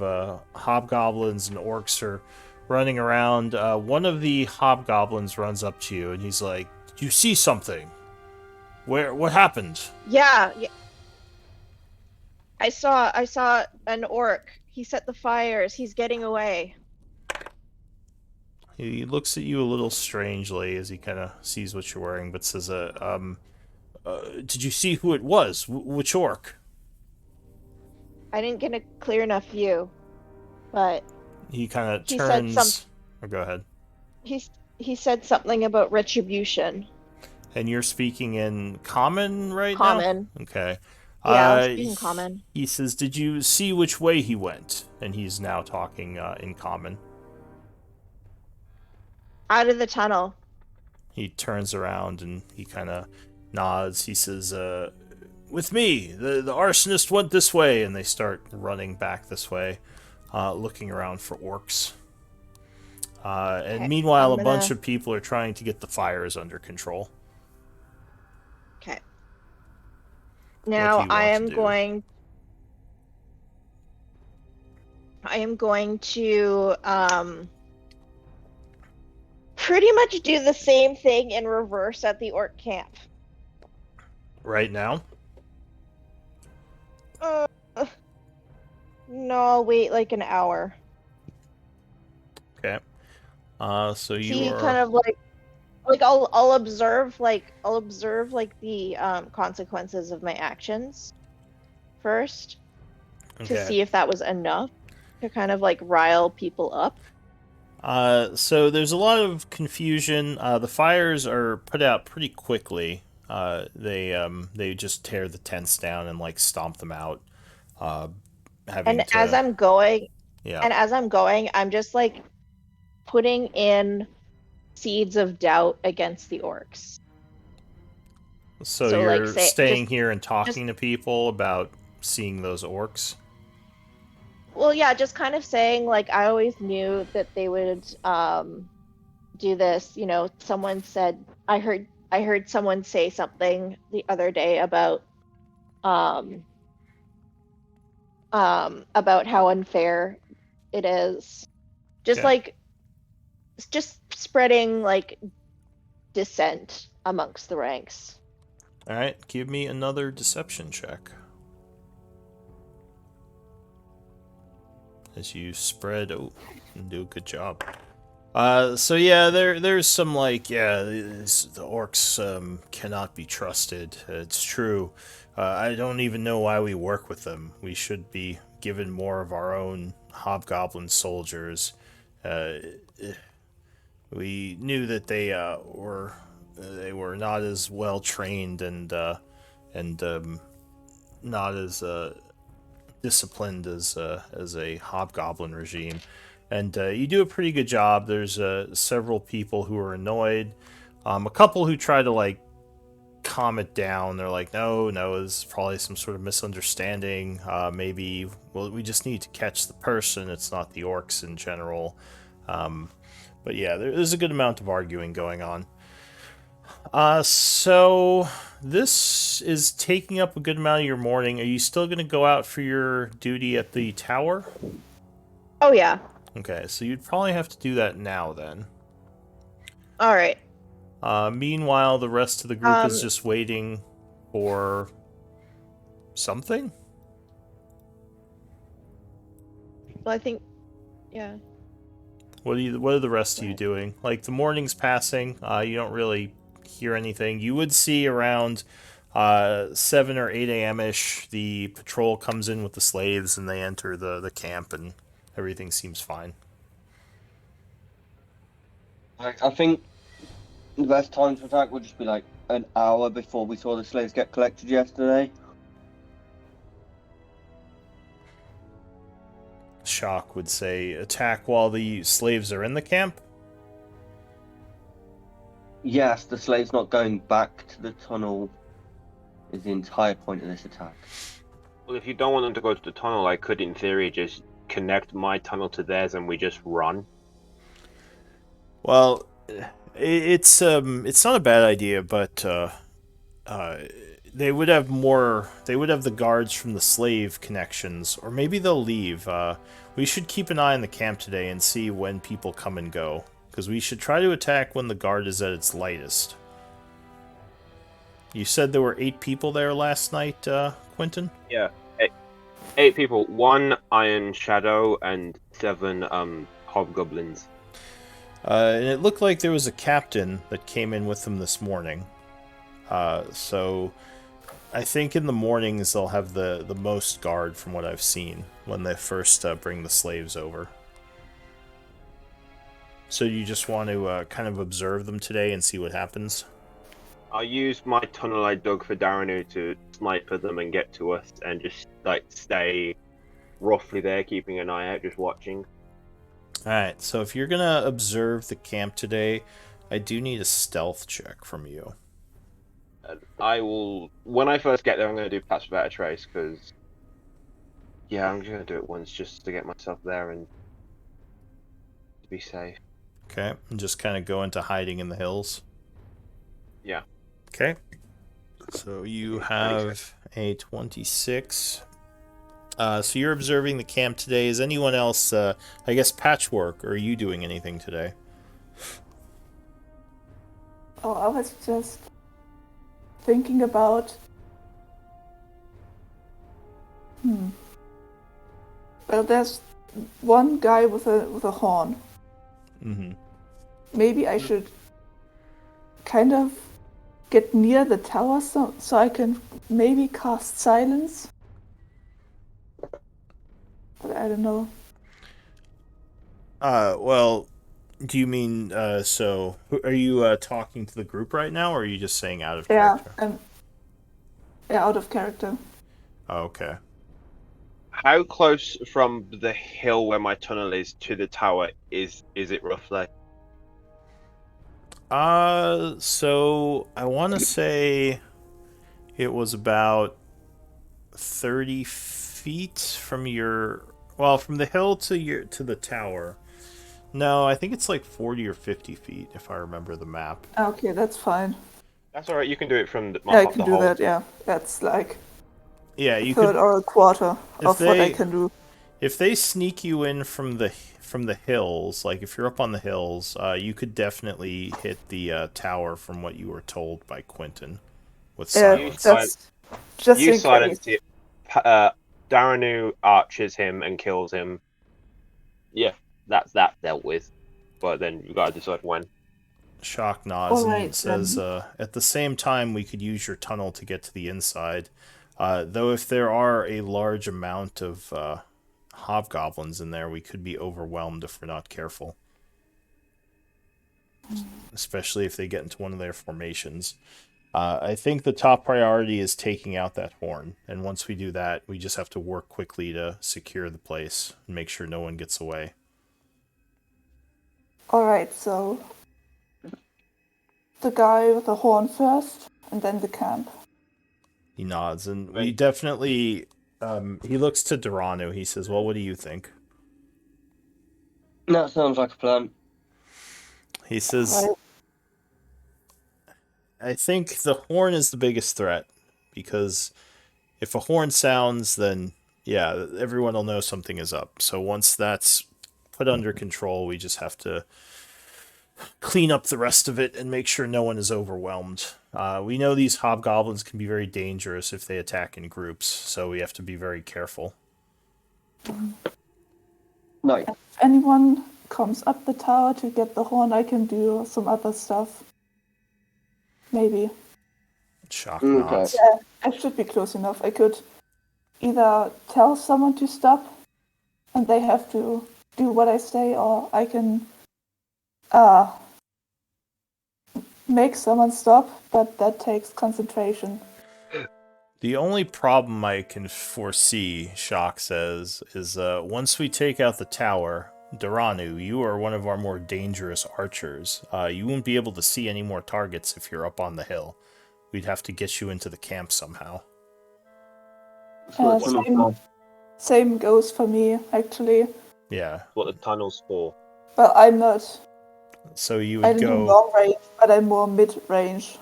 hobgoblins and orcs are running around. One of the hobgoblins runs up to you, and he's like, "Did you see something? What happened?" Yeah. I saw an orc. He set the fires. He's getting away. He looks at you a little strangely as he kind of sees what you're wearing, but says, did you see who it was? Which orc?" I didn't get a clear enough view, but He kind of he said turns... Oh, go ahead. he said something about retribution. And you're speaking in common right Common. now? Okay. Yeah, I'm speaking common. He says, "Did you see which way he went?" And he's now talking in common. Out of the tunnel. He turns around and he kind of nods. He says, "With me, the arsonist went this way," and they start running back this way, looking around for orcs. And Okay, meanwhile, I'm a bunch gonna- of people are trying to get the fires under control. Okay. do Now you want to do? I am going to pretty much do the same thing in reverse at the orc camp. Right now? No, I'll wait like an hour. Okay. So you See, are... kind of like I'll observe the consequences of my actions first to see if that was enough to kind of like rile people up. So there's a lot of confusion. The fires are put out pretty quickly. They just tear the tents down and like stomp them out. As I'm going, I'm just like putting in seeds of doubt against the orcs. So you're staying here and talking to people about seeing those orcs? Well, yeah, just kind of saying like I always knew that they would do this. You know, someone said I heard someone say something the other day about how unfair it is. Just spreading like dissent amongst the ranks. All right, give me another deception check. As you spread, and do a good job. So yeah, there's some like, the orcs cannot be trusted. It's true. I don't even know why we work with them. We should be given more of our own hobgoblin soldiers. We knew that they were not as well trained and not as disciplined as a hobgoblin regime. And you do a pretty good job. There's several people who are annoyed. A couple who try to like calm it down. They're like, no, no, this is probably some sort of misunderstanding. Maybe, well, we just need to catch the person. It's not the orcs in general. But yeah, there's a good amount of arguing going on. So this is taking up a good amount of your morning. Are you still going to go out for your duty at the tower? Oh yeah. Okay, so you'd probably have to do that now then. All right. Meanwhile, the rest of the group is Um, just waiting for something? Well, I think, yeah. What are the rest of you doing? Like, the morning's passing, you don't really hear anything. You would see around 7 or 8 a.m.-ish, the patrol comes in with the slaves and they enter the camp and everything seems fine. I think the best time to attack would just be like an hour before we saw the slaves get collected yesterday. Shock would say, attack while the slaves are in the camp? Yes, the slaves not going back to the tunnel is the entire point of this attack. Well, if you don't want them to go to the tunnel, I could, in theory, just connect my tunnel to theirs and we just run. Well, it's not a bad idea, but they would have more. They would have the guards from the slave connections, or maybe they'll leave. We should keep an eye on the camp today and see when people come and go, because we should try to attack when the guard is at its lightest. You said there were 8 people there last night, Quentin? Yeah, 8 people. 1 Iron Shadow and 7 Hobgoblins. And it looked like there was a captain that came in with them this morning. So I think in the mornings they'll have the most guard from what I've seen when they first bring the slaves over. So you just want to kind of observe them today and see what happens? I'll use my tunnel I dug for Daranu to sniper them and get to us and just like stay roughly there, keeping an eye out, just watching. Alright, so if you're gonna observe the camp today, I do need a stealth check from you. I will, when I first get there, I'm going to do Pass Without a Trace, because, yeah, I'm just going to do it once just to get myself there and to be safe. Okay, and just kind of go into hiding in the hills. Yeah. Okay. So you have a 26. So you're observing the camp today. Is anyone else, I guess, Patchwork, or are you doing anything today? Oh, I was just thinking about. Well, there's one guy with a horn. Mm-hmm. Maybe I should kind of get near the tower so I can maybe cast silence. But I don't know. Well, do you mean, so, are you talking to the group right now, or are you just saying out of Yeah, character? out of character. Oh, okay. How close from the hill where my tunnel is to the tower is it roughly? So I want to say it was about 30 feet from from the hill to the tower. No, I think it's like 40 or 50 feet if I remember the map. Okay, that's fine. That's alright, you can do it from the, Yeah, I the can do hole. that, yeah. That's like Yeah, a you third could. or a quarter If of what I they- can do. If they sneak you in from the hills, like if you're up on the hills, you could definitely hit the tower from what you were told by Quentin with Yeah, silence. that's just You in silence case. it. Daranu archers him and kills him. Yeah, that's that dealt with. But then you gotta decide when. Shock nods and Alright, says, at the same time, we could use your tunnel to get to the inside. Though if there are a large amount of hobgoblins in there, we could be overwhelmed if we're not careful. Especially if they get into one of their formations. I think the top priority is taking out that horn. And once we do that, we just have to work quickly to secure the place and make sure no one gets away. Alright, so the guy with the horn first, and then the camp. He nods, and we Right. definitely. He looks to Duranu. He says, "Well, what do you think?" That sounds like a plan. He says, Right. "I think the horn is the biggest threat because if a horn sounds, then yeah, everyone will know something is up. So once that's put under control, we just have to clean up the rest of it and make sure no one is overwhelmed. We know these hobgoblins can be very dangerous if they attack in groups, so we have to be very careful." Like, If anyone comes up the tower to get the horn, I can do some other stuff. Maybe. Shock Okay. nods. Yeah, I should be close enough. I could either tell someone to stop and they have to do what I say, or I can make someone stop, but that takes concentration. The only problem I can foresee, Shock says, is once we take out the tower, Duranu, you are one of our more dangerous archers. You won't be able to see any more targets if you're up on the hill. We'd have to get you into the camp somehow. so it's Same goes for me, actually. Yeah. What the tunnel's for. Well, I'm not. So you I would don't do go. long range, but I'm more mid range.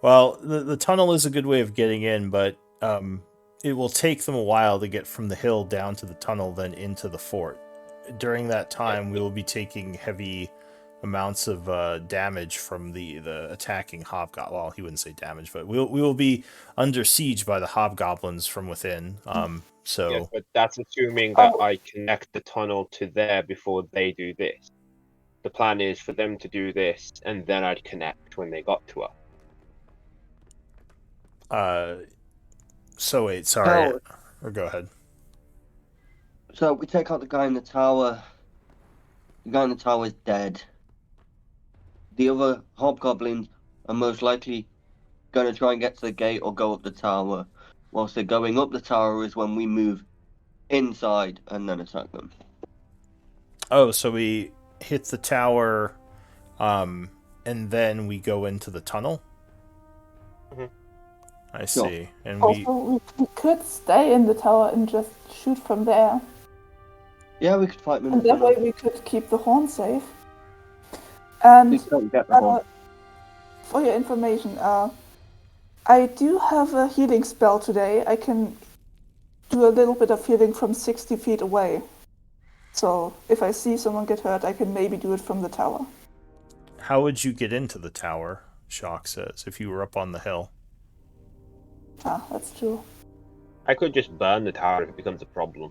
Well, the tunnel is a good way of getting in, but it will take them a while to get from the hill down to the tunnel, then into the fort. During that time, we will be taking heavy amounts of damage from the attacking hobgoblin. Well, he wouldn't say damage, but we will be under siege by the hobgoblins from within. So Yes, but that's assuming that Oh. I connect the tunnel to there before they do this. The plan is for them to do this, and then I'd connect when they got to us. So wait, sorry. So, Or go ahead. so we take out the guy in the tower. The guy in the tower is dead. The other hobgoblins are most likely going to try and get to the gate or go up the tower. Whilst they're going up the tower is when we move inside and then attack them. Oh, so we hit the tower, and then we go into the tunnel? Mhm. I Sure. see. And Also, we could stay in the tower and just shoot from there. Yeah, we could fight them in And the that way tunnel. we could keep the horn safe. And We can't get the horn. for your information, I do have a healing spell today. I can do a little bit of healing from 60 feet away. So if I see someone get hurt, I can maybe do it from the tower. how would you get into the tower, Shock says, if you were up on the hill? Ah, that's true. I could just burn the tower if it becomes a problem.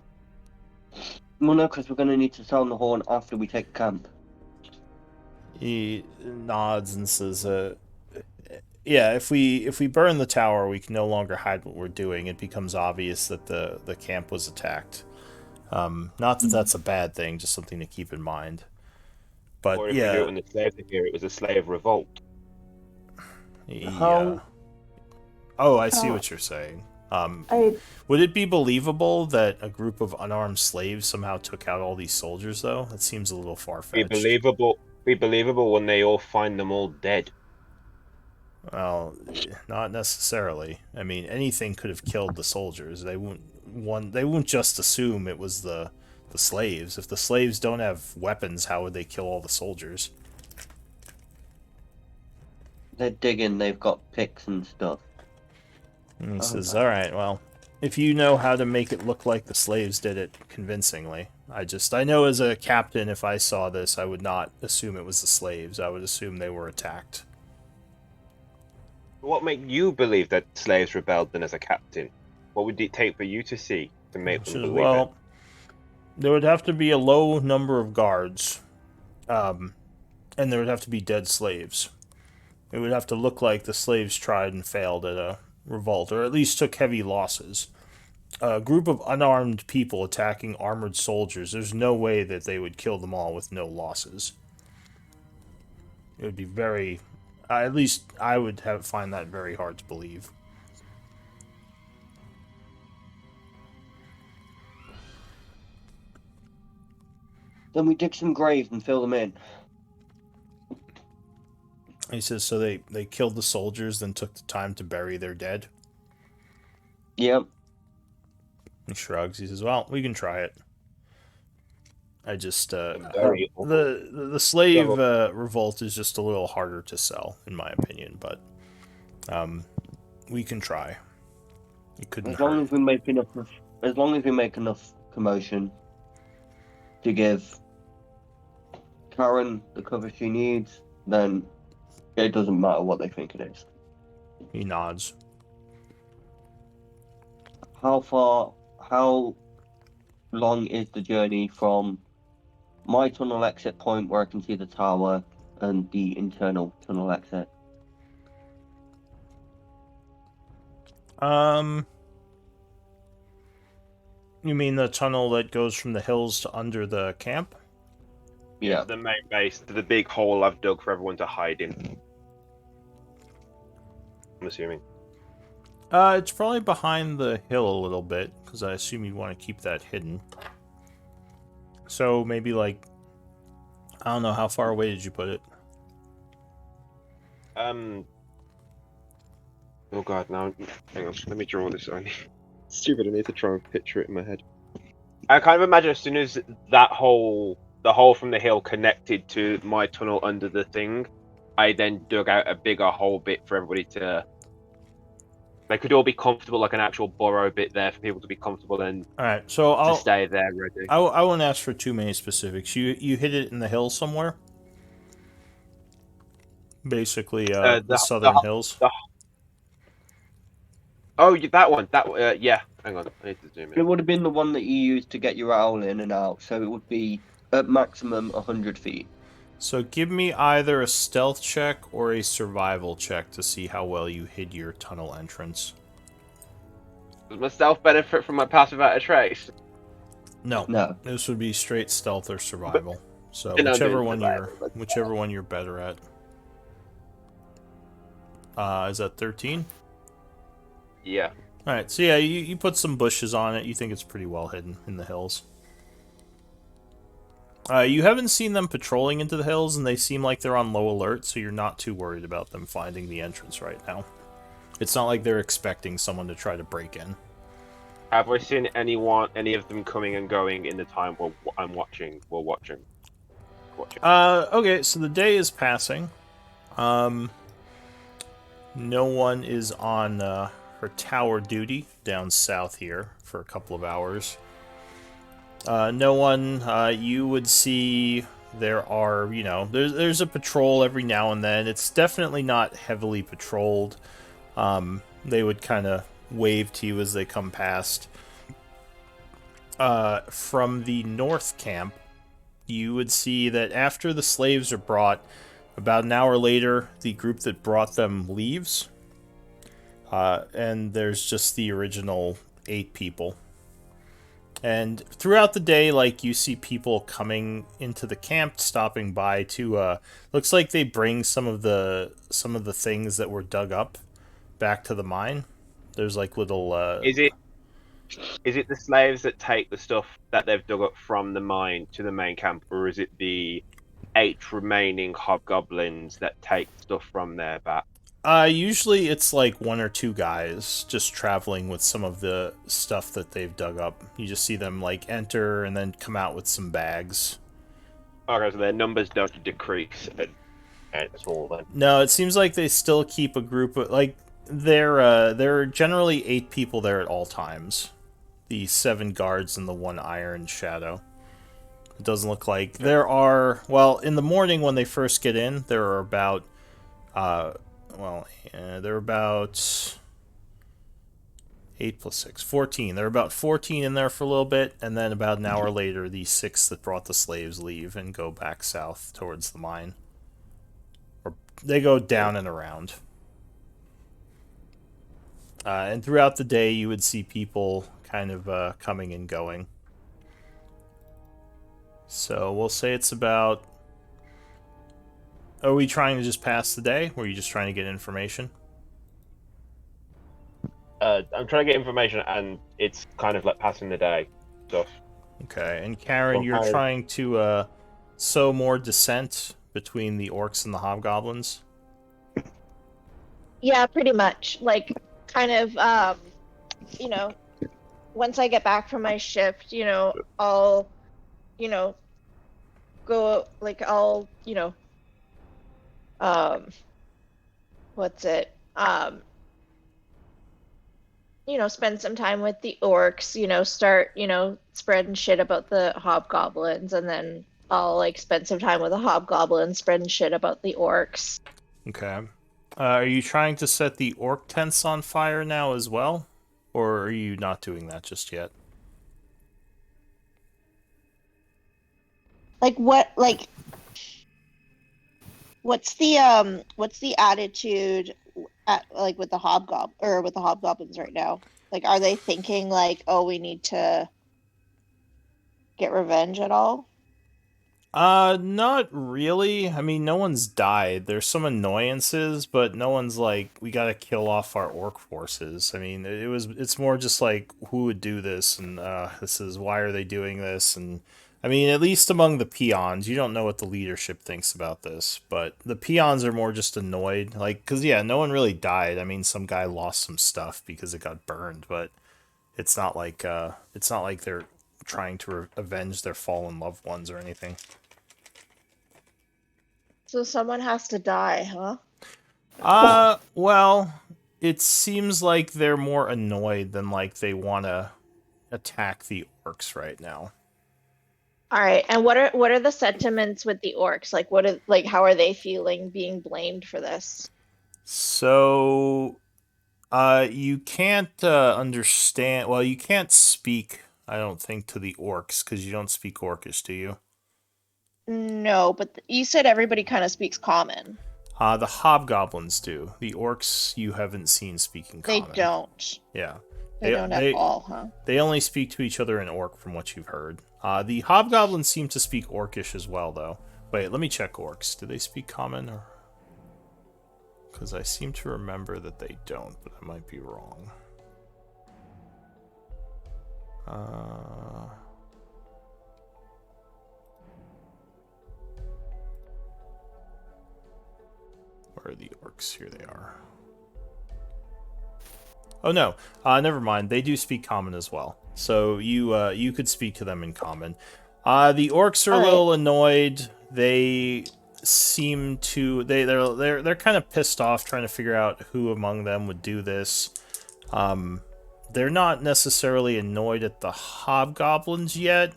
Well, no, because we're going to need to sound the horn after we take camp. He nods and says, yeah, if we burn the tower, we can no longer hide what we're doing. It becomes obvious that the camp was attacked. Not that that's a bad thing, just something to keep in mind. But Or if we do it when the slaves are here, it was a slave revolt. yeah. Oh, I see How- what you're saying. I Would it be believable that a group of unarmed slaves somehow took out all these soldiers, though? That seems a little Be far-fetched. believable. Be believable when they all find them all dead. Well, not necessarily. I mean, anything could have killed the soldiers. They won't just assume it was the slaves. If the slaves don't have weapons, how would they kill all the soldiers? They're digging, they've got picks and stuff. And he says, Okay. "All right, well, if you know how to make it look like the slaves did it convincingly. I know as a captain, if I saw this, I would not assume it was the slaves. I would assume they were attacked." What made you believe that slaves rebelled then as a captain? What would it take for you to see to make them believe Well, there would have to be a low number of guards, and there would have to be dead slaves. It would have to look like the slaves tried and failed at a revolt, or at least took heavy losses. A group of unarmed people attacking armored soldiers, there's no way that they would kill them all with no losses. It would be very... At least I would find that very hard to believe. Then we dig some graves and fill them in. He says, so they killed the soldiers, then took the time to bury their dead. Yep. He shrugs. He says, well, we can try it. I just Very the slave revolt is just a little harder to sell, in my opinion, but we can try. It couldn't As long hurt. as we make enough, as long as we make enough commotion to give Karen the cover she needs, then it doesn't matter what they think it is. He nods. How long is the journey from my tunnel exit point where I can see the tower and the internal tunnel exit? You mean the tunnel that goes from the hills to under the camp? Yeah. The main base, to the big hole I've dug for everyone to hide in. I'm assuming. It's probably behind the hill a little bit, because I assume you want to keep that hidden. So maybe like, I don't know, how far away did you put it? Oh god, now hang on, let me draw this on. Stupid, I need to try and picture it in my head. I kind of imagine as soon as that hole, the hole from the hill connected to my tunnel under the thing, I then dug out a bigger hole bit for everybody to... They could all be comfortable, like an actual burrow bit there for people to be comfortable and Alright, so to stay there ready. I won't ask for too many specifics. You hit it in the hills somewhere? Basically, the southern hills? Oh, that one. Yeah. Hang on, I need to zoom It in. would have been the one that you used to get your owl in and out, so it would be at maximum 100 feet. So give me either a stealth check or a survival check to see how well you hid your tunnel entrance. Does my stealth benefit from my passive out of trace? No. No. This would be straight stealth or survival. So Then I'll do whichever one you're better at. Is that 13? Yeah. Alright, so yeah, you put some bushes on it. You think it's pretty well hidden in the hills. You haven't seen them patrolling into the hills, and they seem like they're on low alert, so you're not too worried about them finding the entrance right now. It's not like they're expecting someone to try to break in. Have I seen any of them coming and going in the time while I'm watching? Okay, so the day is passing. No one is on her tower duty down south here for a couple of hours. No one, you would see there are, there's a patrol every now and then. It's definitely not heavily patrolled. They would kind of wave to you as they come past. From the north camp, you would see that after the slaves are brought, about an hour later, the group that brought them leaves. And there's just the original 8 people. And throughout the day, like, you see people coming into the camp, stopping by to, looks like they bring some of the things that were dug up back to the mine. There's like little, Is it the slaves that take the stuff that they've dug up from the mine to the main camp, or is it the 8 remaining hobgoblins that take stuff from there back? Usually it's like 1 or 2 guys just traveling with some of the stuff that they've dug up. You just see them like enter and then come out with some bags. Okay, so their numbers don't decrease at all then. No, it seems like they still keep a group of, like, there are generally 8 people there at all times. The 7 guards and the 1 iron shadow. It doesn't look like there are, well, in the morning when they first get in, there are about they're about 8 plus 6, 14. There are about 14 in there for a little bit, and then about an hour later, the 6 that brought the slaves leave and go back south towards the mine. Or they go down and around. And throughout the day, you would see people kind of coming and going. So we'll say it's about... Are we trying to just pass the day? Or are you just trying to get information? I'm trying to get information, and it's kind of like passing the day stuff. Okay, and Karen, you're trying to sow more dissent between the orcs and the hobgoblins? Yeah, pretty much. Like, kind of, you know, once I get back from my shift, I'll, you know, go, like, um, what's it? Spend some time with the orcs, start, spreading shit about the hobgoblins, and then I'll, like, spend some time with the hobgoblins, spreading shit about the orcs. Okay. Are you trying to set the orc tents on fire now as well? Or are you not doing that just yet? Like, what's the attitude like with the hobgoblins right now? Like, are they thinking like, oh, we need to get revenge at all? Not really. I mean, no one's died. There's some annoyances, but no one's like, we gotta kill off our orc forces. I mean, it's more just like, who would do this, and this is, why are they doing this? And I mean, at least among the peons, you don't know what the leadership thinks about this, but the peons are more just annoyed, like, cause yeah, no one really died. I mean, some guy lost some stuff because it got burned, but it's not like they're trying to avenge their fallen loved ones or anything. So someone has to die, huh? Well, it seems like they're more annoyed than like they want to attack the orcs right now. All right. And what are the sentiments with the orcs? Like how are they feeling being blamed for this? So, you can't understand. Well, you can't speak. I don't think to the orcs because you don't speak Orcish, do you? No, but you said everybody kind of speaks common. The hobgoblins do. The orcs you haven't seen speaking They common. don't. Yeah. They don't at all, huh? They only speak to each other in orc from what you've heard. The hobgoblins seem to speak orcish as well, though. Wait, let me check orcs. Do they speak common? Or... because I seem to remember that they don't, but I might be wrong. Where are the orcs? Here they are. Oh no, never mind. They do speak common as well, so you could speak to them in common. The orcs are a little annoyed. They seem to they're kind of pissed off, trying to figure out who among them would do this. They're not necessarily annoyed at the hobgoblins yet,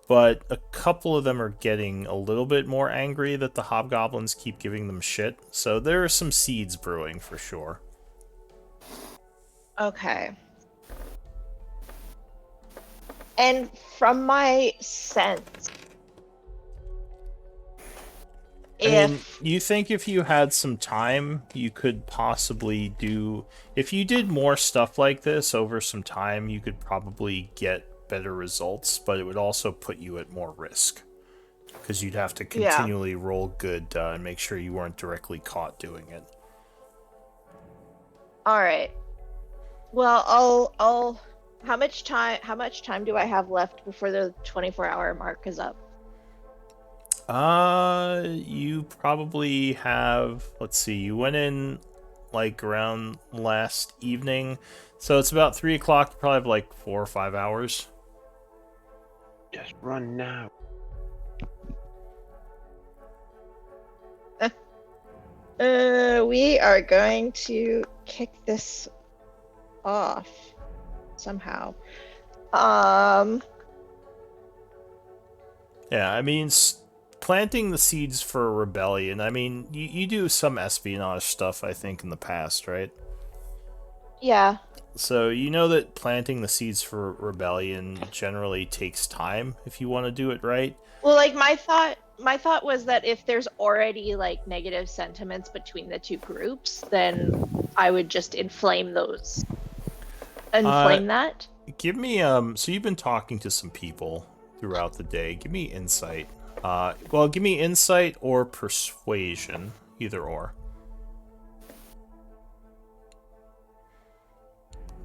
but a couple of them are getting a little bit more angry that the hobgoblins keep giving them shit. So there are some seeds brewing for sure. Okay. And from my sense, I mean, you think if you had some time, you could possibly do... if you did more stuff like this over some time, you could probably get better results, but it would also put you at more risk. Because you'd have to continually roll good and make sure you weren't directly caught doing it. all right. Well, I'll how much time do I have left before the 24-hour mark is up? You probably have, let's see, you went in like around last evening, so it's about 3 o'clock. You probably have like 4 or 5 hours. Just run now. We are going to kick this off somehow. Yeah, I mean, planting the seeds for a rebellion. I mean, you do some espionage stuff, I think, in the past, right? Yeah. So you know that planting the seeds for rebellion generally takes time if you want to do it right. Well, like my thought was that if there's already like negative sentiments between the two groups, then I would just inflame those. Inflame that? Give me so you've been talking to some people throughout the day. Give me insight. Well, give me insight or persuasion, either or.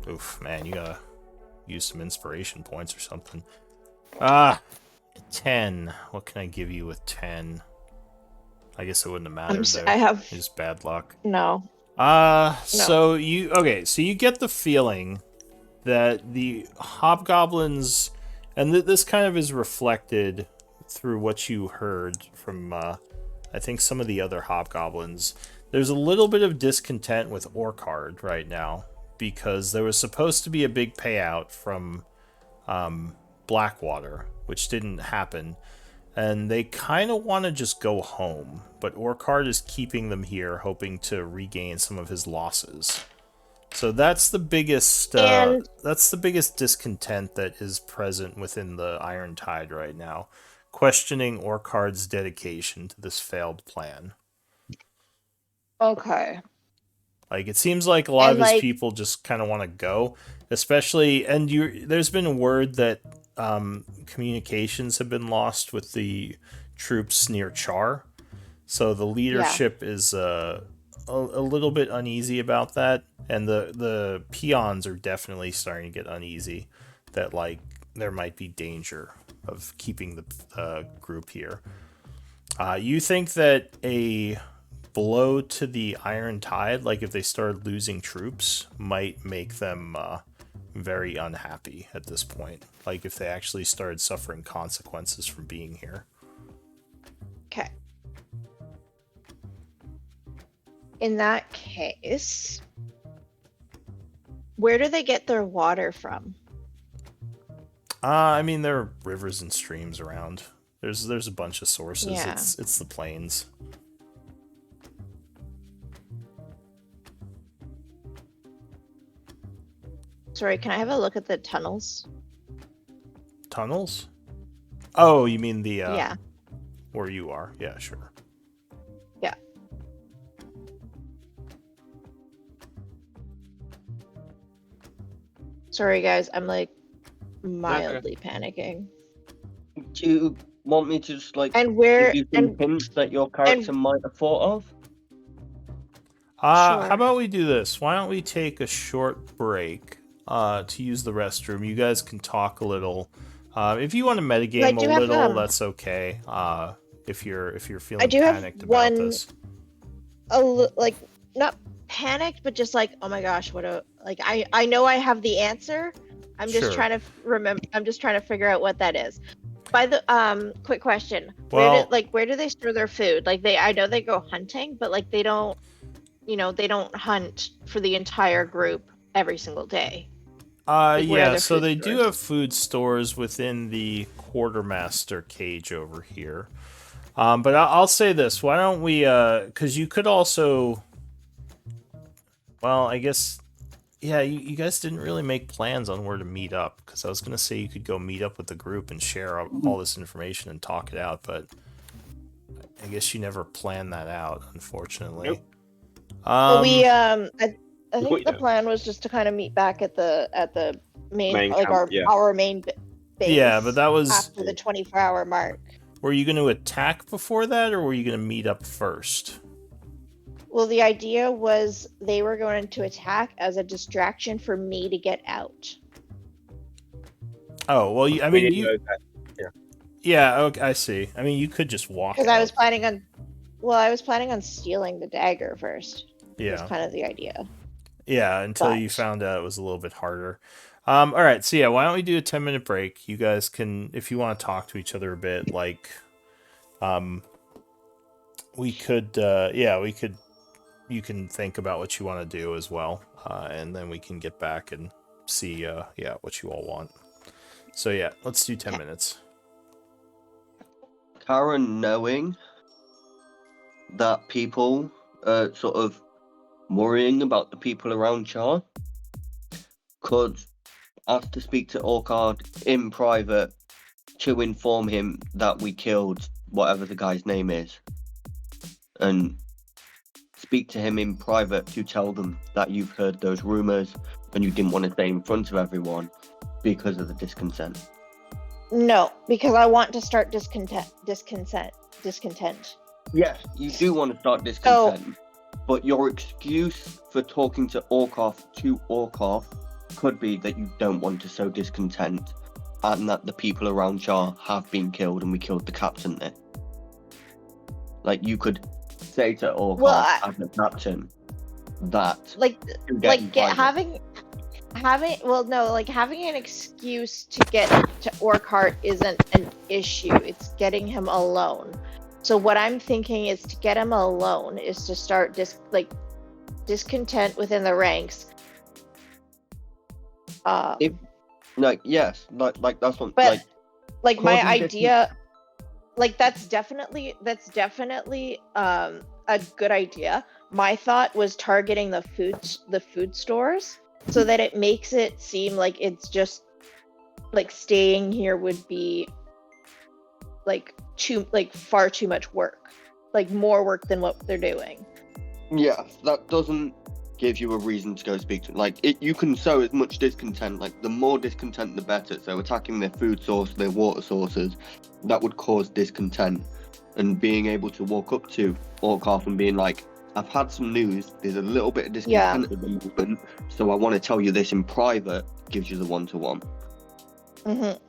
Oof, man, you gotta use some inspiration points or something. 10. What can I give you with 10? I guess it wouldn't have mattered there. I have Just bad luck. no. So you get the feeling that the hobgoblins, and this kind of is reflected through what you heard from, I think, some of the other hobgoblins. There's a little bit of discontent with Orcard right now because there was supposed to be a big payout from Blackwater, which didn't happen. And they kind of want to just go home, but Orcard is keeping them here, hoping to regain some of his losses. So that's the biggest discontent that is present within the Iron Tide right now, questioning Orcard's dedication to this failed plan. Okay. Like, it seems like a lot And, of his like- people just kind of want to go, especially, and there's been a word that communications have been lost with the troops near Chaur, so the leadership is a little bit uneasy about that, and the peons are definitely starting to get uneasy that, like, there might be danger of keeping the group here. You think that a blow to the Iron Tide, like if they started losing troops, might make them very unhappy at this point. Like if they actually started suffering consequences from being here. Okay. In that case, where do they get their water from? I mean, there are rivers and streams around. There's a bunch of sources. Yeah. It's the plains. Sorry, can I have a look at the tunnels? Tunnels? Oh, you mean the Yeah. where you are? Yeah, sure. Yeah. Sorry, guys. I'm like mildly panicking. Do you want me to just like And where? give you some And hints that your character might have thought of? How Sure. about we do this? Why don't we take a short break to use the restroom? You guys can talk a little. If you want to metagame do a have, little, that's okay. If you're feeling I do have panicked about one- this. like not panicked, but just like, oh my gosh, I know I have the answer. I'm just Sure. trying to remember. I'm just trying to figure out what that is. By the quick question, Well- where do they store their food? Like I know they go hunting, but like they don't, they don't hunt for the entire group every single day. where Yeah, their so food they do stores. have food stores within the quartermaster cage over here. But I'll say this: why don't we? Because you could also. Well, I guess. Yeah, you guys didn't really make plans on where to meet up. Because I was gonna say you could go meet up with the group and share all this information and talk it out, but I guess you never planned that out, unfortunately. Nope. Well, I think Wait, the yeah. plan was just to kind of meet back at the main, Main like camp, yeah. our main base. Yeah, but that was. after the 24-hour mark. Were you going to attack before that, or were you going to meet up first? Well, the idea was they were going to attack as a distraction for me to get out. Oh well, I We mean, didn't know that. yeah, okay, I see. I mean, you could just walk. Because I out. was planning on stealing the dagger first. Was Yeah, kind of the idea. yeah. Until you but- found out it was a little bit harder. All right, so yeah, why don't we do a 10-minute break? You guys can, if you want to talk to each other a bit, like, we could, we could. You can think about what you want to do as well, and then we can get back and see, what you all want. So yeah, let's do 10 minutes. Karen, knowing that people are sort of worrying about the people around Char, could ask to speak to Orcard in private to inform him that we killed whatever the guy's name is, and speak to him in private to tell them that you've heard those rumors and you didn't want to say in front of everyone because of the discontent. No, because I want to start discontent. Yes, you do want to start discontent, but your excuse for talking to Orkov could be that you don't want to sow discontent and that the people around Char have been killed and we killed the captain there. Like, you could say to Orkov Well, as the captain, that. Like to get in like get private. having well no like having an excuse to get to Orcart isn't an issue. It's getting him alone. So what I'm thinking is to get him alone is to start discontent within the ranks. If like yes, like that's what But like my causing idea, like that's definitely a good idea. My thought was targeting the food stores so that it makes it seem like it's just like staying here would be like far too much work, like more work than what they're doing. Yeah, that doesn't give you a reason to go speak to. Like, you can sow as much discontent. Like, the more discontent, the better. So attacking their food source, their water sources, that would cause discontent. And being able to walk up to Orkoff and being like, I've had some news. There's a little bit of discontent at the moment, so I want to tell you this in private. Gives you the one-to-one. Mm-hmm.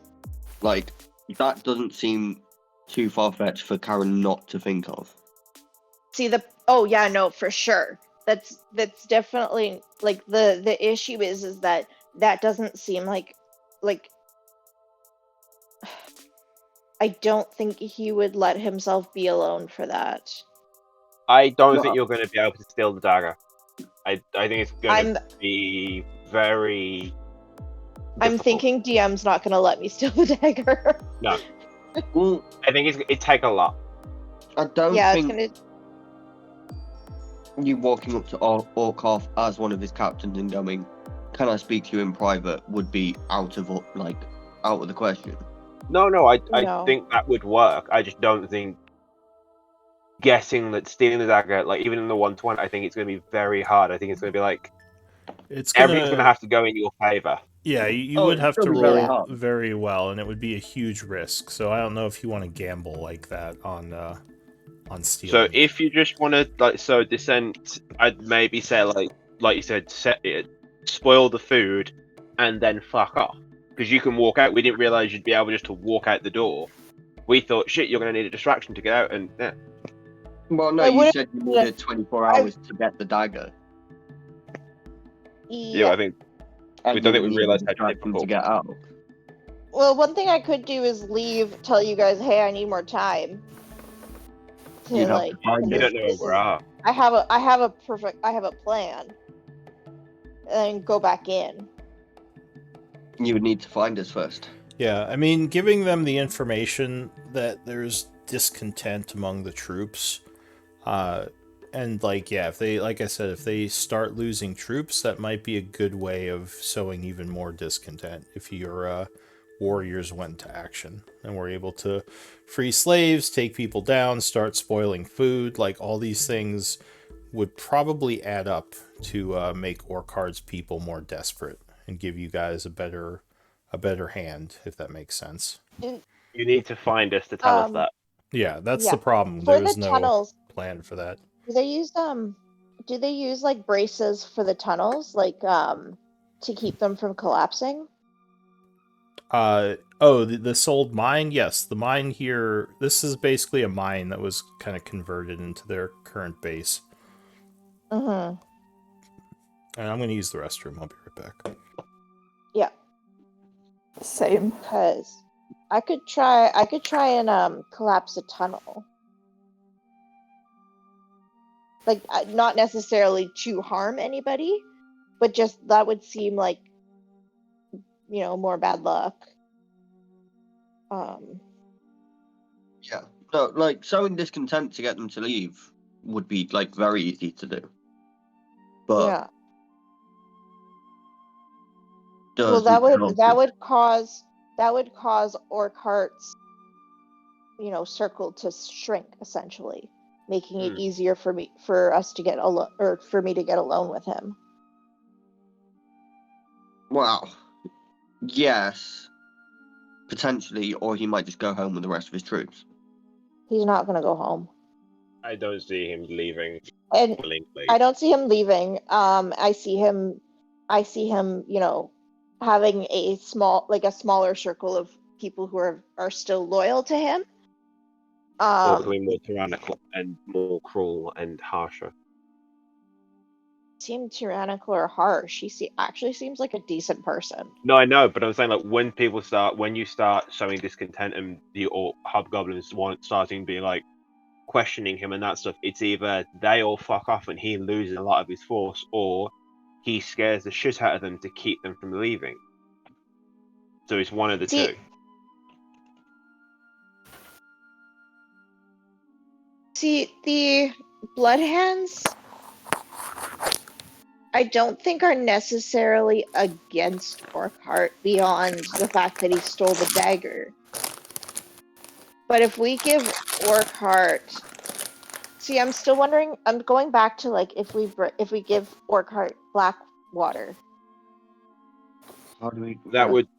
Like, that doesn't seem too far-fetched for Karen not to think of. See oh yeah, no, for sure. That's definitely like the issue is that doesn't seem like I don't think he would let himself be alone for that. I don't Well- think you're going to be able to steal the dagger. I think it's going to be very. I'm difficult. thinking DM's not going to let me steal the dagger. No, Well, I think it'd take a lot. I don't Yeah, think it's you walking up to Orkoff as one of his captains and going, "Can I speak to you in private?" would be out of the question. No, I No. think that would work. I just don't think guessing that stealing the dagger, like even in the 120, I think it's going to be very hard. I think it's going to be like everything's going to have to go in your favor. Yeah, you Oh, would it's have to gonna be very roll hard. very well, and it would be a huge risk. So I don't know if you want to gamble like that on stealing. So if you just want to descent, I'd maybe say like you said, set it, spoil the food, and then fuck off. Because you can walk out. We didn't realize you'd be able just to walk out the door. We thought, shit, you're going to need a distraction to get out, and yeah. Well, no, I you wouldn't- said you needed 24 hours to get the dagger. Yeah, I think And we don't you think we need a realized how distraction difficult. to get out. Well, one thing I could do is leave, tell you guys, hey, I need more time. To, You'd have like, to find You it. don't know where we are. I have a plan. And go back in. You would need to find us first. Yeah, I mean, giving them the information that there's discontent among the troops, and if they, like I said, if they start losing troops, that might be a good way of sowing even more discontent. If your warriors went to action and were able to free slaves, take people down, start spoiling food, like all these things would probably add up to make Orcard's people more desperate and give you guys a better hand, if that makes sense. You need to find us to tell us that. Yeah, that's Yeah. the problem. For There's the no tunnels, plan for that. do they use like braces for the tunnels, like to keep them from collapsing? This old mine? Yes, the mine here, this is basically a mine that was kind of converted into their current base. Mm-hmm. And I'm going to use the restroom. I'll be right back. Yeah. Same. Because I could try and collapse a tunnel. Like, not necessarily to harm anybody, but just that would seem like, more bad luck. Yeah. No, like, sowing discontent to get them to leave would be, like, very easy to do. But Yeah. Well, that would cause Orcart's, circle to shrink, essentially, making it easier for us to get alone, or for me to get alone with him. Well, yes, potentially, or he might just go home with the rest of his troops. He's not gonna go home, I don't see him leaving and willingly. I don't see him leaving. I see him, having a smaller circle of people who are still loyal to him. Or becoming more tyrannical and more cruel and harsher. seem tyrannical or harsh. He actually seems like a decent person. No, I know, but I'm saying like when you start showing discontent and the or hobgoblins starting being like questioning him and that stuff, it's either they all fuck off and he loses a lot of his force, or he scares the shit out of them to keep them from leaving. So it's one of the two. See, the Bloodhands, I don't think are necessarily against Orkhart beyond the fact that he stole the dagger. But if we give Orkhart, see, I'm still wondering. I'm going back to like if we give Orkhart Blackwater. How do we? That would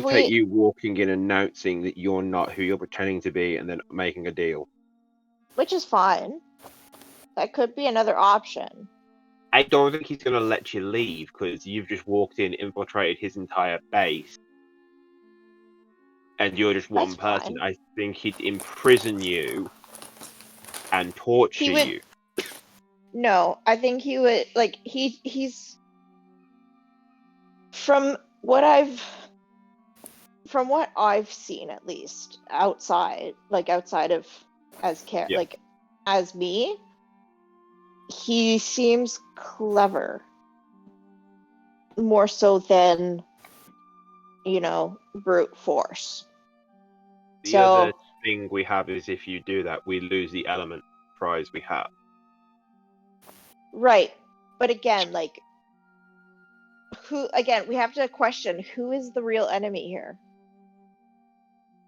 take you walking in, announcing that you're not who you're pretending to be, and then making a deal. Which is fine. That could be another option. I don't think he's going to let you leave because you've just walked in, infiltrated his entire base, and you're just one person. I think he'd imprison you and torture you. No, I think he would like he's from what I've seen, at least outside of as me, he seems clever more so than brute force. The other thing we have is if you do that, we lose the element prize we have. Right, but again, we have to question who is the real enemy here.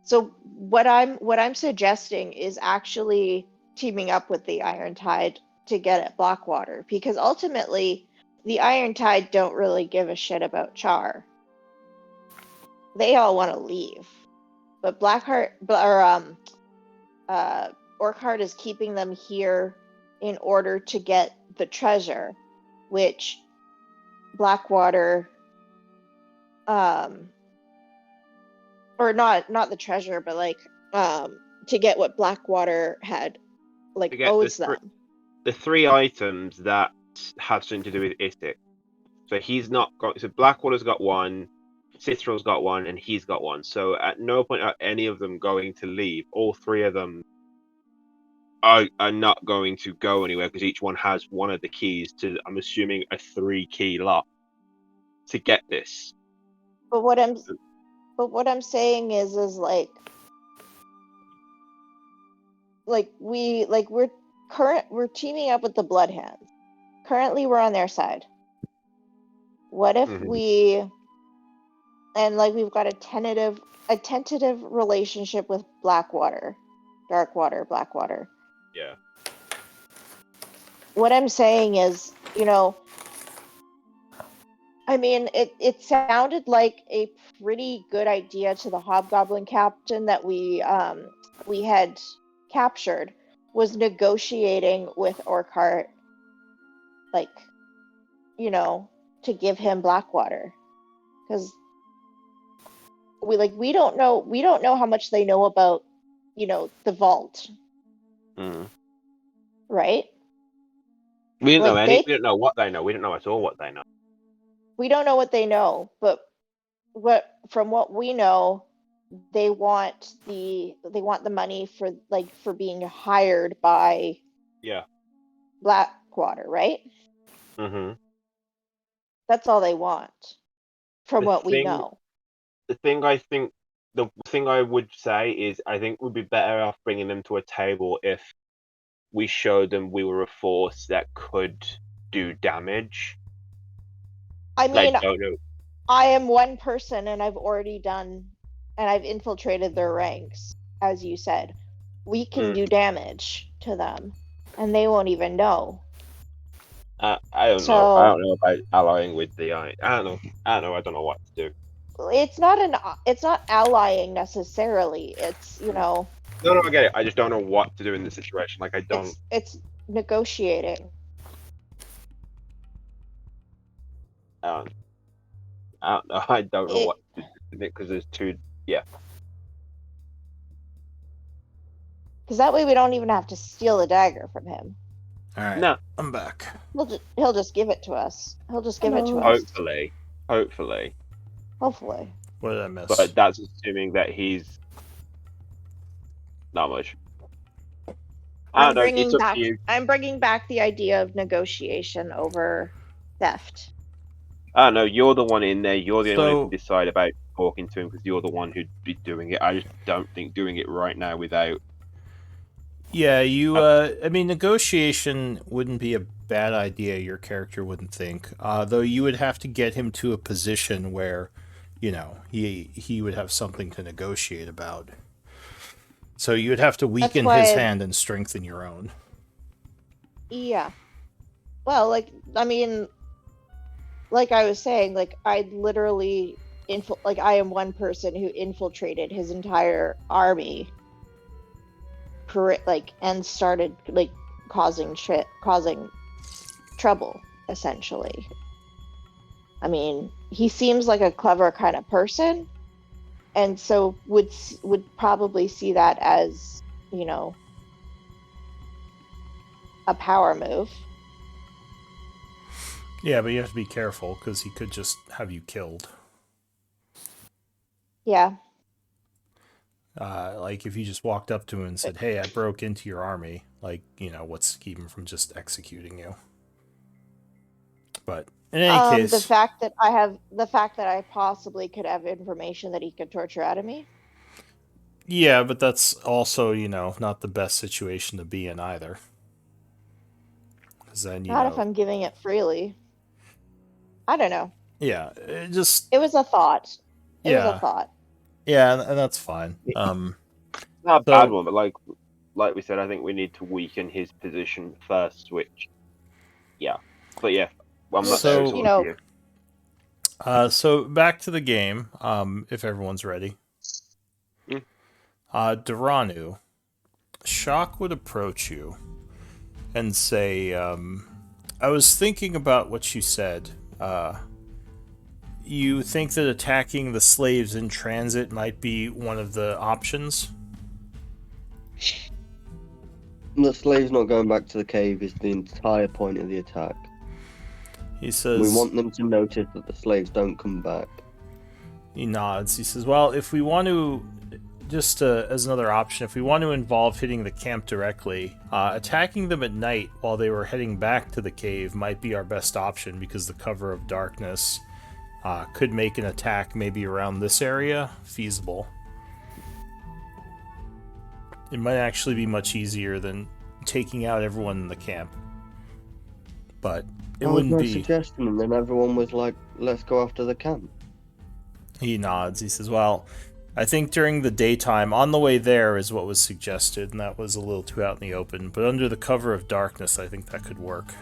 So what I'm suggesting is actually teaming up with the Iron Tide to get at Blackwater, because ultimately the Iron Tide don't really give a shit about Chaur. They all want to leave, but Orkhart is keeping them here in order to get the treasure, which Blackwater, or not the treasure, but to get what Blackwater had owes them. The three items that have something to do with Isik. So he's not got. So Blackwater's got one, Citral's got one, and he's got one. So at no point are any of them going to leave. All three of them are not going to go anywhere because each one has one of the keys to, I'm assuming, a 3-key lock to get this. But what I'm saying is we're teaming up with the Bloodhands. Currently we're on their side. What if we've got a tentative relationship with Blackwater. Yeah. What I'm saying is, it sounded like a pretty good idea to the Hobgoblin captain that we had captured, was negotiating with Orkhart, to give him Blackwater, because we don't know how much they know about the vault, right? We didn't know any. We don't know what they know. We don't know at all what they know. We don't know what they know, but from what we know, they want the money for being hired by Blackwater, right? That's all they want, from what we know. The thing I would say is, I think we'd be better off bringing them to a table if we showed them we were a force that could do damage. I mean, I am one person, and I've infiltrated their ranks, as you said. We can do damage to them, and they won't even know. I don't know. I don't know about allying with the. I don't know. I don't know what to do. It's not allying necessarily. It's No, I get it. I just don't know what to do in this situation. I don't. It's negotiating. I don't know. I don't know what to do because there's two. Yeah. Because that way we don't even have to steal the dagger from him. All right, No. I'm back. He'll just give it to us. He'll just give it to Hello. us. Hopefully. Hopefully. What did I miss? But that's assuming that he's not much. I don't know. It's up to you. I'm bringing back the idea of negotiation over theft. I don't know. You're the one in there. You're the only one who So- can decide about talking to him because you're the one who'd be doing it. I just don't think doing it right now without. Yeah, I mean, negotiation wouldn't be a bad idea. Your character wouldn't think, though. You would have to get him to a position where, he would have something to negotiate about. So you would have to weaken his hand and strengthen your own. Yeah. Well, I mean, like I was saying, I literally I am one person who infiltrated his entire army, and started causing trouble, essentially. I mean, he seems like a clever kind of person, and so would probably see that as, a power move. Yeah, but you have to be careful because he could just have you killed. Yeah. Like if you just walked up to him and said, "Hey, I broke into your army," what's to keep him from just executing you? But in any case, the fact that I possibly could have information that he could torture out of me. Yeah, but that's also, not the best situation to be in either. Because then, Not if I'm giving it freely. I don't know. Yeah, it was a thought. It was Yeah. a thought. Yeah, and that's fine. Not a bad one, but like we said, I think we need to weaken his position first. Which, yeah, but yeah, well, I'm not So, there. It's up to you. So back to the game, if everyone's ready. Mm. Duranu, Shock would approach you and say, I was thinking about what you said. You think that attacking the slaves in transit might be one of the options? The slaves not going back to the cave is the entire point of the attack. He says... We want them to notice that the slaves don't come back. He nods. He says, well, if we want to... Just as another option, if we want to involve hitting the camp directly, attacking them at night while they were heading back to the cave might be our best option because the cover of darkness could make an attack maybe around this area feasible. It might actually be much easier than taking out everyone in the camp. But it wouldn't be... suggestion, and then everyone was like, let's go after the camp. He nods. He says, well, I think during the daytime, on the way there is what was suggested, and that was a little too out in the open. But under the cover of darkness, I think that could work.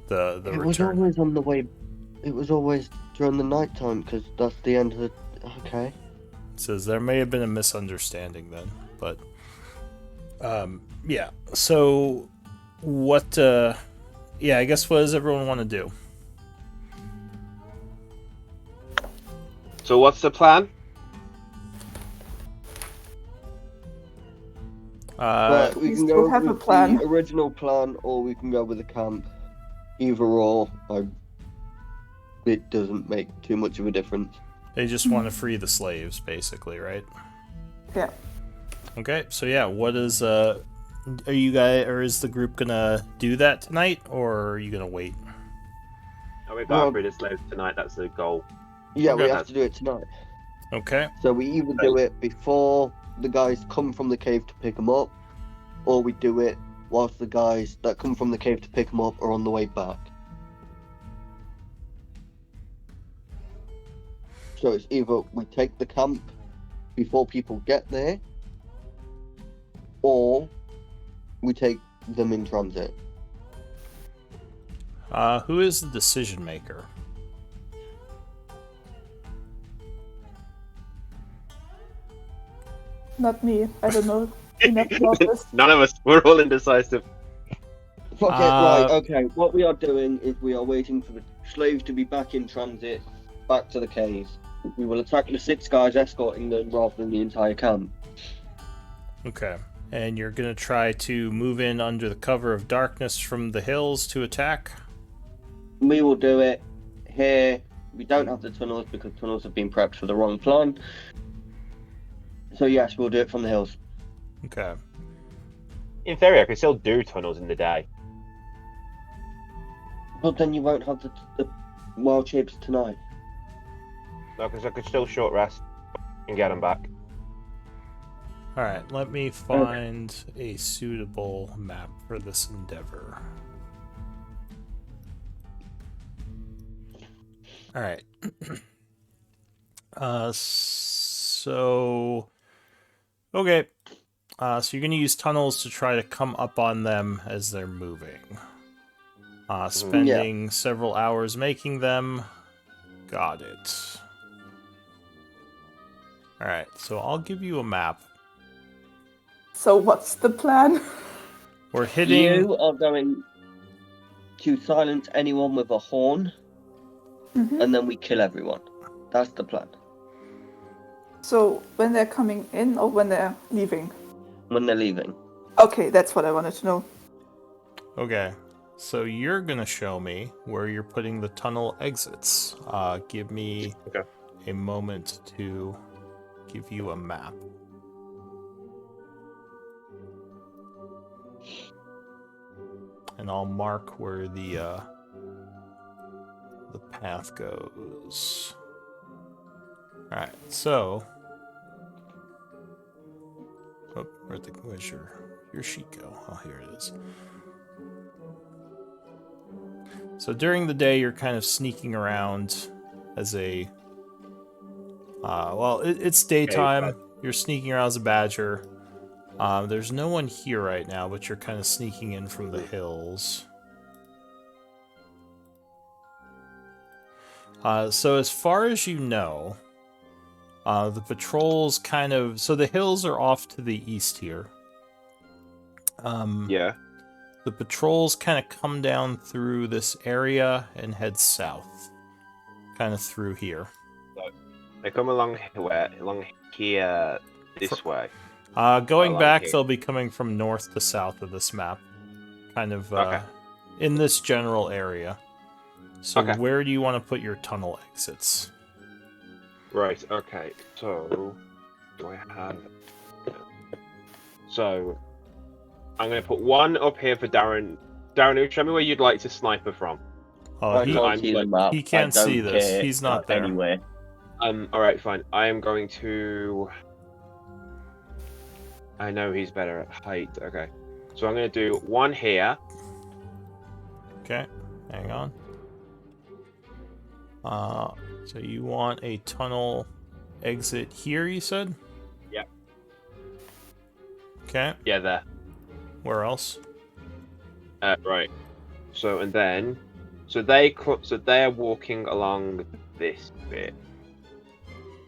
The It return. was always on the way. It was always during the night time, because that's the end of the... Okay. It says there may have been a misunderstanding then, but... yeah, so... What, yeah, I guess what does everyone want to do? So what's the plan? But we We can still go have a with plan. the original plan, or we can go with the camp. Either or, it doesn't make too much of a difference. They just want to free the slaves, basically, right? Yeah. Okay, so yeah, what is, are you guys, or is the group gonna do that tonight, or are you gonna wait? We got free the slaves tonight. That's the goal. Yeah, we Okay. have to do it tonight. Okay. So we either do it before the guys come from the cave to pick them up, or we do it whilst the guys that come from the cave to pick them up are on the way back. So it's either we take the camp before people get there, or we take them in transit. Who is the decision maker? Not me. I don't know enough about this. None of us. We're all indecisive. Fuck it, Uh, right, okay. What we are doing is we are waiting for the slaves to be back in transit, back to the cave. We will attack the 6 guys escorting them rather than the entire camp. Okay. And you're going to try to move in under the cover of darkness from the hills to attack? We will do it here. We don't have the tunnels because tunnels have been prepped for the wrong plan. So yes, we'll do it from the hills. Okay. In theory, I could still do tunnels in the day. But then you won't have the wild shapes tonight. No, because I could still short rest and get them back. Alright, let me find a suitable map for this endeavor. Alright. Okay. So you're going to use tunnels to try to come up on them as they're moving. Spending several hours making them. Got it. Alright, so I'll give you a map. So what's the plan? We're hitting... You are going to silence anyone with a horn, and then we kill everyone. That's the plan. So when they're coming in or when they're leaving? When they're leaving. Okay, that's what I wanted to know. Okay, so you're gonna show me where you're putting the tunnel exits. Give me a moment to give you a map. And I'll mark where the path goes. Alright, so... Oh, where's your sheet go? Oh, here it is. So during the day, you're kind of sneaking around as a... it's daytime. Okay, You're sneaking around as a badger. There's no one here right now, but you're kind of sneaking in from the hills. So as far as you know, the patrols kind of... So the hills are off to the east here. Yeah. The patrols kind of come down through this area and head south. Kind of through here. They come along where? Along here, this way. Going Along back, here. they'll be coming from north to south of this map. Kind of Okay. in this general area. So Okay. where do you want to put your tunnel exits? Right, okay. So, do I have... So, I'm going to put one up here for Darren. Darren, show me where you'd like to sniper from. Oh, I he can't see the map. he can't I don't see this. care He's not there. Anyway. Alright, fine. I am going to... I know he's better at height. Okay. So I'm going to do one here. Okay, hang on. So you want a tunnel exit here, you said? Yep. Okay, Yeah, there. where else? Right. So, and then... So they're walking along this bit.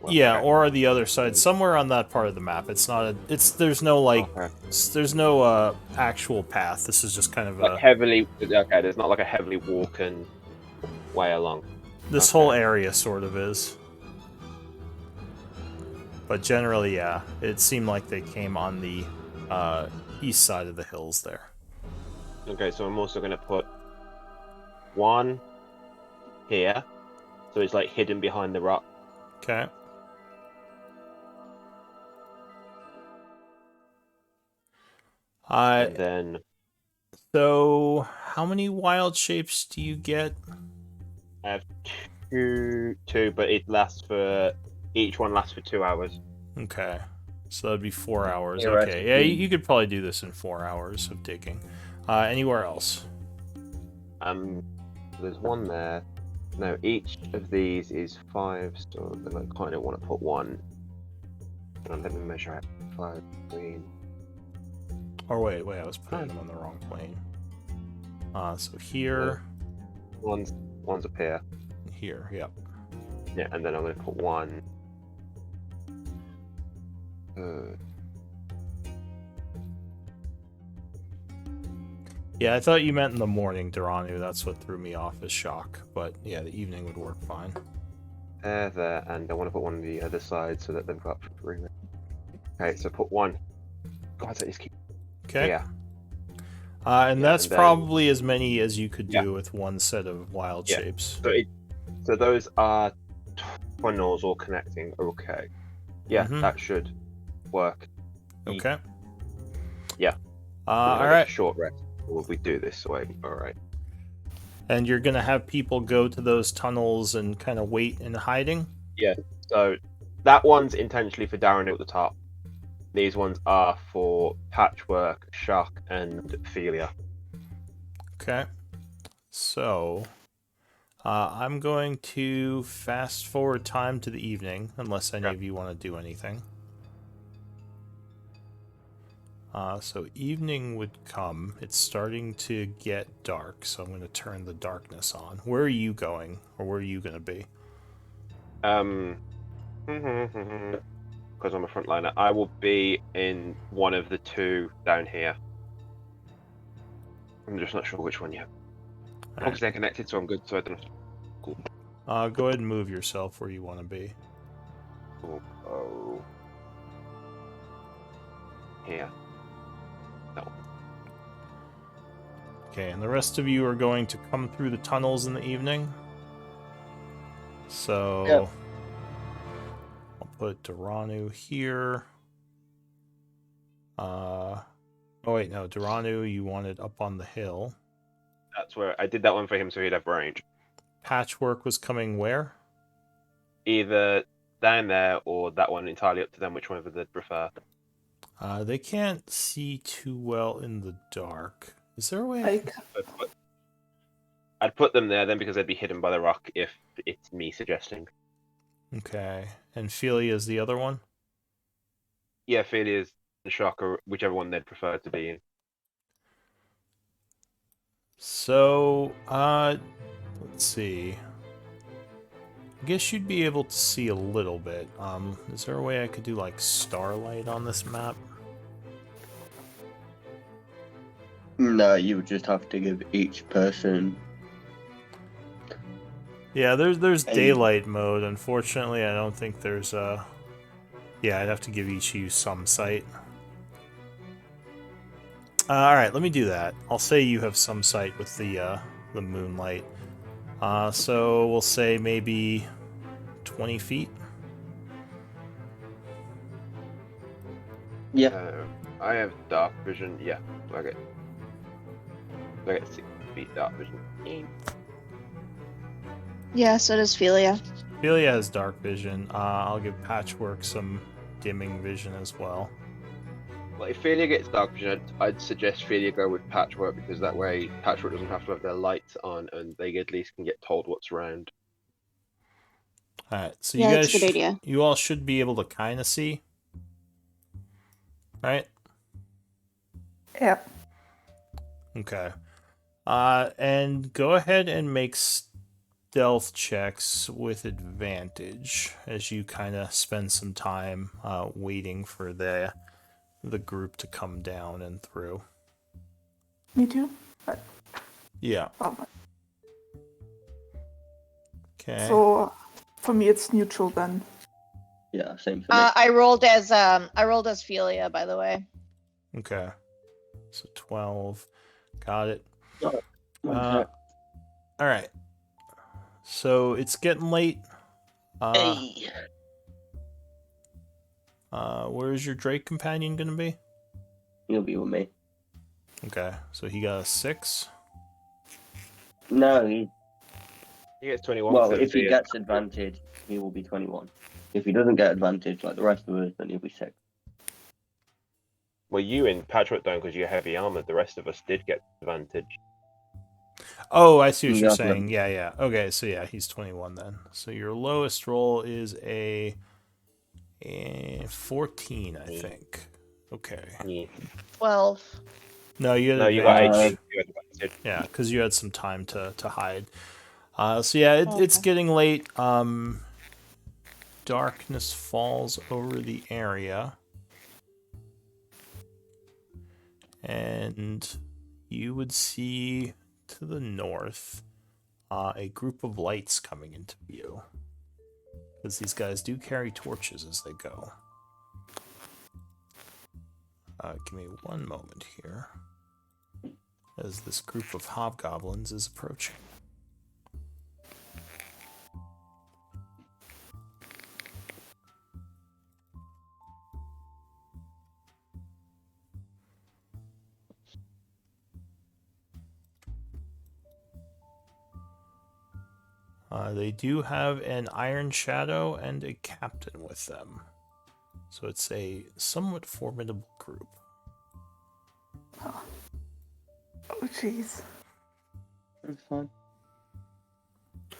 Well, Yeah, okay. or the other side, somewhere on that part of the map. It's not a... There's no, Okay. There's no, actual path. This is just kind of Like heavily... Okay, there's not like a heavily walking way along. This Okay. whole area sort of is. But generally, yeah, it seemed like they came on the east side of the hills there. Okay, so I'm also going to put one here. So it's like hidden behind the rock. Okay. And then... So, how many wild shapes do you get? I have two, but it lasts for... Each one lasts for 2 hours. Okay. So that'd be 4 hours. Yeah, Okay. Yeah, right. you could probably do this in 4 hours of digging. Anywhere else? There's one there. No, each of these is 5, so then I kind of want to put one. Let me measure it. 5, 3. Or wait, I was putting them on the wrong plane. So here, One's up here. here, yep. Yeah, and then I'm going to put one. Yeah, I thought you meant in the morning, Duranu. That's what threw me off as shock. But yeah, the evening would work fine. There, and I want to put one on the other side so that they've got 3. Okay, so put one. God, so just keep. Okay. Yeah. And Yeah, that's and then- probably as many as you could Yeah. do with one set of wild Yeah. shapes. So those are tunnels all connecting. Okay. Yeah, Mhm. that should work. Okay. Yeah. All Get a right. short rest. Will we do this way? All right. And you're gonna have people go to those tunnels and kind of wait in hiding. Yeah. So that one's intentionally for Darren at the top. These ones are for Patchwork, Shock, and Ophelia. Okay. So, I'm going to fast forward time to the evening, unless any Okay. of you want to do anything. So evening would come. It's starting to get dark, so I'm going to turn the darkness on. Where are you going, or where are you going to be? Because I'm a frontliner, I will be in one of the two down here. I'm just not sure which one yet. Obviously, they're connected, so I'm good. So I don't. Cool. Go ahead and move yourself where you want to be. Oh. Here. No. Okay, and the rest of you are going to come through the tunnels in the evening. So, Yep. I'll put Duranu here. Oh wait, no, Duranu, you wanted up on the hill. That's where I did that one for him, so he'd have range. Patchwork was coming where? Either down there or that one. Entirely up to them, which one they'd prefer. They can't see too well in the dark. Is there a way? Like, I'd put them there then because they'd be hidden by the rock if it's me suggesting. Okay, and Philia is the other one. Yeah, Ophelia's and Shock, or whichever one they'd prefer to be in. So, let's see. I guess you'd be able to see a little bit. Is there a way I could do like starlight on this map? No, you would just have to give each person. Yeah, there's And- daylight mode. Unfortunately, I don't think there's yeah, I'd have to give each of you some sight. All right, let me do that. I'll say you have some sight with the moonlight. So we'll say maybe 20 feet. Yeah. I have dark vision. Yeah, I get 6 feet dark vision. Yeah, so does Philia. Philia has dark vision. I'll give Patchwork some dimming vision as well. Well, if Ophelia gets dark vision, I'd suggest Ophelia go with Patchwork because that way Patchwork doesn't have to have their lights on and they at least can get told what's around. All right, so Yeah, you that's guys, a good idea. you all should be able to kind of see, right? yeah. Okay. And go ahead and make stealth checks with advantage as you kind of spend some time waiting for the group to come down and through. Me too. Yeah. Oh, Okay. so for me, it's neutral then. Yeah, same for me. I rolled as Philia, by the way. Okay. So 12. Got it. Okay. All right. So it's getting late. Hey. Where's your Drake companion gonna be? He'll be with me. Okay. So he got a 6. No, he. He gets 21. Well, so if he Ophelia- gets advantage, he will be 21. If he doesn't get advantage like the rest of us, then he'll be 6. Well, you in Patchwork don't because you're heavy armored. The rest of us did get advantage. Oh, I see what you're Yeah. saying. Yeah, yeah. Okay, so yeah, he's 21 then. So your lowest roll is a 14, I think. Okay. Yeah. 12. No, you had No, you got advantage. 18. You had advantage. Yeah, because you had some time to hide. So yeah, it's Okay. getting late. Darkness falls over the area. And you would see to the north a group of lights coming into view. Because these guys do carry torches as they go. Give me one moment here, as this group of hobgoblins is approaching. They do have an Iron Shadow and a captain with them. So it's a somewhat formidable group. Oh, jeez. That's fine.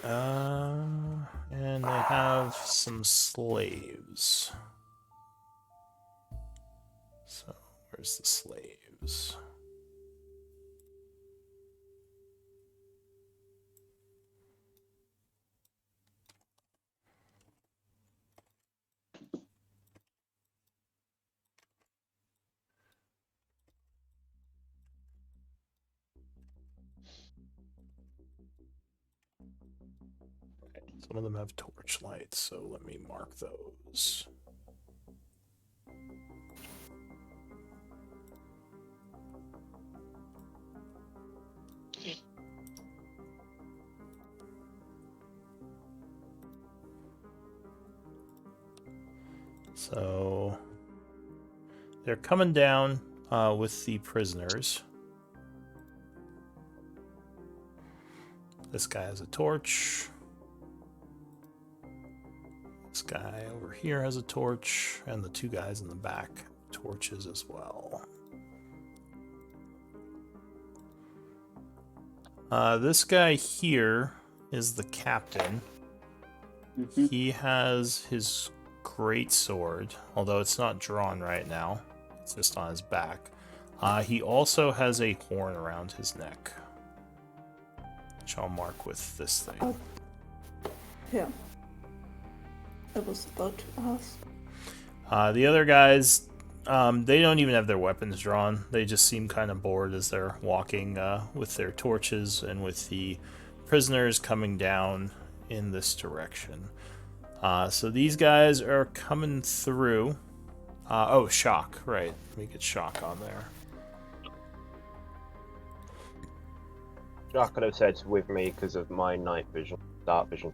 And they have some slaves. So, where's the slaves? Some of them have torchlights, so let me mark those. So they're coming down with the prisoners. This guy has a torch. This guy over here has a torch, and the two guys in the back have torches as well. This guy here is the captain. Mhm. He has his great sword, although it's not drawn right now. It's just on his back. He also has a horn around his neck, which I'll mark with this thing. Oh. Yeah. I was about to ask. The other guys, they don't even have their weapons drawn. They just seem kind of bored as they're walking with their torches and with the prisoners coming down in this direction. So these guys are coming through. Oh, Shock, right. Let me get Shock on there. Jack could have said with me because of my night vision, dark vision.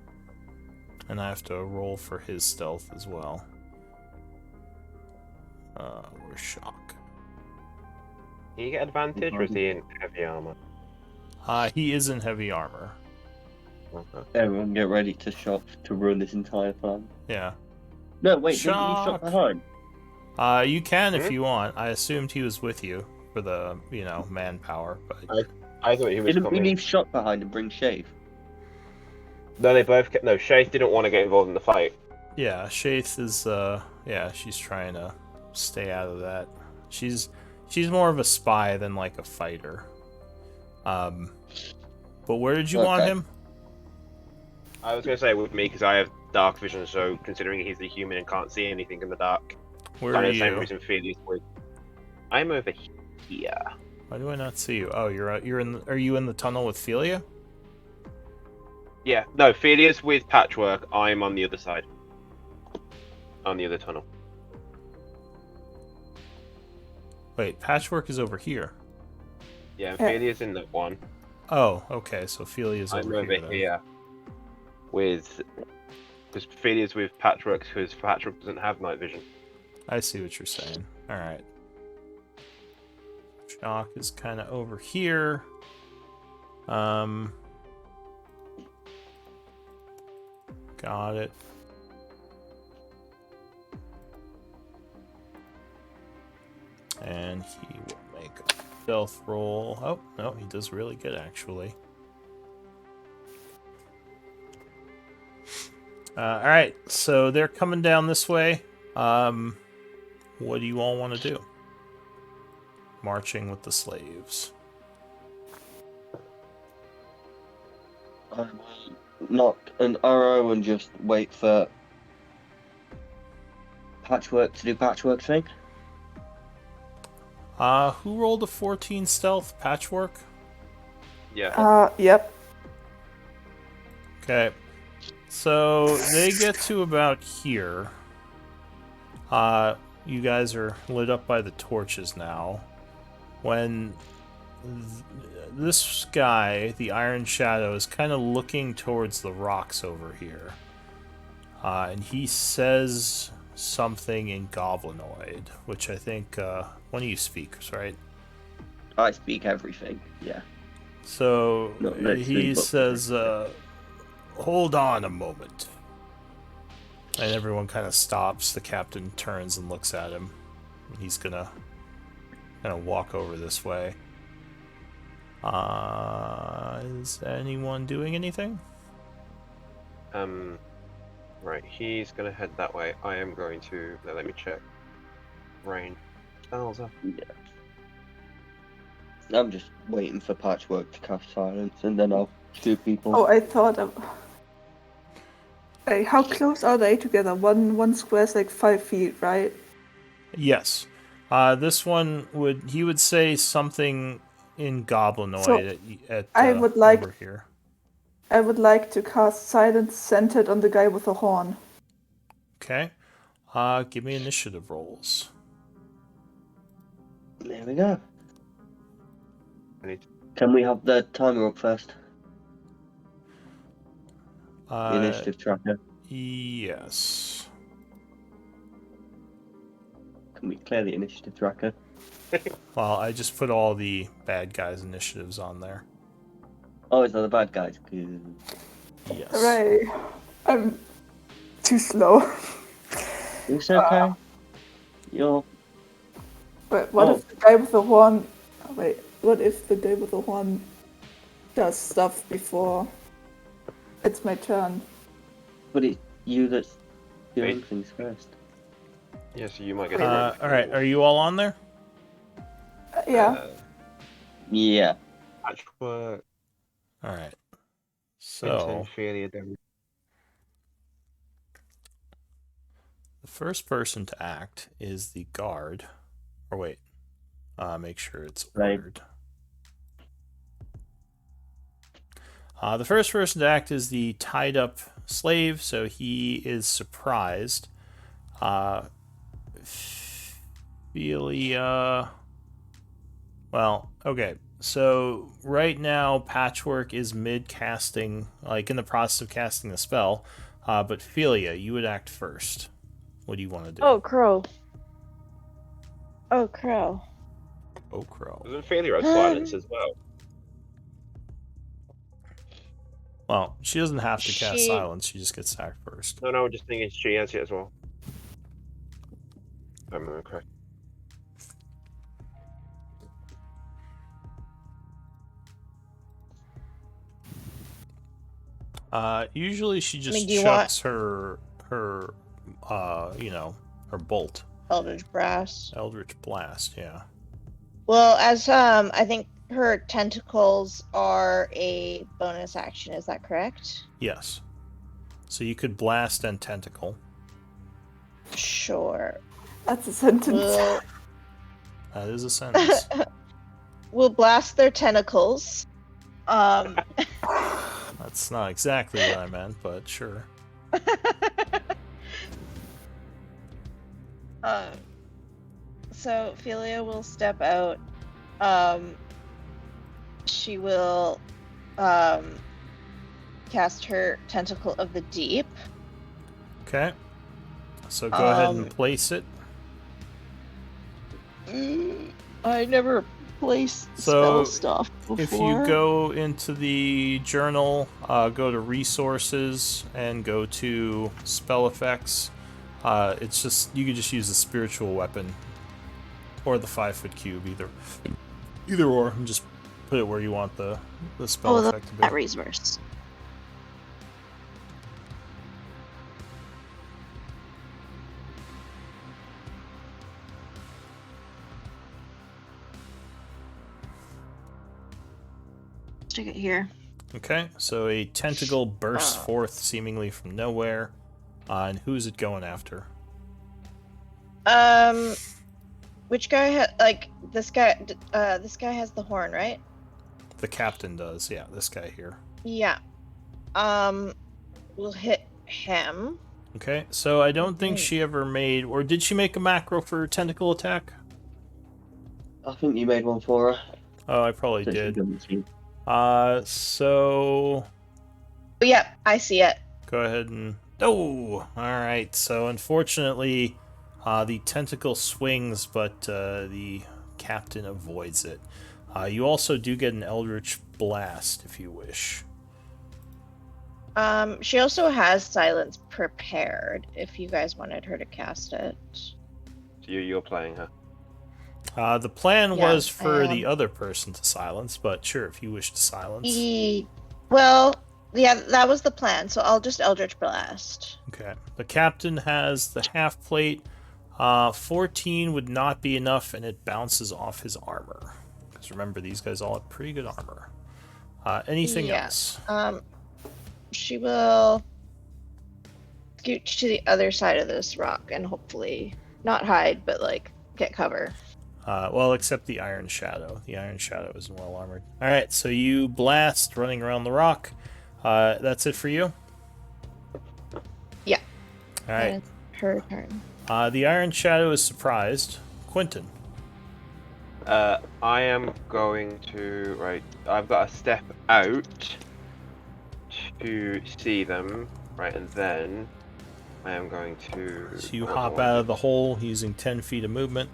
And I have to roll for his stealth as well. Where's Shock? Do you get advantage or is he in heavy armor? He is in heavy armor. Okay. Everyone get ready to shop to ruin this entire plan. Yeah. No, wait, didn't you Shock. shop behind? You can if you want. I assumed he was with you for the, manpower, but I thought he was Didn't we coming. leave shop behind and bring Shave? No, they both. No, Shaith didn't want to get involved in the fight. yeah, Shaith is she's trying to stay out of that. She's more of a spy than like a fighter. But where did you want Okay. him? I was gonna say with me because I have dark vision, so considering he's a human and can't see anything in the dark, Where kind are of the same you? reason Felix would. I'm over here. Why do I not see you? Oh, you're in. Are you in the tunnel with Philia? Yeah, no, Felia's with Patchwork. I'm on the other side. On the other tunnel. Wait, Patchwork is over here. Yeah, Yeah. Felia's in that one. Oh, okay. So Philia's I'm over over here. Then. here. With. Because Felia's with Patchwork, because Patchwork doesn't have night vision. I see what you're saying. All right. Shock is kind of over here. Got it. And he will make a stealth roll. Oh, no, he does really good, actually. All right, so they're coming down this way. What do you all want to do? Marching with the slaves. I will knock an arrow and just wait for Patchwork to do Patchwork thing. Who rolled a 14 stealth? Patchwork? Yeah. Yep. Okay. So they get to about here. you guys are lit up by the torches now. When this guy, the Iron Shadow, is kind of looking towards the rocks over here. And he says something in Goblinoid, which I think one of you speaks, right? I speak everything. Yeah. So Not literally, he but- says, hold on a moment. And everyone kind of stops. The captain turns and looks at him. He's gonna kind of walk over this way. Is anyone doing anything? Right, he's gonna head that way. I am going to let me check. Rain. Spells up. Yeah. I'm just waiting for Patchwork to cast silence, and then I'll do people. Oh, I thought of. Hey, how close are they together? One square is like 5 feet, right? Yes. This one he would say something in Goblinoid So, at I would like- over here. I would like to cast silence centered on the guy with the horn. Okay. Give me initiative rolls. There we go. I need Can we have the timer up first? The Uh, initiative tracker. yes. Can we clear the initiative tracker? Well, I just put all the bad guys' initiatives on there. Oh, is that the bad guys? Good. Yes. Right. I'm too slow. It's okay. You're. But what if the guy with the horn... oh, wait, what if the guy with the horn does stuff before it's my turn? But it's you that's doing Wait. things first. Yeah, so you might get. Alright, are you all on there? Yeah. Yeah. Patchwork. Alright. Quentin, So, Ophelia, Devin. the first person to act is the guard. Or wait. Make sure it's Right. ordered. The first person to act is the tied up slave, so he is surprised. Ophelia. Well, okay. So right now, Patchwork is mid casting, like in the process of casting the spell. But Ophelia, you would act first. What do you want to do? Oh, crow. Oh, crow. Oh, crow. Doesn't Ophelia have silence as well? Well, she doesn't have to cast She- silence. She just gets attacked first. No, I'm just thinking she has it as well. Okay. Usually she just do you chucks her her bolt. Eldritch Brass. Eldritch Blast, yeah. Well, as I think her tentacles are a bonus action. Is that correct? Yes. So you could blast and tentacle. Sure. That's a sentence. We'll, That is a sentence. we'll blast their tentacles. That's not exactly what I meant, but sure. So Ophelia will step out. She will cast her Tentacle of the Deep. Okay. So go ahead and Um, place it. I never placed So, spell stuff before. If you go into the journal, go to resources and go to spell effects. It's just you could just use the spiritual weapon or the 5-foot cube, either or, and just put it where you want the spell Oh, effect to be. that resource. Stick it here. Okay, so a tentacle bursts forth seemingly from nowhere. And who's it going after? Which guy like this guy? This guy has the horn, right? The captain does, yeah, this guy here. Yeah. We'll hit him. Okay, so I don't think Okay. she ever made, or did she make a macro for tentacle attack? I think you made one for her. Oh, I probably So she did. doesn't see. So Oh, yep, I see it. go ahead and... Oh! Alright, so unfortunately, the tentacle swings, but the captain avoids it. You also do get an Eldritch Blast, if you wish. She also has silence prepared if you guys wanted her to cast it. So you're playing her. The plan Yeah, was for I the am. other person to silence, but sure, if you wish to silence. Well, yeah, that was the plan, so I'll just Eldritch Blast. Okay. The captain has the half plate. 14 would not be enough, and it bounces off his armor. Because remember, these guys all have pretty good armor. Anything else? She will scooch to the other side of this rock and hopefully not hide, but like get cover. Well, except the Iron Shadow. The Iron Shadow isn't well armored. Alright, so you blast running around the rock. That's it for you? Yeah. Alright. Her turn. The Iron Shadow is surprised. Quentin. I am going to... Right, I've got to step out to see them. Right, and then I am going to... So you hop out of the hole using 10 feet of movement.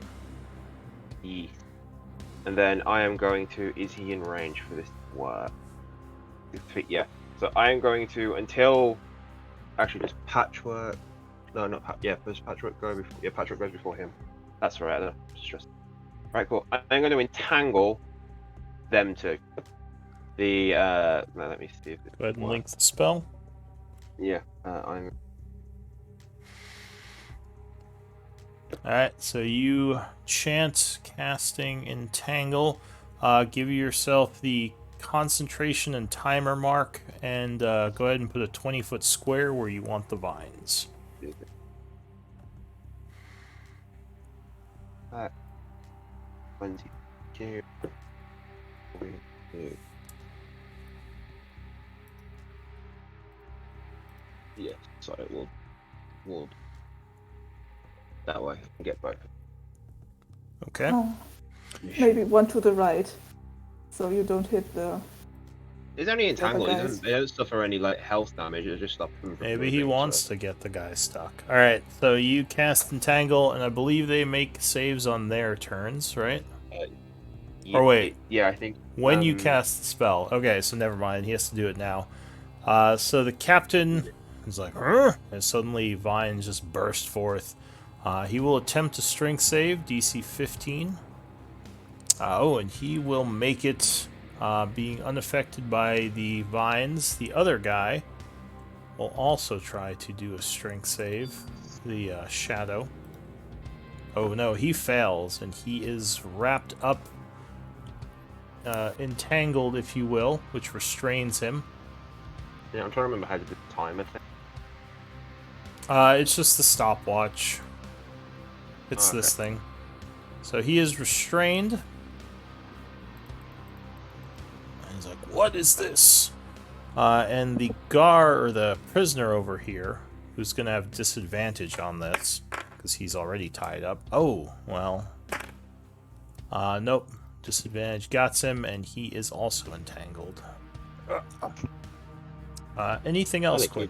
Yes. And then I am going to... Is he in range for this to work? 6 feet, yeah. So I am going to, until... Actually, just Patchwork... No, not Patchwork. Yeah, does Patchwork go before... Yeah, Patchwork goes before him. That's right, I just... Right, cool. I'm going to entangle them two. The, no, let me see if it Go ahead and works. link the spell. Yeah, I'm... Alright, so you chant casting Entangle. Give yourself the concentration and timer mark, and go ahead and put a 20-foot square where you want the vines. Alright. 22. 22. Yes, so it will that way. I can get both. Okay. Oh, maybe one to the right, so you don't hit the... It's only entangled. guys. They don't suffer any like health damage. It just stops them from Maybe he moving, wants so. to get the guy stuck. Alright, so you cast Entangle, and I believe they make saves on their turns, right? Yeah, Or wait. Yeah, I think When you cast the spell. Okay, so never mind. He has to do it now. So the captain is like, "Arr!" and suddenly vines just burst forth. He will attempt a strength save, DC 15. And he will make it, being unaffected by the vines. The other guy will also try to do a strength save, the shadow. Oh no, he fails, and he is wrapped up, entangled, if you will, which restrains him. Yeah, I'm trying to remember how to do the timer thing. It's just the stopwatch. It's Okay. this thing. So he is restrained. And he's like, what is this? And the or the prisoner over here, who's going to have disadvantage on this, because he's already tied up. Oh, well. Nope. Disadvantage got him, and he is also entangled. Anything else, Thank you.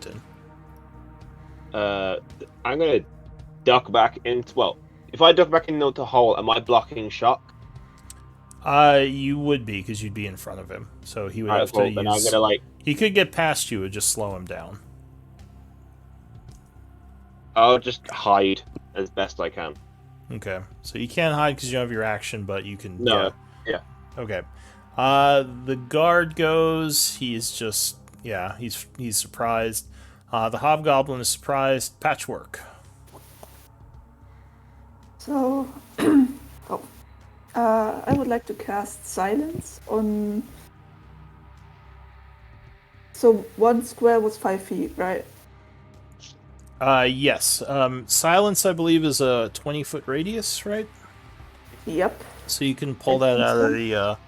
Quentin? I'm gonna duck back into. Well, if I duck back into the hole, am I blocking shock? You would be, because you'd be in front of him. So he would have to Then I'm use... gonna like. He could get past you and just slow him down. I'll just hide as best I can. Okay. So you can't hide because you don't have your action, but you can... No. Yeah. Okay. The guard goes. He's just... Yeah, he's surprised. The hobgoblin is surprised. Patchwork. So, I would like to cast Silence on... So one square was 5 feet, right? Yes. Silence, I believe, is a 20-foot radius, right? Yep. So you can pull that out of the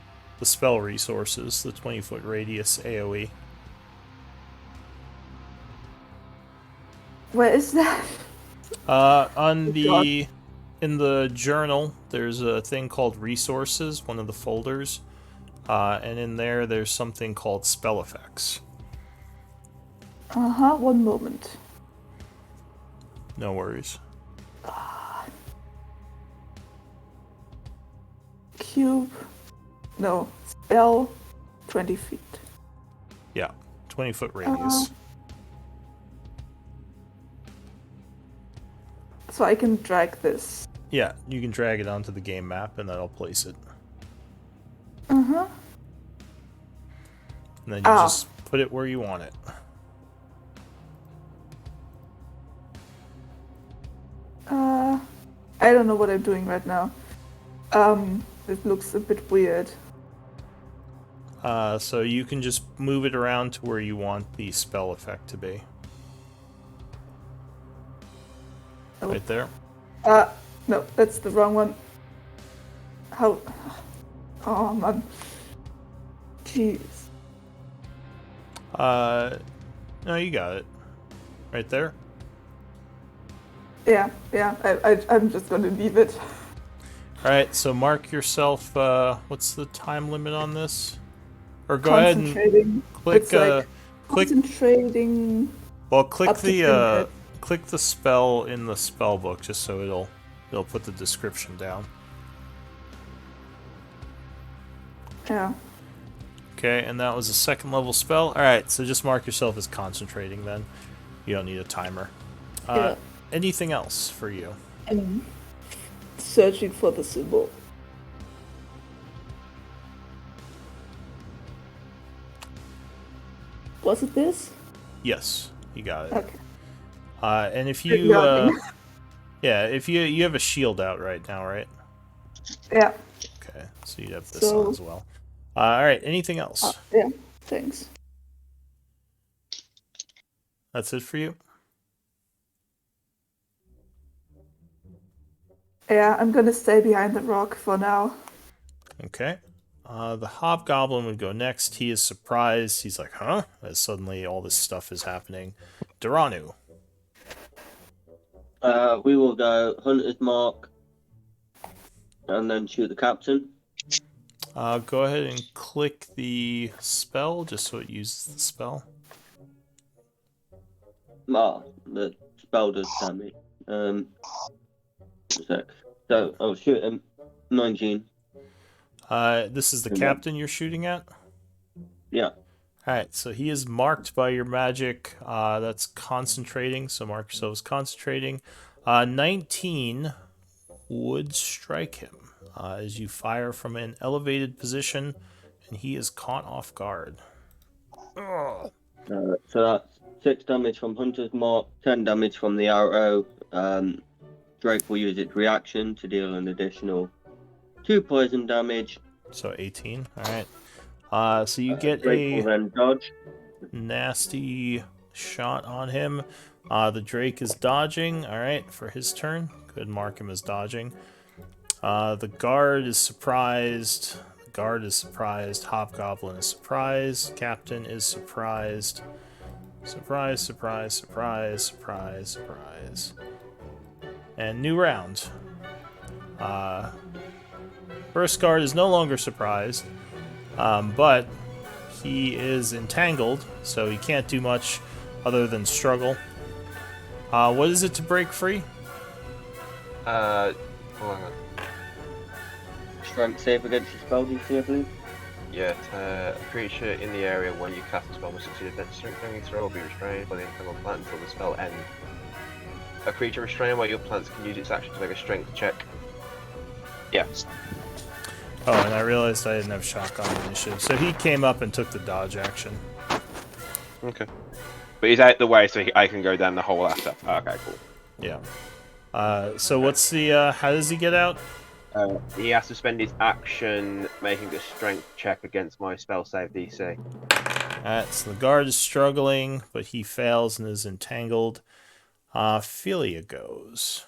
spell resources, the 20-foot radius AoE. Where is that? On Oh, the in the journal, there's a thing called resources, one of the folders, and in there's something called spell effects. One moment. No worries. Cube. No. Spell. 20 feet. Yeah, 20-foot radius. So I can drag this. Yeah, you can drag it onto the game map, and that'll place it. Uh-huh. And then you just put it where you want it. I don't know what I'm doing right now. It looks a bit weird. So you can just move it around to where you want the spell effect to be. Oh. Right there. No, that's the wrong one. How? Oh, man. Jeez. No, you got it. Right there. Yeah, I'm just gonna leave it. Alright, so mark yourself, what's the time limit on this? Or go ahead and click, It's like click, concentrating. well, click up to 10 minutes. click the spell in the spell book, just so it'll put the description down. Yeah. Okay, and that was a 2nd level spell. Alright, so just mark yourself as concentrating then. You don't need a timer. Yeah. Anything else for you? I'm searching for the symbol. Was it this? Yes, you got it. Okay. And if you, yeah, if you have a shield out right now, right? Yeah. Okay, so you'd have this on as well. Alright, anything else? Yeah, thanks. That's it for you? Yeah, I'm gonna stay behind the rock for now. Okay. The hobgoblin would go next. He is surprised. He's like, huh? As suddenly all this stuff is happening. Duranu. We will go Hunter's Mark and then shoot the captain. Go ahead and click the spell, just so it uses the spell. The spell does damage. A sec. So I'll shoot him. 19. This is the captain you're shooting at? Yeah. Alright, so he is marked by your magic. That's concentrating, so mark yourself as concentrating. 19 would strike him as you fire from an elevated position, and he is caught off guard. So that's 6 damage from Hunter's Mark, 10 damage from the arrow. Drake will use its reaction to deal an additional 2 poison damage. So 18, alright. So you get Drake will then dodge. nasty shot on him. The Drake is dodging, alright, for his turn. Good, mark him as dodging. The guard is surprised. The guard is surprised. Hobgoblin is surprised. Captain is surprised. Surprise, surprise, surprise, surprise, surprise. And new round. First guard is no longer surprised, but he is entangled, so he can't do much other than struggle. What is it to break free? Hold on. Strength save against the spell DC, I believe. Yeah, a creature in the area when you cast a spell must succeed a death strength saving throw or be restrained by the entangled plant until the spell ends. A creature restrained by your plants can use its action to make a strength check. Yeah. Oh, and I realized I didn't have shock on initiative, so he came up and took the dodge action. Okay. But he's out the way, so I can go down the hole after. Okay, cool. Yeah. So what's the, how does he get out? He has to spend his action making a strength check against my spell save DC. Alright, so the guard is struggling, but he fails and is entangled. Philia goes.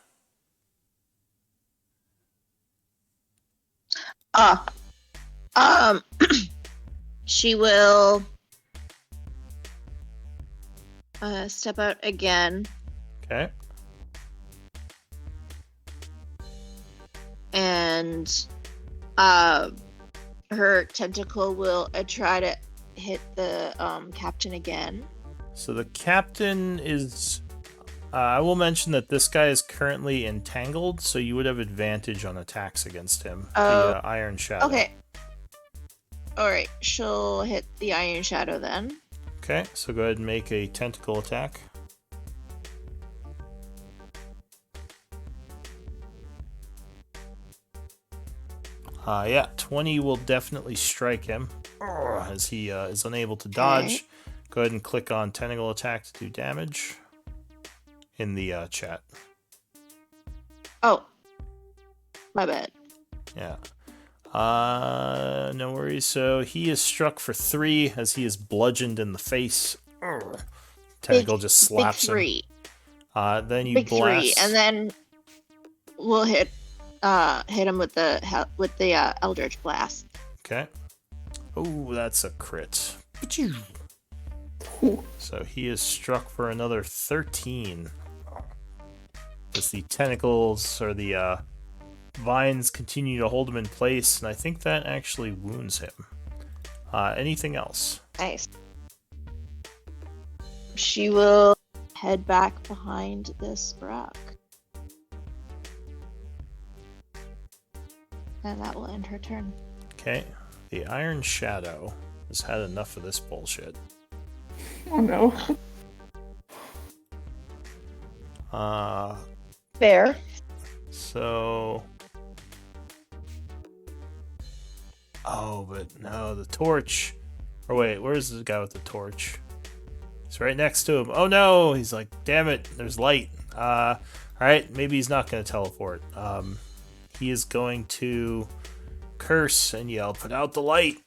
She will step out again Okay. And her tentacle will try to hit the captain again. So the captain is. I will mention that this guy is currently entangled, so you would have advantage on attacks against him. The Iron Shadow. Okay. Alright, she'll hit the Iron Shadow then. Okay, so go ahead and make a tentacle attack. Yeah, 20 will definitely strike him as he is unable to dodge. Okay. Go ahead and click on tentacle attack to do damage in the chat. Oh. My bad. Yeah. No worries. So he is struck for 3 as he is bludgeoned in the face. Tentacle just slaps big 3. him. Then you Big blast. 3, and then we'll hit him with the Eldritch Blast. Okay. Oh, that's a crit. So he is struck for another 13. As the tentacles or the vines continue to hold him in place, and I think that actually wounds him. Anything else? Nice. She will head back behind this rock. And that will end her turn. Okay. The Iron Shadow has had enough of this bullshit. Oh no. Fair. So... Oh, but no, the torch. Or wait, where's the guy with the torch? He's right next to him. Oh no! He's like, damn it, there's light. Alright, maybe he's not going to teleport. He is going to curse and yell, put out the light!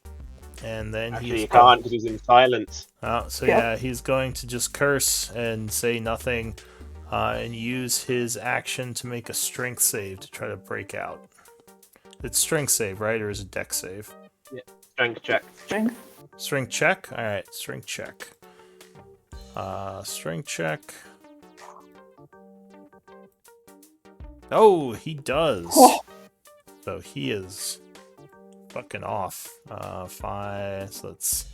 And then Actually, you can't because he's in silence. Oh, so yeah, he's going to just curse and say nothing, and use his action to make a strength save to try to break out. It's strength save, right? Or is it dex save? Yeah, strength check. Strength. Strength check? Alright, strength check. Strength check. Oh, he does. Oh. So he is fucking off. 5, so that's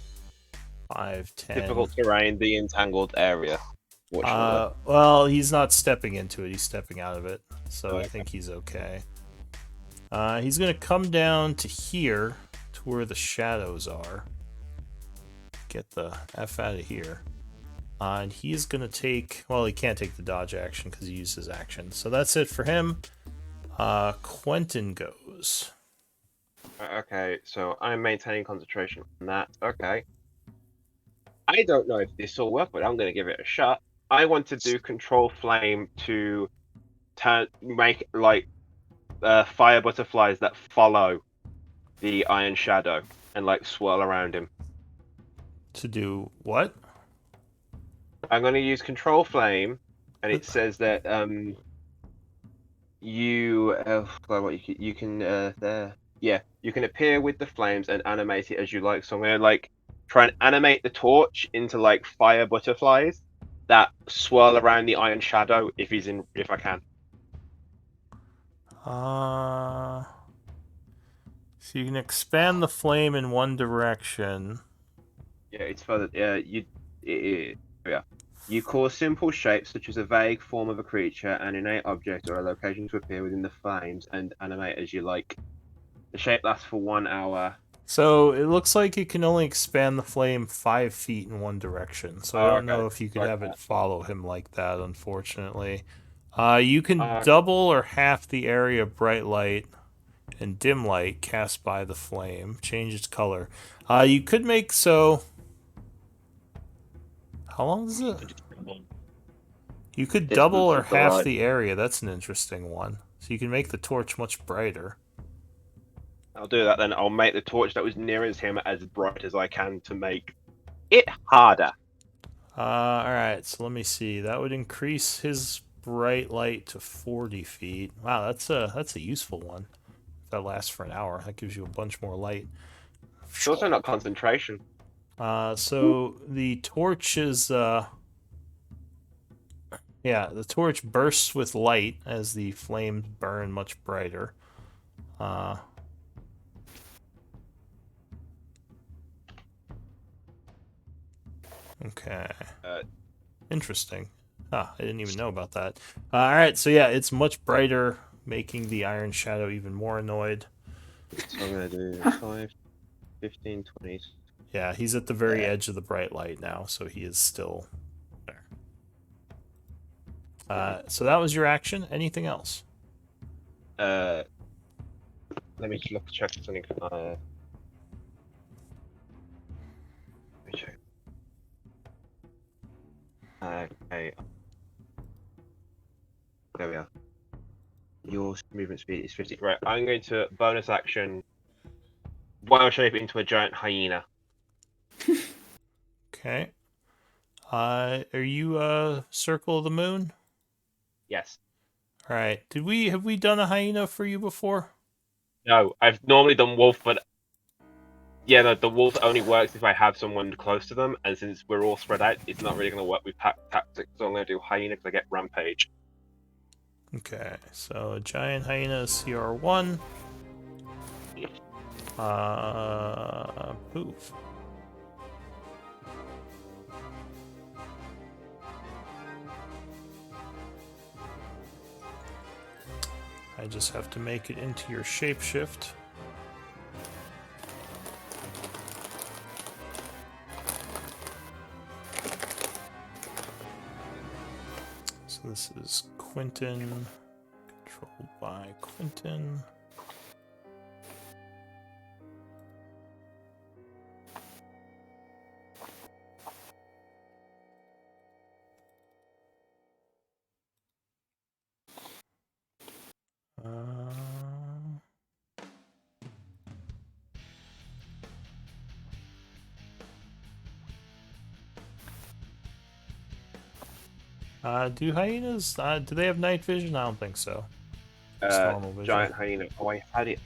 5, 10. Difficult terrain, the entangled area. Well, he's not stepping into it, he's stepping out of it. So Okay. I think he's okay. He's gonna come down to here, to where the shadows are. Get the F out of here. And he's gonna take, well, he can't take the dodge action because he used his action. So that's it for him. Quentin goes. Okay, so I'm maintaining concentration on that. Okay. I don't know if this will work, but I'm going to give it a shot. I want to do control flame to make like fire butterflies that follow the Iron Shadow and like swirl around him. To do what? I'm going to use control flame, and it says that you can appear with the flames and animate it as you like. So I'm going to like try and animate the torch into like fire butterflies that swirl around the Iron Shadow if I can. So you can expand the flame in one direction. Yeah, it's further. Yeah. You cause simple shapes such as a vague form of a creature, an innate object, or a location to appear within the flames and animate as you like. The shape lasts for 1 hour. So it looks like it can only expand the flame 5 feet in one direction. So I don't know if you could have it follow him like that, unfortunately. You can double or half the area of bright light and dim light cast by the flame. Change its color. You could make so... How long is it? You could double or half the area. That's an interesting one. So you can make the torch much brighter. I'll do that then. I'll make the torch that was nearest him as bright as I can to make it harder. Alright, so let me see. That would increase his bright light to 40 feet. Wow, that's a useful one. That lasts for an hour. That gives you a bunch more light. It's also not concentration. So the torch is Yeah, the torch bursts with light as the flames burn much brighter. Okay. Interesting. Ah, I didn't even know about that. Alright, so yeah, it's much brighter, making the Iron Shadow even more annoyed. So I'm gonna do 5, 15, 20. Yeah, he's at the very edge of the bright light now, so he is still there. So that was your action. Anything else? Let me just check something. Let me check. Okay. There we are. Your movement speed is 50. Right, I'm going to bonus action wild shape into a giant hyena. Okay. Are you Circle of the Moon? Yes. All right. Have we done a hyena for you before? No, I've normally done wolf, but yeah, no, the wolf only works if I have someone close to them, and since we're all spread out, it's not really going to work with pack tactics. So I'm going to do hyena because I get rampage. Okay. So a giant hyena CR1. Poof. I just have to make it into your shapeshift. So this is Quentin, controlled by Quentin. Do hyenas, do they have night vision? I don't think so. Just normal vision. Giant hyena. Oh, I had it.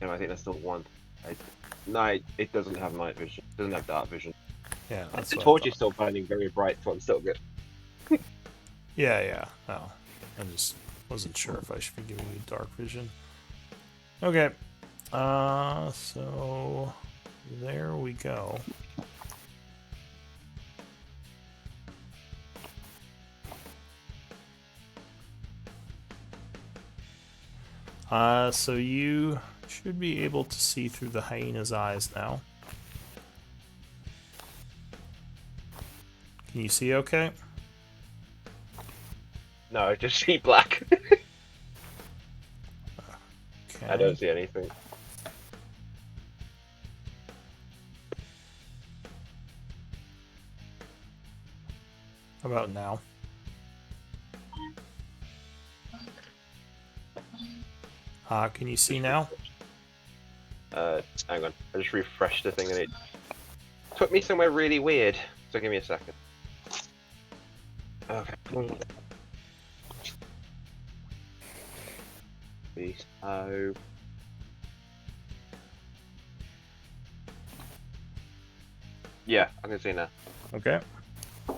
No, I think that's still one. No, it doesn't have night vision. It doesn't have dark vision. Yeah, that's The what I torch thought. is still burning very bright, so I'm still good. Yeah. No, I just wasn't sure if I should be giving you dark vision. Okay. So there we go. So you should be able to see through the hyena's eyes now. Can you see okay? No, I just see black. Okay. I don't see anything. How about now? Can you see now? Hang on. I just refreshed the thing and it took me somewhere really weird. So give me a second. Okay. So. Yeah, I can see now. Okay. So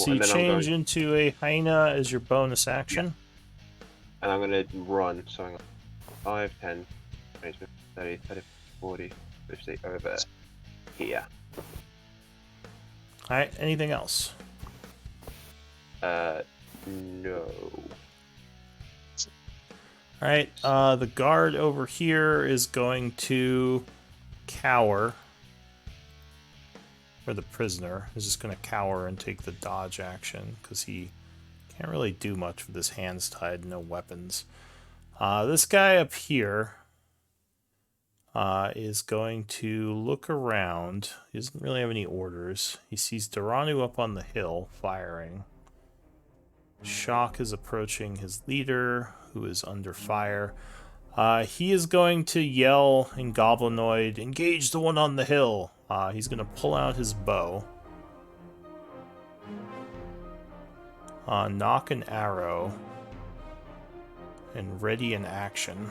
you and then I'm change going- into a hyena as your bonus action. And I'm gonna run. So hang on. 5, 10, 20, 30, 30, 40, 50 over here. Alright, anything else? No. Alright, the guard over here is going to cower. Or the prisoner is just going to cower and take the dodge action, because he can't really do much with his hands tied, no weapons. This guy up here is going to look around. He doesn't really have any orders. He sees Duranu up on the hill, firing. Shock is approaching his leader, who is under fire. He is going to yell in Goblinoid, "Engage the one on the hill!" He's going to pull out his bow. Knock an arrow. And ready in action.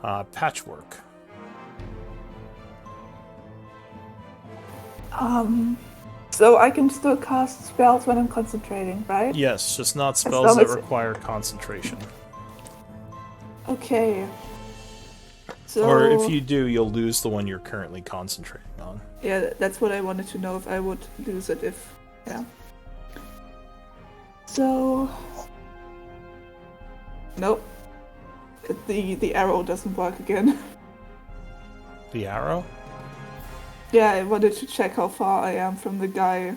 Patchwork. So I can still cast spells when I'm concentrating, right? Yes, just not As spells long that as- require concentration. Okay. So Or if you do, you'll lose the one you're currently concentrating on. yeah, that's what I wanted to know if I would lose it if yeah. So nope. The arrow doesn't work again. The arrow? Yeah, I wanted to check how far I am from the guy.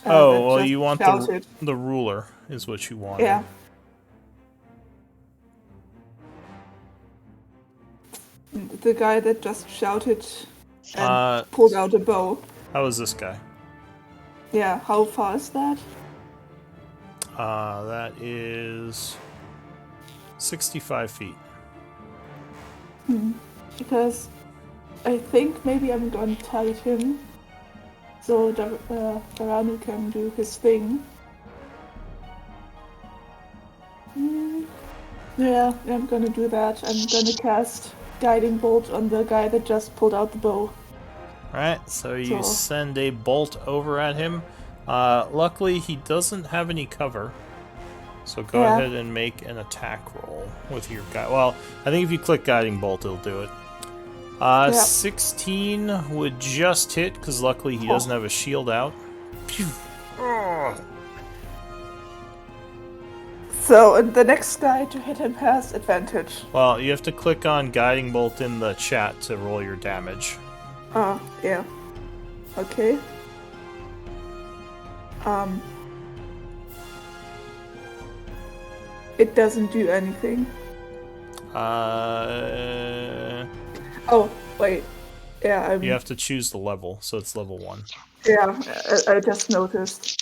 Oh, that well, just you want shouted. the ruler is what you wanted. Yeah. The guy that just shouted and pulled out a bow. How is this guy? Yeah, how far is that? That is 65 feet. Because I think maybe I'm gonna tell him so Daranu can do his thing. Yeah, I'm gonna do that. I'm gonna cast Guiding Bolt on the guy that just pulled out the bow. Alright, so you So- send a bolt over at him. Luckily, he doesn't have any cover. So go Yeah. ahead and make an attack roll with your guy. Well, I think if you click Guiding Bolt, it'll do it. 16 would just hit, because luckily he doesn't have a shield out. Phew. Ugh. So the next guy to hit him has advantage. Well, you have to click on Guiding Bolt in the chat to roll your damage. Yeah. Okay. It doesn't do anything. Oh, wait. Yeah, You have to choose the level, so it's level 1. yeah, I just noticed.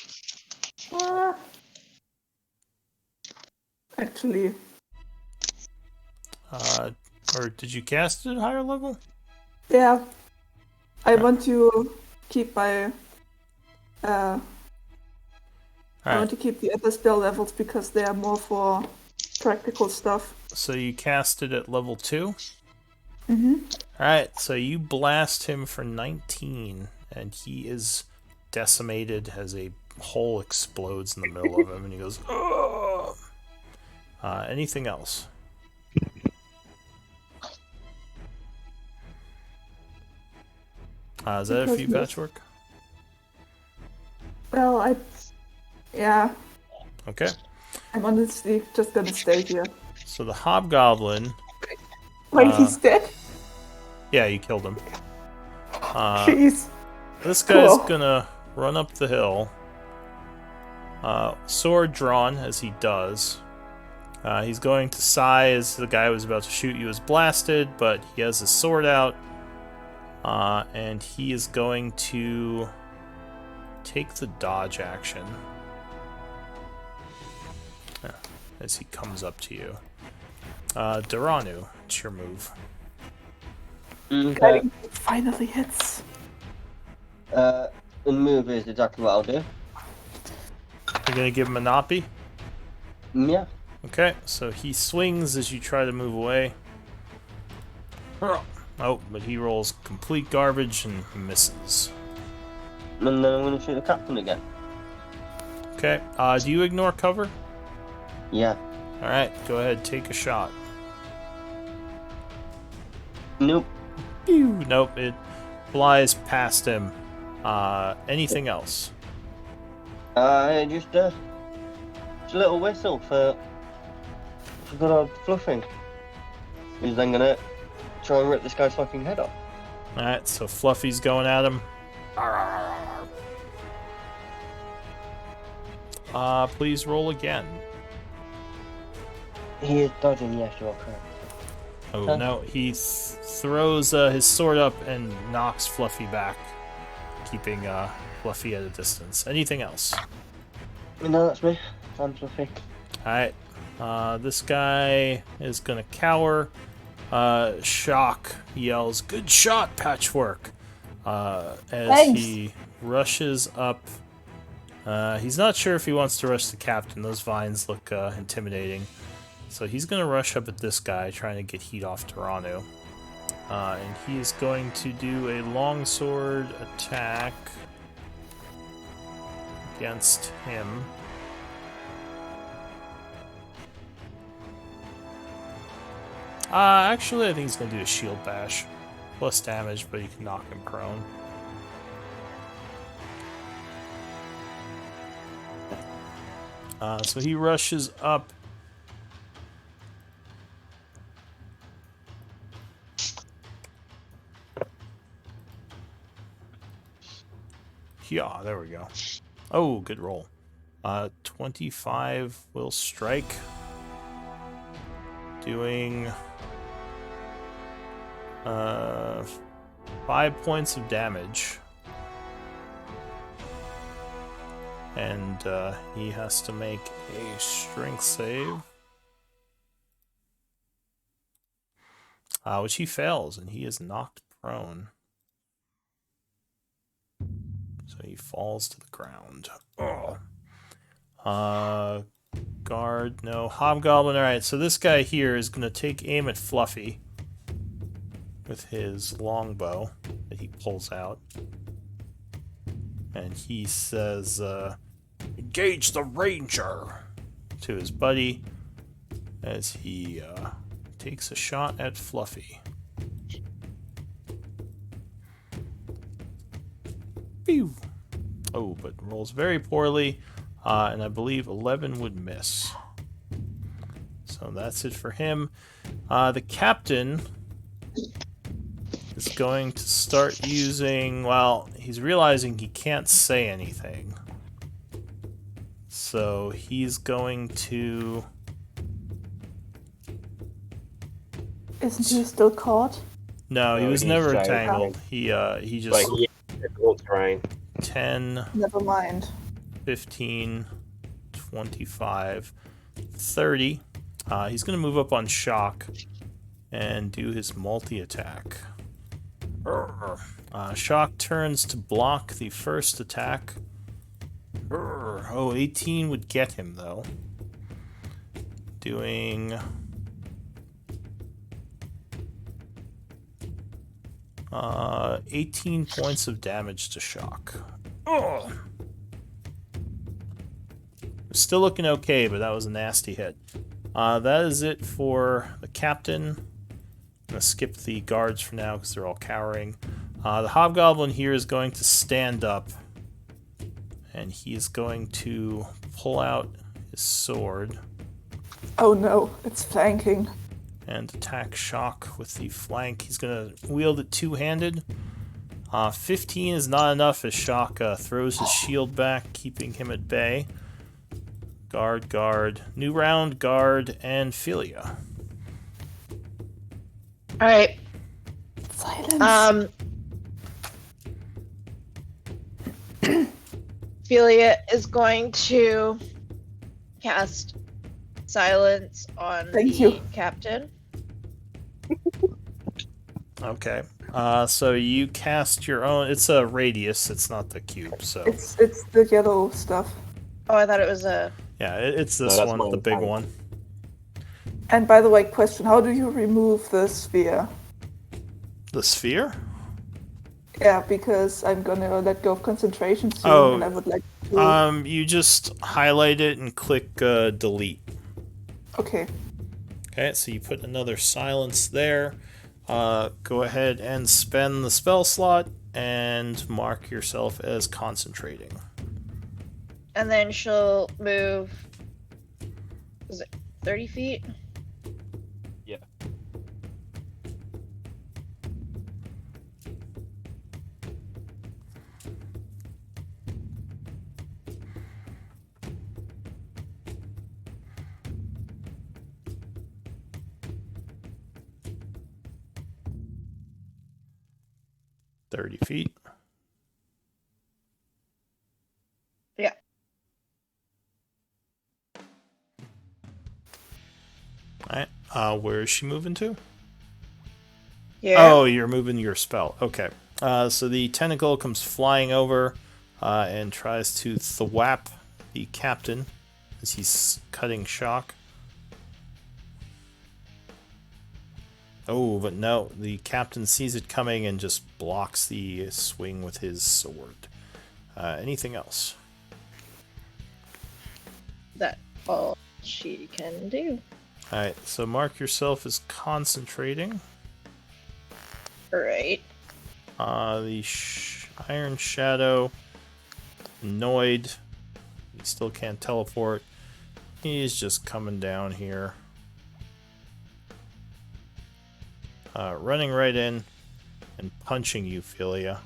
Actually, Or did you cast it at higher level? yeah. I want to keep my I Alright, want to keep the other spell levels because they are more for practical stuff. so you cast it at level 2? Mm-hmm. Alright, so you blast him for 19, and he is decimated as a hole explodes in the middle of him, and he goes, "Ugh!" Anything else? Is that it for you, Because- Patchwork? Well, yeah, Okay. I'm honestly just gonna stay here. So the Hobgoblin, Wait, he's dead? yeah, you killed him. Jeez. This guy's Cool. gonna run up the hill. Sword drawn, as he does. He's going to sigh as the guy who was about to shoot you is blasted, but he has his sword out. And he is going to take the dodge action. As he comes up to you. Duranu, it's your move. Okay. Guiding finally hits. The move is exactly what I'll do. You're gonna give him a Noppy? Yeah. Okay, so he swings as you try to move away. Oh, but he rolls complete garbage and misses. And then I'm going to shoot the captain again. Okay, do you ignore cover? Yeah. Alright, go ahead, take a shot. Nope. Pew! Nope, it flies past him. Anything else? Just a little whistle for good old Fluffing. He's then gonna try and rip this guy's fucking head off. Alright, so Fluffy's going at him. Please roll again. He is dodging, yes, you are correct. Oh Huh? no, he throws his sword up and knocks Fluffy back, keeping Fluffy at a distance. Anything else? No, that's me. I'm Fluffy. Alright, this guy is gonna cower. Shock yells, "Good shot, Patchwork!" As Thanks. he rushes up. He's not sure if he wants to rush the captain. Those vines look intimidating. So he's going to rush up at this guy, trying to get heat off Duranu. And he is going to do a longsword attack. against him. Actually, I think he's going to do a shield bash. Plus damage, but you can knock him prone. So he rushes up. Yeah, there we go. Oh, good roll. 25 will strike. Doing 5 points of damage. And he has to make a strength save. Which he fails, and he is knocked prone. So he falls to the ground. Oh. Guard, no. Hobgoblin, alright, so this guy here is going to take aim at Fluffy with his longbow that he pulls out. And he says, engage the ranger to his buddy as he takes a shot at Fluffy. Pew! Oh, but rolls very poorly, and I believe 11 would miss. So that's it for him. The captain is going to start using, well, he's realizing he can't say anything. So he's going to... Isn't he still caught? No, he No, was he's never giant. tangled. He just... Like, yeah, difficult terrain. 10, Never mind. 15, 25, 30. He's going to move up on Shock and do his multi-attack. Shock turns to block the first attack. Oh, 18 would get him, though. Doing... 18 points of damage to Shock. Oh. Still looking okay, but that was a nasty hit. That is it for the captain. I'm going to skip the guards for now because they're all cowering. The hobgoblin here is going to stand up. And he is going to pull out his sword. Oh no, it's flanking. And attack Shock with the flank. He's going to wield it two-handed. 15 is not enough as Shock throws his shield back, keeping him at bay. Guard, guard. New round, guard, and Philia. Alright. Silence. Philia is going to cast silence on Thank the you. captain. Okay. So you cast your own... It's a radius, it's not the cube, so... It's the yellow stuff. Oh, I thought it was a... Yeah, it's this that's one, my the big plan. one. And by the way, question: how do you remove the sphere? The sphere? Yeah, because I'm gonna let go of concentration soon, Oh, and I would like to. You just highlight it and click delete. Okay. Okay, so you put another silence there. Go ahead and spend the spell slot and mark yourself as concentrating. And then she'll move... Is it 30 feet? Yeah. $30. Yeah. Alright, where is she moving to? Yeah. Oh, you're moving your spell. Okay. So the tentacle comes flying over and tries to thwap the captain as he's cutting Shock. Oh, but no, the captain sees it coming and just blocks the swing with his sword. Anything else? That's all she can do. Alright, so mark yourself as concentrating. Right. The Iron Shadow, annoyed. He still can't teleport. He's just coming down here. Running right in and punching you, Philia.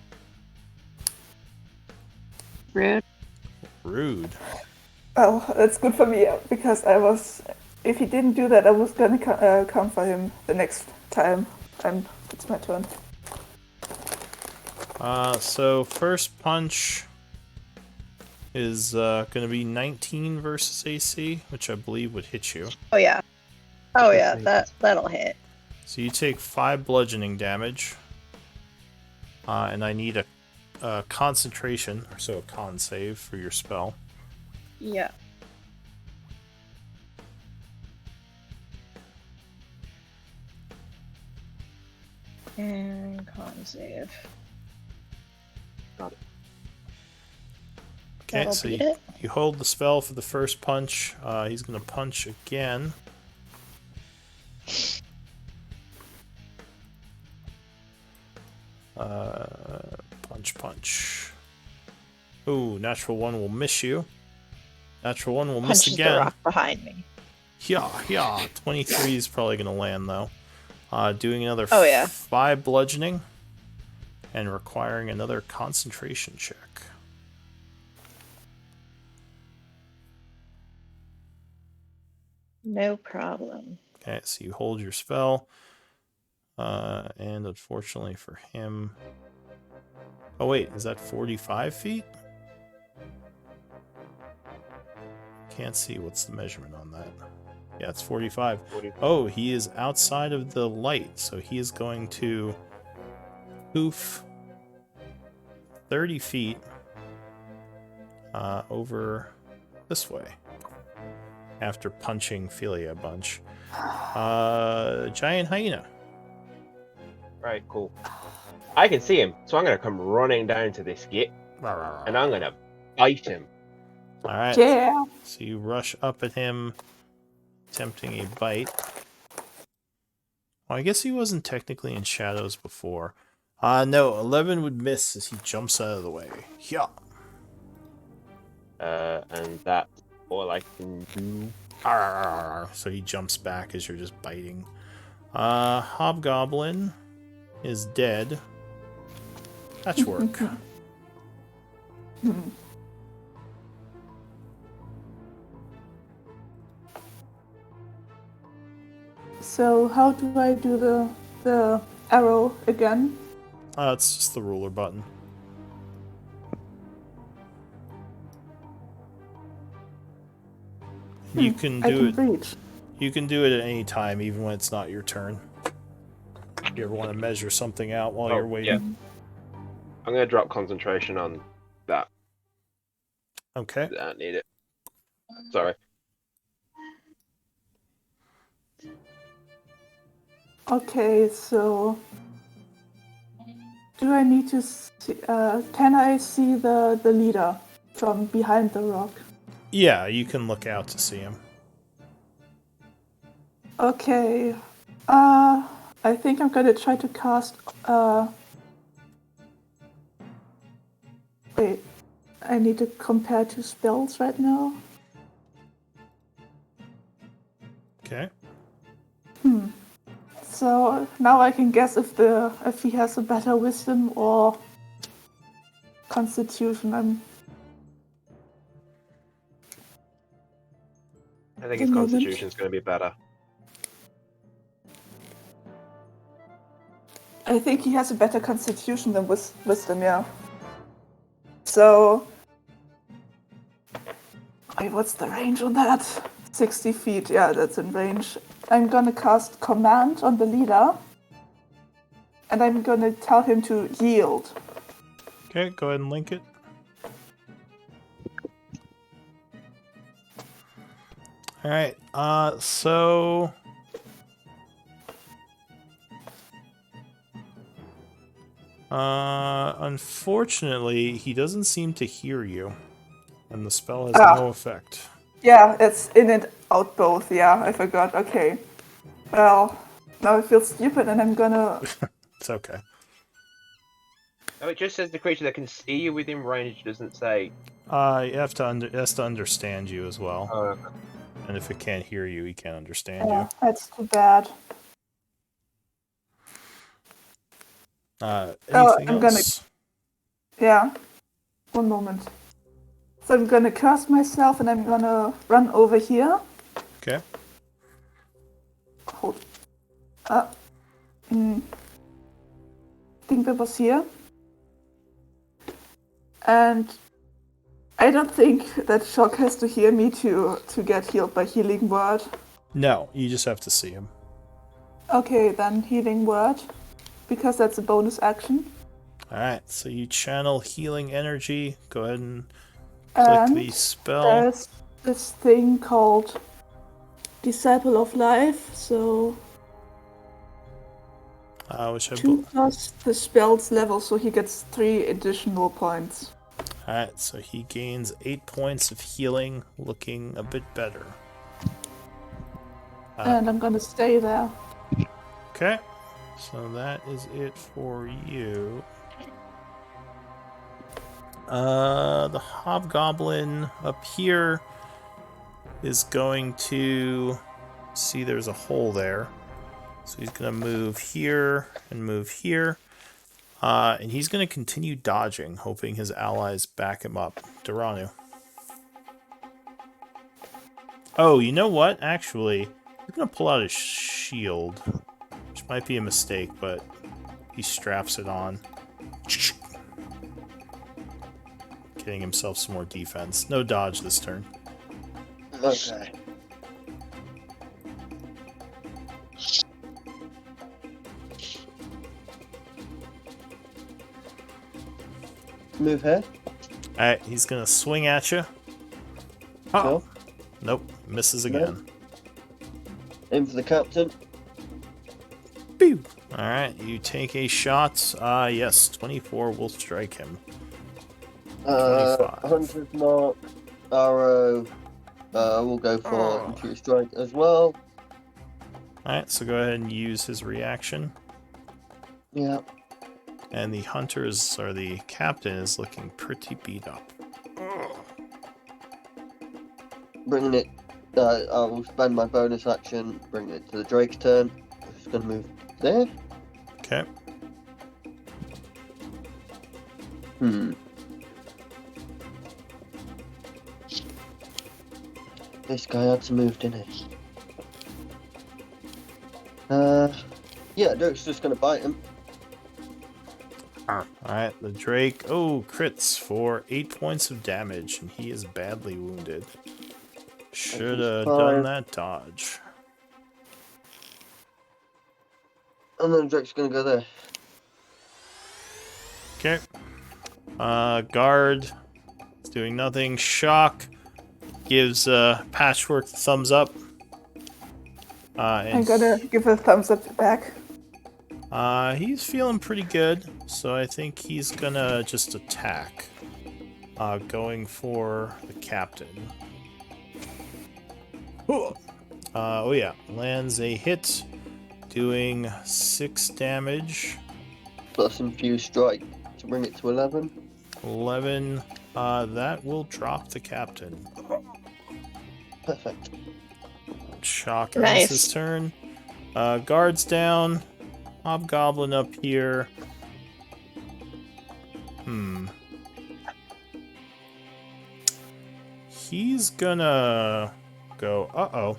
Rude. Rude. Oh, that's good for me because I was. If he didn't do that, I was gonna come for him the next time. It's my turn. So first punch is gonna be 19 versus AC, which I believe would hit you. Oh yeah. Oh yeah, that'll hit. So you take 5 bludgeoning damage. And I need a concentration, so a con save for your spell. Yeah. And con save. Got it. Okay, That'll so beat you, it. you hold the spell for the first punch. He's going to punch again. Punch. Ooh, natural 1 will miss you. Natural 1 will miss Punches the again. rock behind me. Yeah. 23 is probably going to land, though. Doing another Oh, yeah. 5 bludgeoning. And requiring another concentration check. No problem. Okay, so you hold your spell. And unfortunately for him... Oh wait, is that 45 feet? Can't see what's the measurement on that. Yeah, it's 45. 45. Oh, he is outside of the light, so he is going to poof 30 feet over this way after punching Philia a bunch. Giant hyena. Right, cool. I can see him, so I'm gonna come running down to this gate, and I'm gonna bite him. Alright, Yeah. so you rush up at him, attempting a bite. Well, I guess he wasn't technically in shadows before. No, 11 would miss as he jumps out of the way. Yeah. And that's all I can do. So he jumps back as you're just biting. Hobgoblin is dead. Patchwork. So how do I do the arrow again? It's just the ruler button. You can I do can it. reach. You can do it at any time, even when it's not your turn. If you ever want to measure something out while you're waiting. Yeah. I'm gonna drop concentration on that. Okay. I don't need it. Sorry. Okay, so do I need to see, can I see the leader from behind the rock? Yeah, you can look out to see him. Okay, I think I'm gonna try to cast, wait, I need to compare 2 spells right now. Okay. So now I can guess if he has a better wisdom or constitution. I think his constitution's gonna be better. I think he has a better constitution than wisdom, yeah. So, wait, what's the range on that? 60 feet, yeah, that's in range. I'm gonna cast command on the leader, and I'm gonna tell him to yield. Okay, go ahead and link it. Alright, so... unfortunately, he doesn't seem to hear you, and the spell has no effect. Yeah, it's in and out both. Yeah, I forgot. Okay. Well, now I feel stupid and I'm gonna... It's okay. Oh, it just says the creature that can see you within range. It doesn't say. You have to it has to understand you as well. Oh, And if it can't hear you, he can't understand you. That's too bad. Anything I'm gonna... else? Yeah. One moment. So I'm gonna curse myself and I'm gonna run over here. Okay. Hold. I think that was here. And I don't think that Shock has to hear me to get healed by Healing Word. No, you just have to see him. Okay, then Healing Word. Because that's a bonus action. Alright, so you channel healing energy. Go ahead and click And the spell. there's this thing called Disciple of Life, so Which I 2 plus the spell's level, so he gets 3 additional points. Alright, so he gains 8 points of healing, looking a bit better. And I'm gonna stay there. Okay, so that is it for you. The hobgoblin up here is going to see there's a hole there. So he's going to move here and move here. And he's going to continue dodging, hoping his allies back him up. Duranu. Oh, you know what? Actually, he's going to pull out his shield. Which might be a mistake, but he straps it on. Getting himself some more defense. No dodge this turn. Okay. Move here. Alright, he's going to swing at you. Sure. Nope, misses again. Aim for the captain. Pew! Alright, you take a shot. Yes, 24 will strike him. 25. 100 mark. Arrow. We'll go for infantry strike as well. Alright, so go ahead and use his reaction. Yeah. And the hunters, or the captain, is looking pretty beat up. Bringing it. I will spend my bonus action. Bring it to the Drake's turn. I'm just going to move there. Okay. This guy had to move, didn't he? Yeah, Drake's just going to bite him. Alright, the Drake, crits for 8 points of damage, and he is badly wounded. Should have done that dodge. And then Drake's going to go there. Okay. Guard is doing nothing. Shock gives Patchwork the thumbs up. I'm gonna give a thumbs up back. He's feeling pretty good, so I think he's gonna just attack. Going for the captain. Oh yeah, lands a hit, doing 6 damage. Plus infused strike to bring it to 11. 11. That will drop the captain. Perfect. Shock Nice. ends his turn. Guards down. Hobgoblin up here. He's gonna go,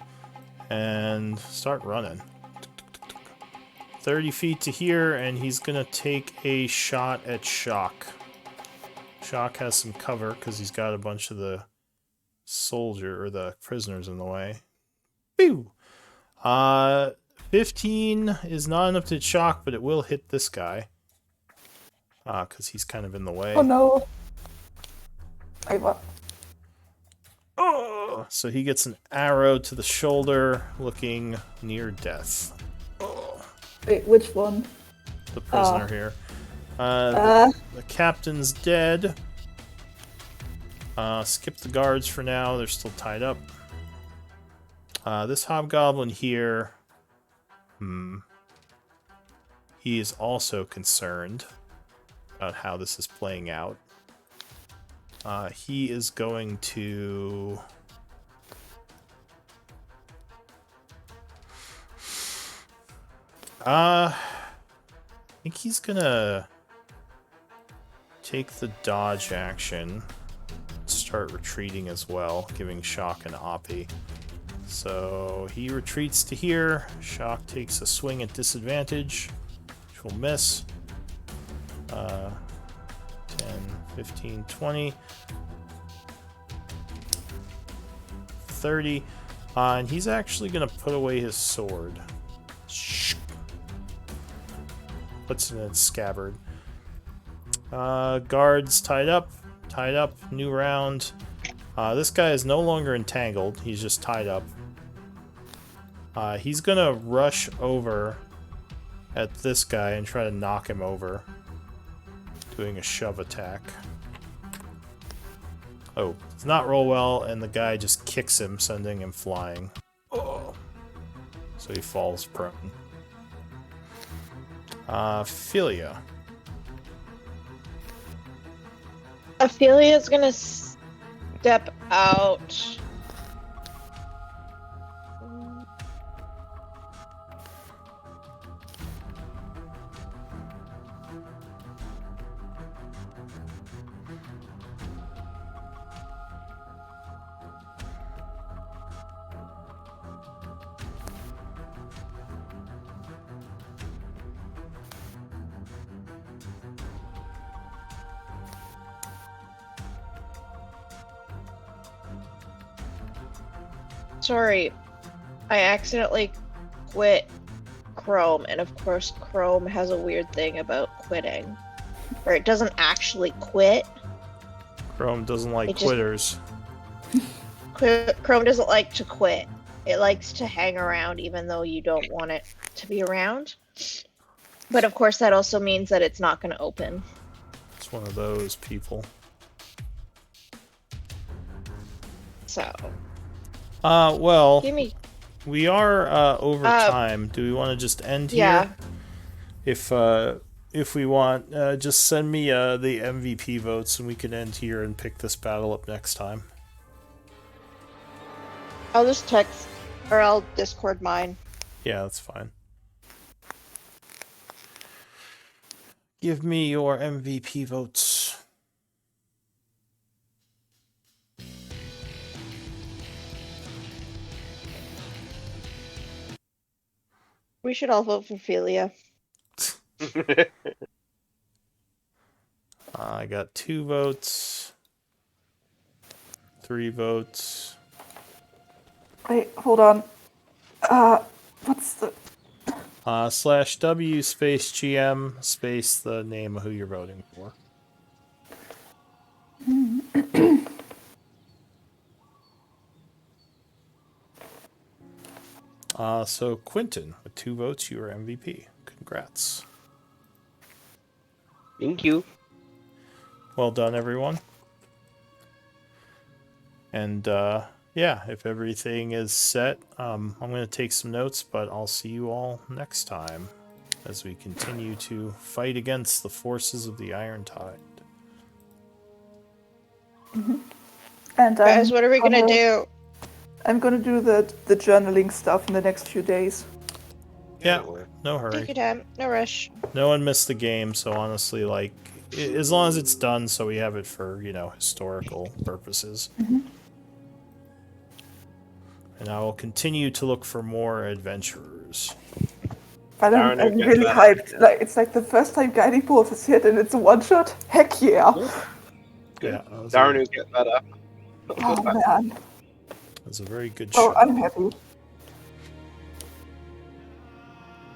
and start running. 30 feet to here, and he's gonna take a shot at Shock. Shock has some cover, because he's got a bunch of the soldier, or the prisoners in the way. Pew! 15 is not enough to Shock, but it will hit this guy. Because he's kind of in the way. Oh no! I what? Oh! So he gets an arrow to the shoulder, looking near death. Wait, which one? The prisoner here. The captain's dead. Skip the guards for now. They're still tied up. This hobgoblin here, he is also concerned about how this is playing out. He is going to... I think he's gonna take the dodge action, start retreating as well, giving Shock an Oppie. So he retreats to here. Shock takes a swing at disadvantage, which will miss. 10, 15, 20, 30. And he's actually going to put away his sword. Puts it in its scabbard. Guards tied up. New round. This guy is no longer entangled. He's just tied up. He's gonna rush over at this guy and try to knock him over. Doing a shove attack. Oh, it's not roll well, and the guy just kicks him, sending him flying. Oh. So he falls prone. Philia. Ophelia's gonna step out. Sorry, I accidentally quit Chrome, and of course Chrome has a weird thing about quitting, where it doesn't actually quit. Chrome doesn't like It just- quitters. Chrome doesn't like to quit. It likes to hang around even though you don't want it to be around. But of course that also means that it's not going to open. It's one of those people. So, Well, give me... we are over time. Do we want to just end here? Yeah. If we want, just send me the MVP votes and we can end here and pick this battle up next time. I'll just text, or I'll Discord mine. Yeah, that's fine. Give me your MVP votes. We should all vote for Philia. I got 2 votes. 3 votes. Wait, hold on. What's the... /W space GM space the name of who you're voting for. So Quentin, with 2 votes, you are MVP. Congrats. Thank you. Well done, everyone. And yeah, if everything is set, I'm going to take some notes, but I'll see you all next time as we continue to fight against the forces of the Iron Tide. And Guys, what are we gonna do? I'm gonna do the journaling stuff in the next few days. Yeah, no Take hurry. your time. No rush. No one missed the game, so honestly, like, as long as it's done so we have it for, historical purposes. And I will continue to look for more adventurers. But I'm Darren, really okay. hyped. Like, it's like the first time Guiding Bolt has hit and it's a one-shot. Heck yeah! Yeah, that was, Darren will get better. Oh man. was a very good Oh, shot. I'm happy.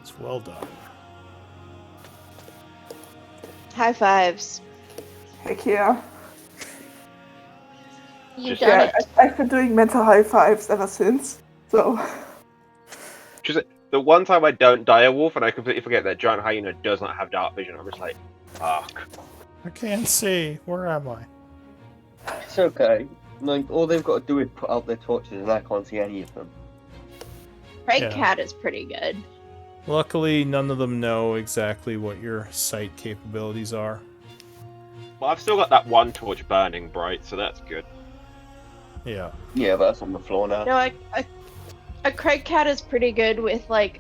It's well done. High fives. Heck yeah. You Just- done Yeah, it. I've been doing mental high fives ever since. So, Just the one time I don't die a wolf and I completely forget that giant hyena does not have dark vision. I'm just like, fuck. I can't see. Where am I? It's okay. Like, all they've got to do is put out their torches and I can't see any of them. Craig Yeah. Cat is pretty good. Luckily, none of them know exactly what your sight capabilities are. Well, I've still got that one torch burning bright, so that's good. Yeah. Yeah, but that's on the floor now. No, a Craig Cat is pretty good with like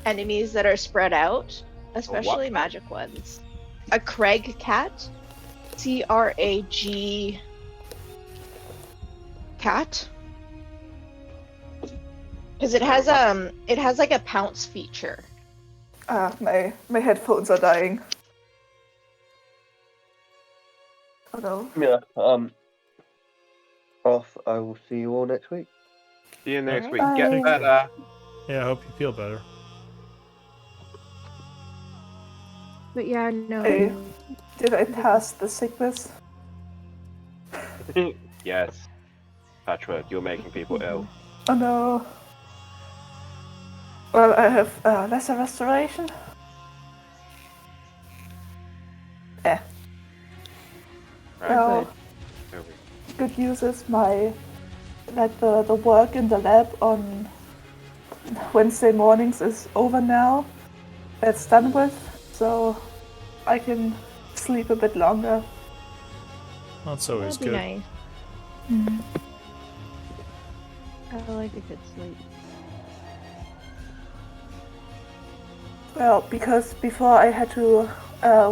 enemies that are spread out, especially cat? magic ones. A Craig Cat, CRAG cat, because it has like a pounce feature. My headphones are dying. Oh no. Yeah, off. I will see you all next week. See you next week. Bye. Get better. Yeah, I hope you feel better. But yeah, no. Hey, did I pass the sickness? Yes. Patchwork, you're making people ill. Oh no. Well, I have lesser restoration. Eh. Right. Well, There we- good news is the work in the lab on Wednesday mornings is over now. It's done with, so I can sleep a bit longer. That's always That'd be good. nice. I like a good sleep. Well, because before I had to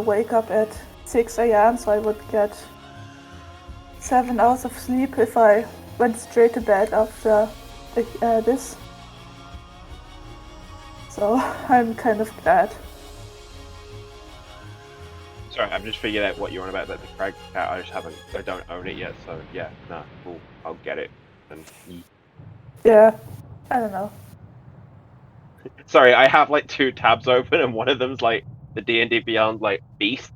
wake up at 6 a.m., so I would get 7 hours of sleep if I went straight to bed after this. So I'm kind of glad. Sorry, I'm just figuring out what you're on about. That the Craig Cat, I don't own it yet. So yeah, nah, cool. I'll get it. And Yeah, I don't know. sorry, I have like 2 tabs open, and one of them's like the D&D Beyond like Beast.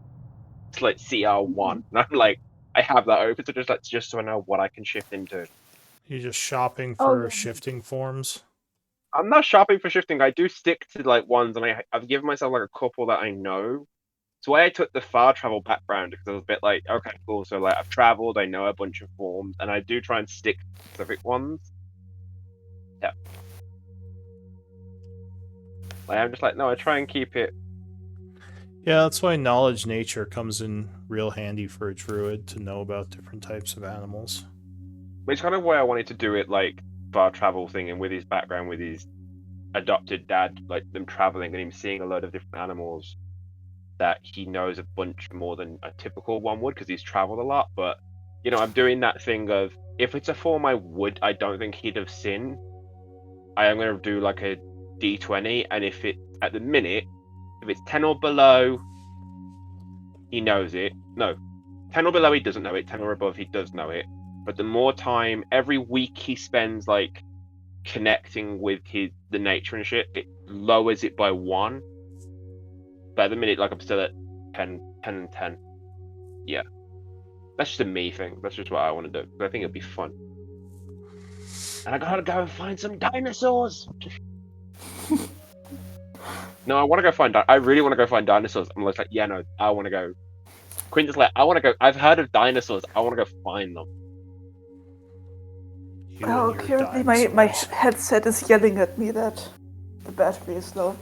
It's like CR1, and I'm like, I have that open, so just so I know what I can shift into. You're just shopping Oh, for yeah. shifting forms. I'm not shopping for shifting. I do stick to like ones, and I've given myself like a couple that I know. So I took the far travel background because I was a bit like, okay, cool. So like I've traveled, I know a bunch of forms, and I do try and stick to specific ones. Yeah. Like, I'm just like, no, I try and keep it. Yeah, that's why knowledge nature comes in real handy for a druid to know about different types of animals. It's kind of why I wanted to do it like far travel thing, and with his background, with his adopted dad, like them traveling and him seeing a load of different animals, that he knows a bunch more than a typical one would because he's traveled a lot. But you know, I'm doing that thing of if it's a form I don't think he'd have seen. I am going to do like a D20, and if it at the minute, if it's 10 or below, he knows it. No, 10 or below he doesn't know it. 10 or above he does know it. But the more time every week he spends like connecting with the nature and shit, it lowers it by 1. But at the minute, like I'm still at 10 and 10. Yeah. That's just a me thing. That's just what I want to do. I think it'd be fun. And I gotta go and find some dinosaurs. No, I want to go find. I really want to go find dinosaurs. I'm like, yeah, no, I want to go. Quinn is like, I want to go. I've heard of dinosaurs. I want to go find them. You Oh, and your currently my dinosaurs. headset is yelling at me that the battery is low.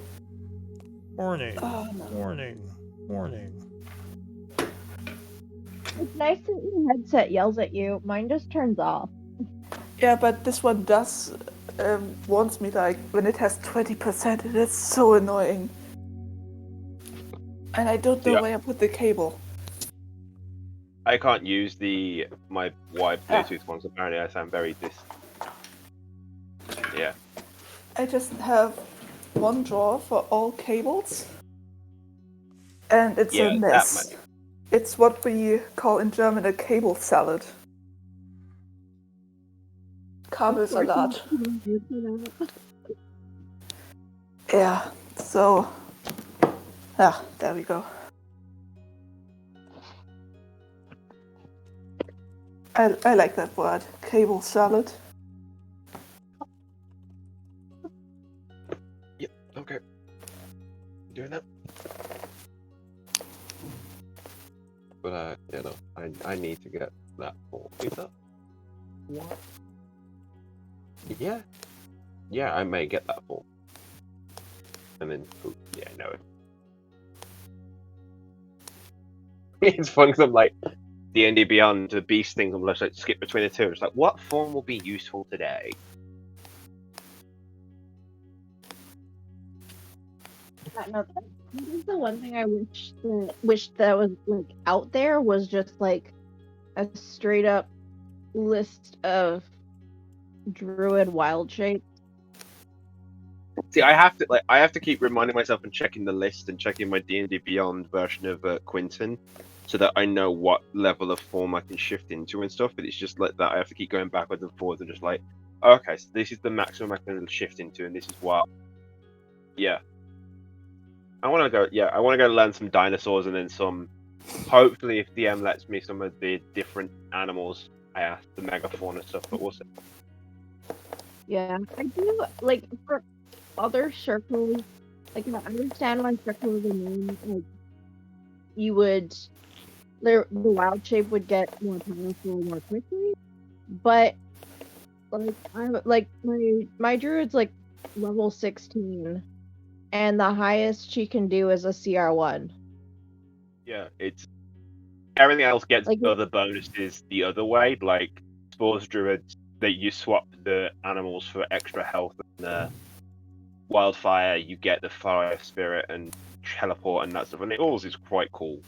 Warning, Oh no. warning, warning. It's nice that your headset yells at you. Mine just turns off. Yeah, but this one does warns me like when it has 20%. It is so annoying. And I don't know Yeah. where I put the cable. I can't use my wide Bluetooth ones. Apparently, I sound very Yeah. I just have one drawer for all cables. And it's Yeah, a that mess. much. It's what we call in German a cable salad. Kabelsalat. Yeah, so... Yeah, there we go. I like that word, cable salad. Yep. Okay. Doing that. But you know, I need to get that form. Is that what? Yeah. Yeah, I may get that form. And then, yeah, no. It's fun because I'm like, D&D Beyond, the beast things, I'm just like, skip between the two. It's like, what form will be useful today? Yeah, no, that is the one thing I wish that was like out there was just like a straight up list of druid wild shape. See, I have to keep reminding myself and checking the list and checking my D&D Beyond version of Quinton, so that I know what level of form I can shift into and stuff. But it's just like that. I have to keep going backwards and forwards and just like, okay, so this is the maximum I can shift into, and this is what. Yeah. I want to go. Yeah, I want to go learn some dinosaurs and then some. Hopefully, if DM lets me, some of the different animals. I asked the megafauna stuff, but we'll see. Yeah, I do like for other circles. Like, I understand why circles are named. Like, you would, the wild shape would get more powerful more quickly, but like my druid's like level 16, and the highest she can do is a CR1. Yeah, it's everything else gets Like, other bonuses the other way. Like Spores Druids, that you swap the animals for extra health, and Wildfire, you get the Fire Spirit and Teleport and that stuff, and it all is quite cool.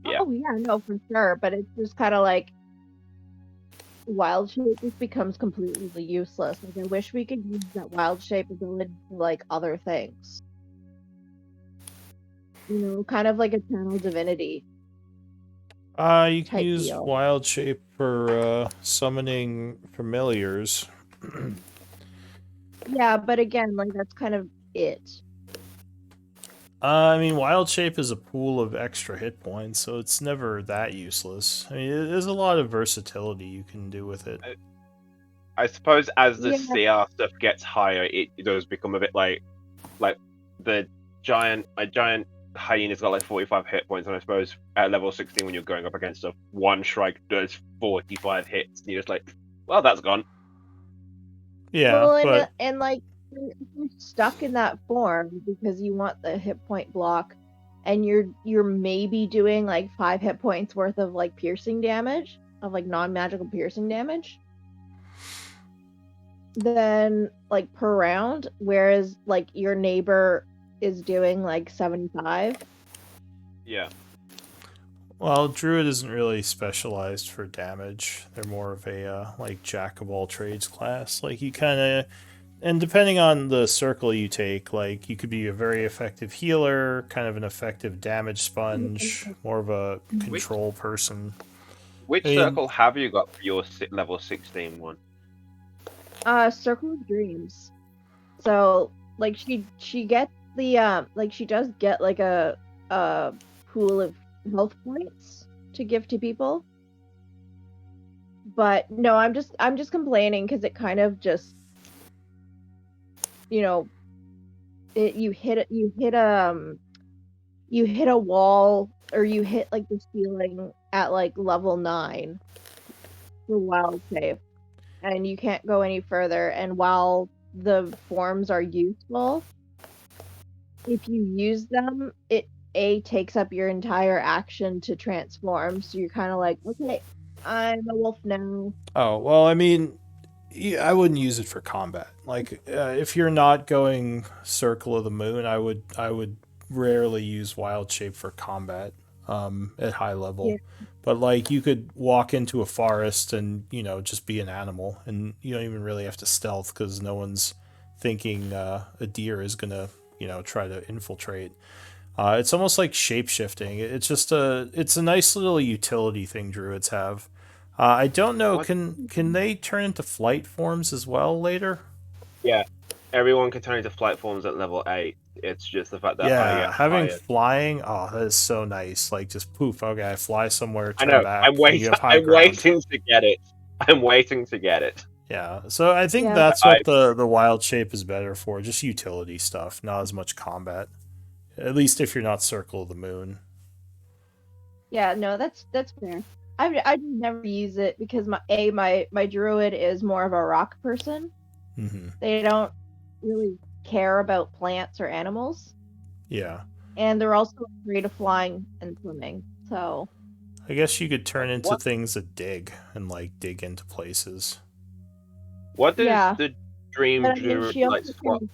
Yeah. oh yeah, no, for sure. But it's just kind of like wild shape just becomes completely useless. Like, I wish we could use that wild shape ability for like other things. You know, kind of like a channel divinity. You can Type use deal. Wild Shape for summoning familiars. Yeah, but again, like that's kind of it. I mean, Wild Shape is a pool of extra hit points, so it's never that useless. I mean, there's a lot of versatility you can do with it. I suppose as the Yeah. CR stuff gets higher, it does become a bit like the giant hyena's got like 45 hit points, and I suppose at level 16 when you're going up against stuff, one strike does 45 hits, and you're just like, well, that's gone. Yeah, Well, but and like you're stuck in that form because you want the hit point block, and you're maybe doing like 5 hit points worth of like piercing damage, of like non-magical piercing damage. Then like per round, whereas like your neighbor is doing like 75. Yeah. well, Druid isn't really specialized for damage. They're more of a like jack of all trades class. Like you kind of, and depending on the circle you take, like you could be a very effective healer, kind of an effective damage sponge, more of a control person. Which I mean, circle have you got for your level 16 one? Circle of Dreams. So like she gets the like she does get like a pool of health points to give to people. But no, I'm just complaining because it kind of just, you know, you hit a wall, or you hit like the ceiling at like level 9 for wild shape, and you can't go any further. And while the forms are useful, if you use them, it takes up your entire action to transform. So you're kind of like, okay, I'm a wolf now. oh well, I mean, I wouldn't use it for combat. Like if you're not going Circle of the Moon, I would rarely use Wild Shape for combat at high level. Yeah. But like you could walk into a forest and just be an animal, and you don't even really have to stealth because no one's thinking a deer is gonna try to infiltrate. It's almost like shape shifting. It's a nice little utility thing druids have. I don't know. What? Can they turn into flight forms as well later? Yeah. Everyone can turn into flight forms at level 8. It's just the fact that I Yeah, get having higher. flying. Oh, that is so nice. Like just poof. Okay, I fly somewhere, I turn know. back. I'm waiting. You have high I'm ground. waiting to get it. I'm waiting to get it. Yeah. So I think Yeah. that's what the wild shape is better for. Just utility stuff, not as much combat. At least if you're not Circle of the Moon. Yeah, no, that's fair. I never use it because my druid is more of a rock person. Mm-hmm. They don't really care about plants or animals, Yeah. and they're also afraid of flying and swimming. So I guess you could turn into What? things that dig and like dig into places. What does Yeah. the dream But I mean, druid she like also swap? can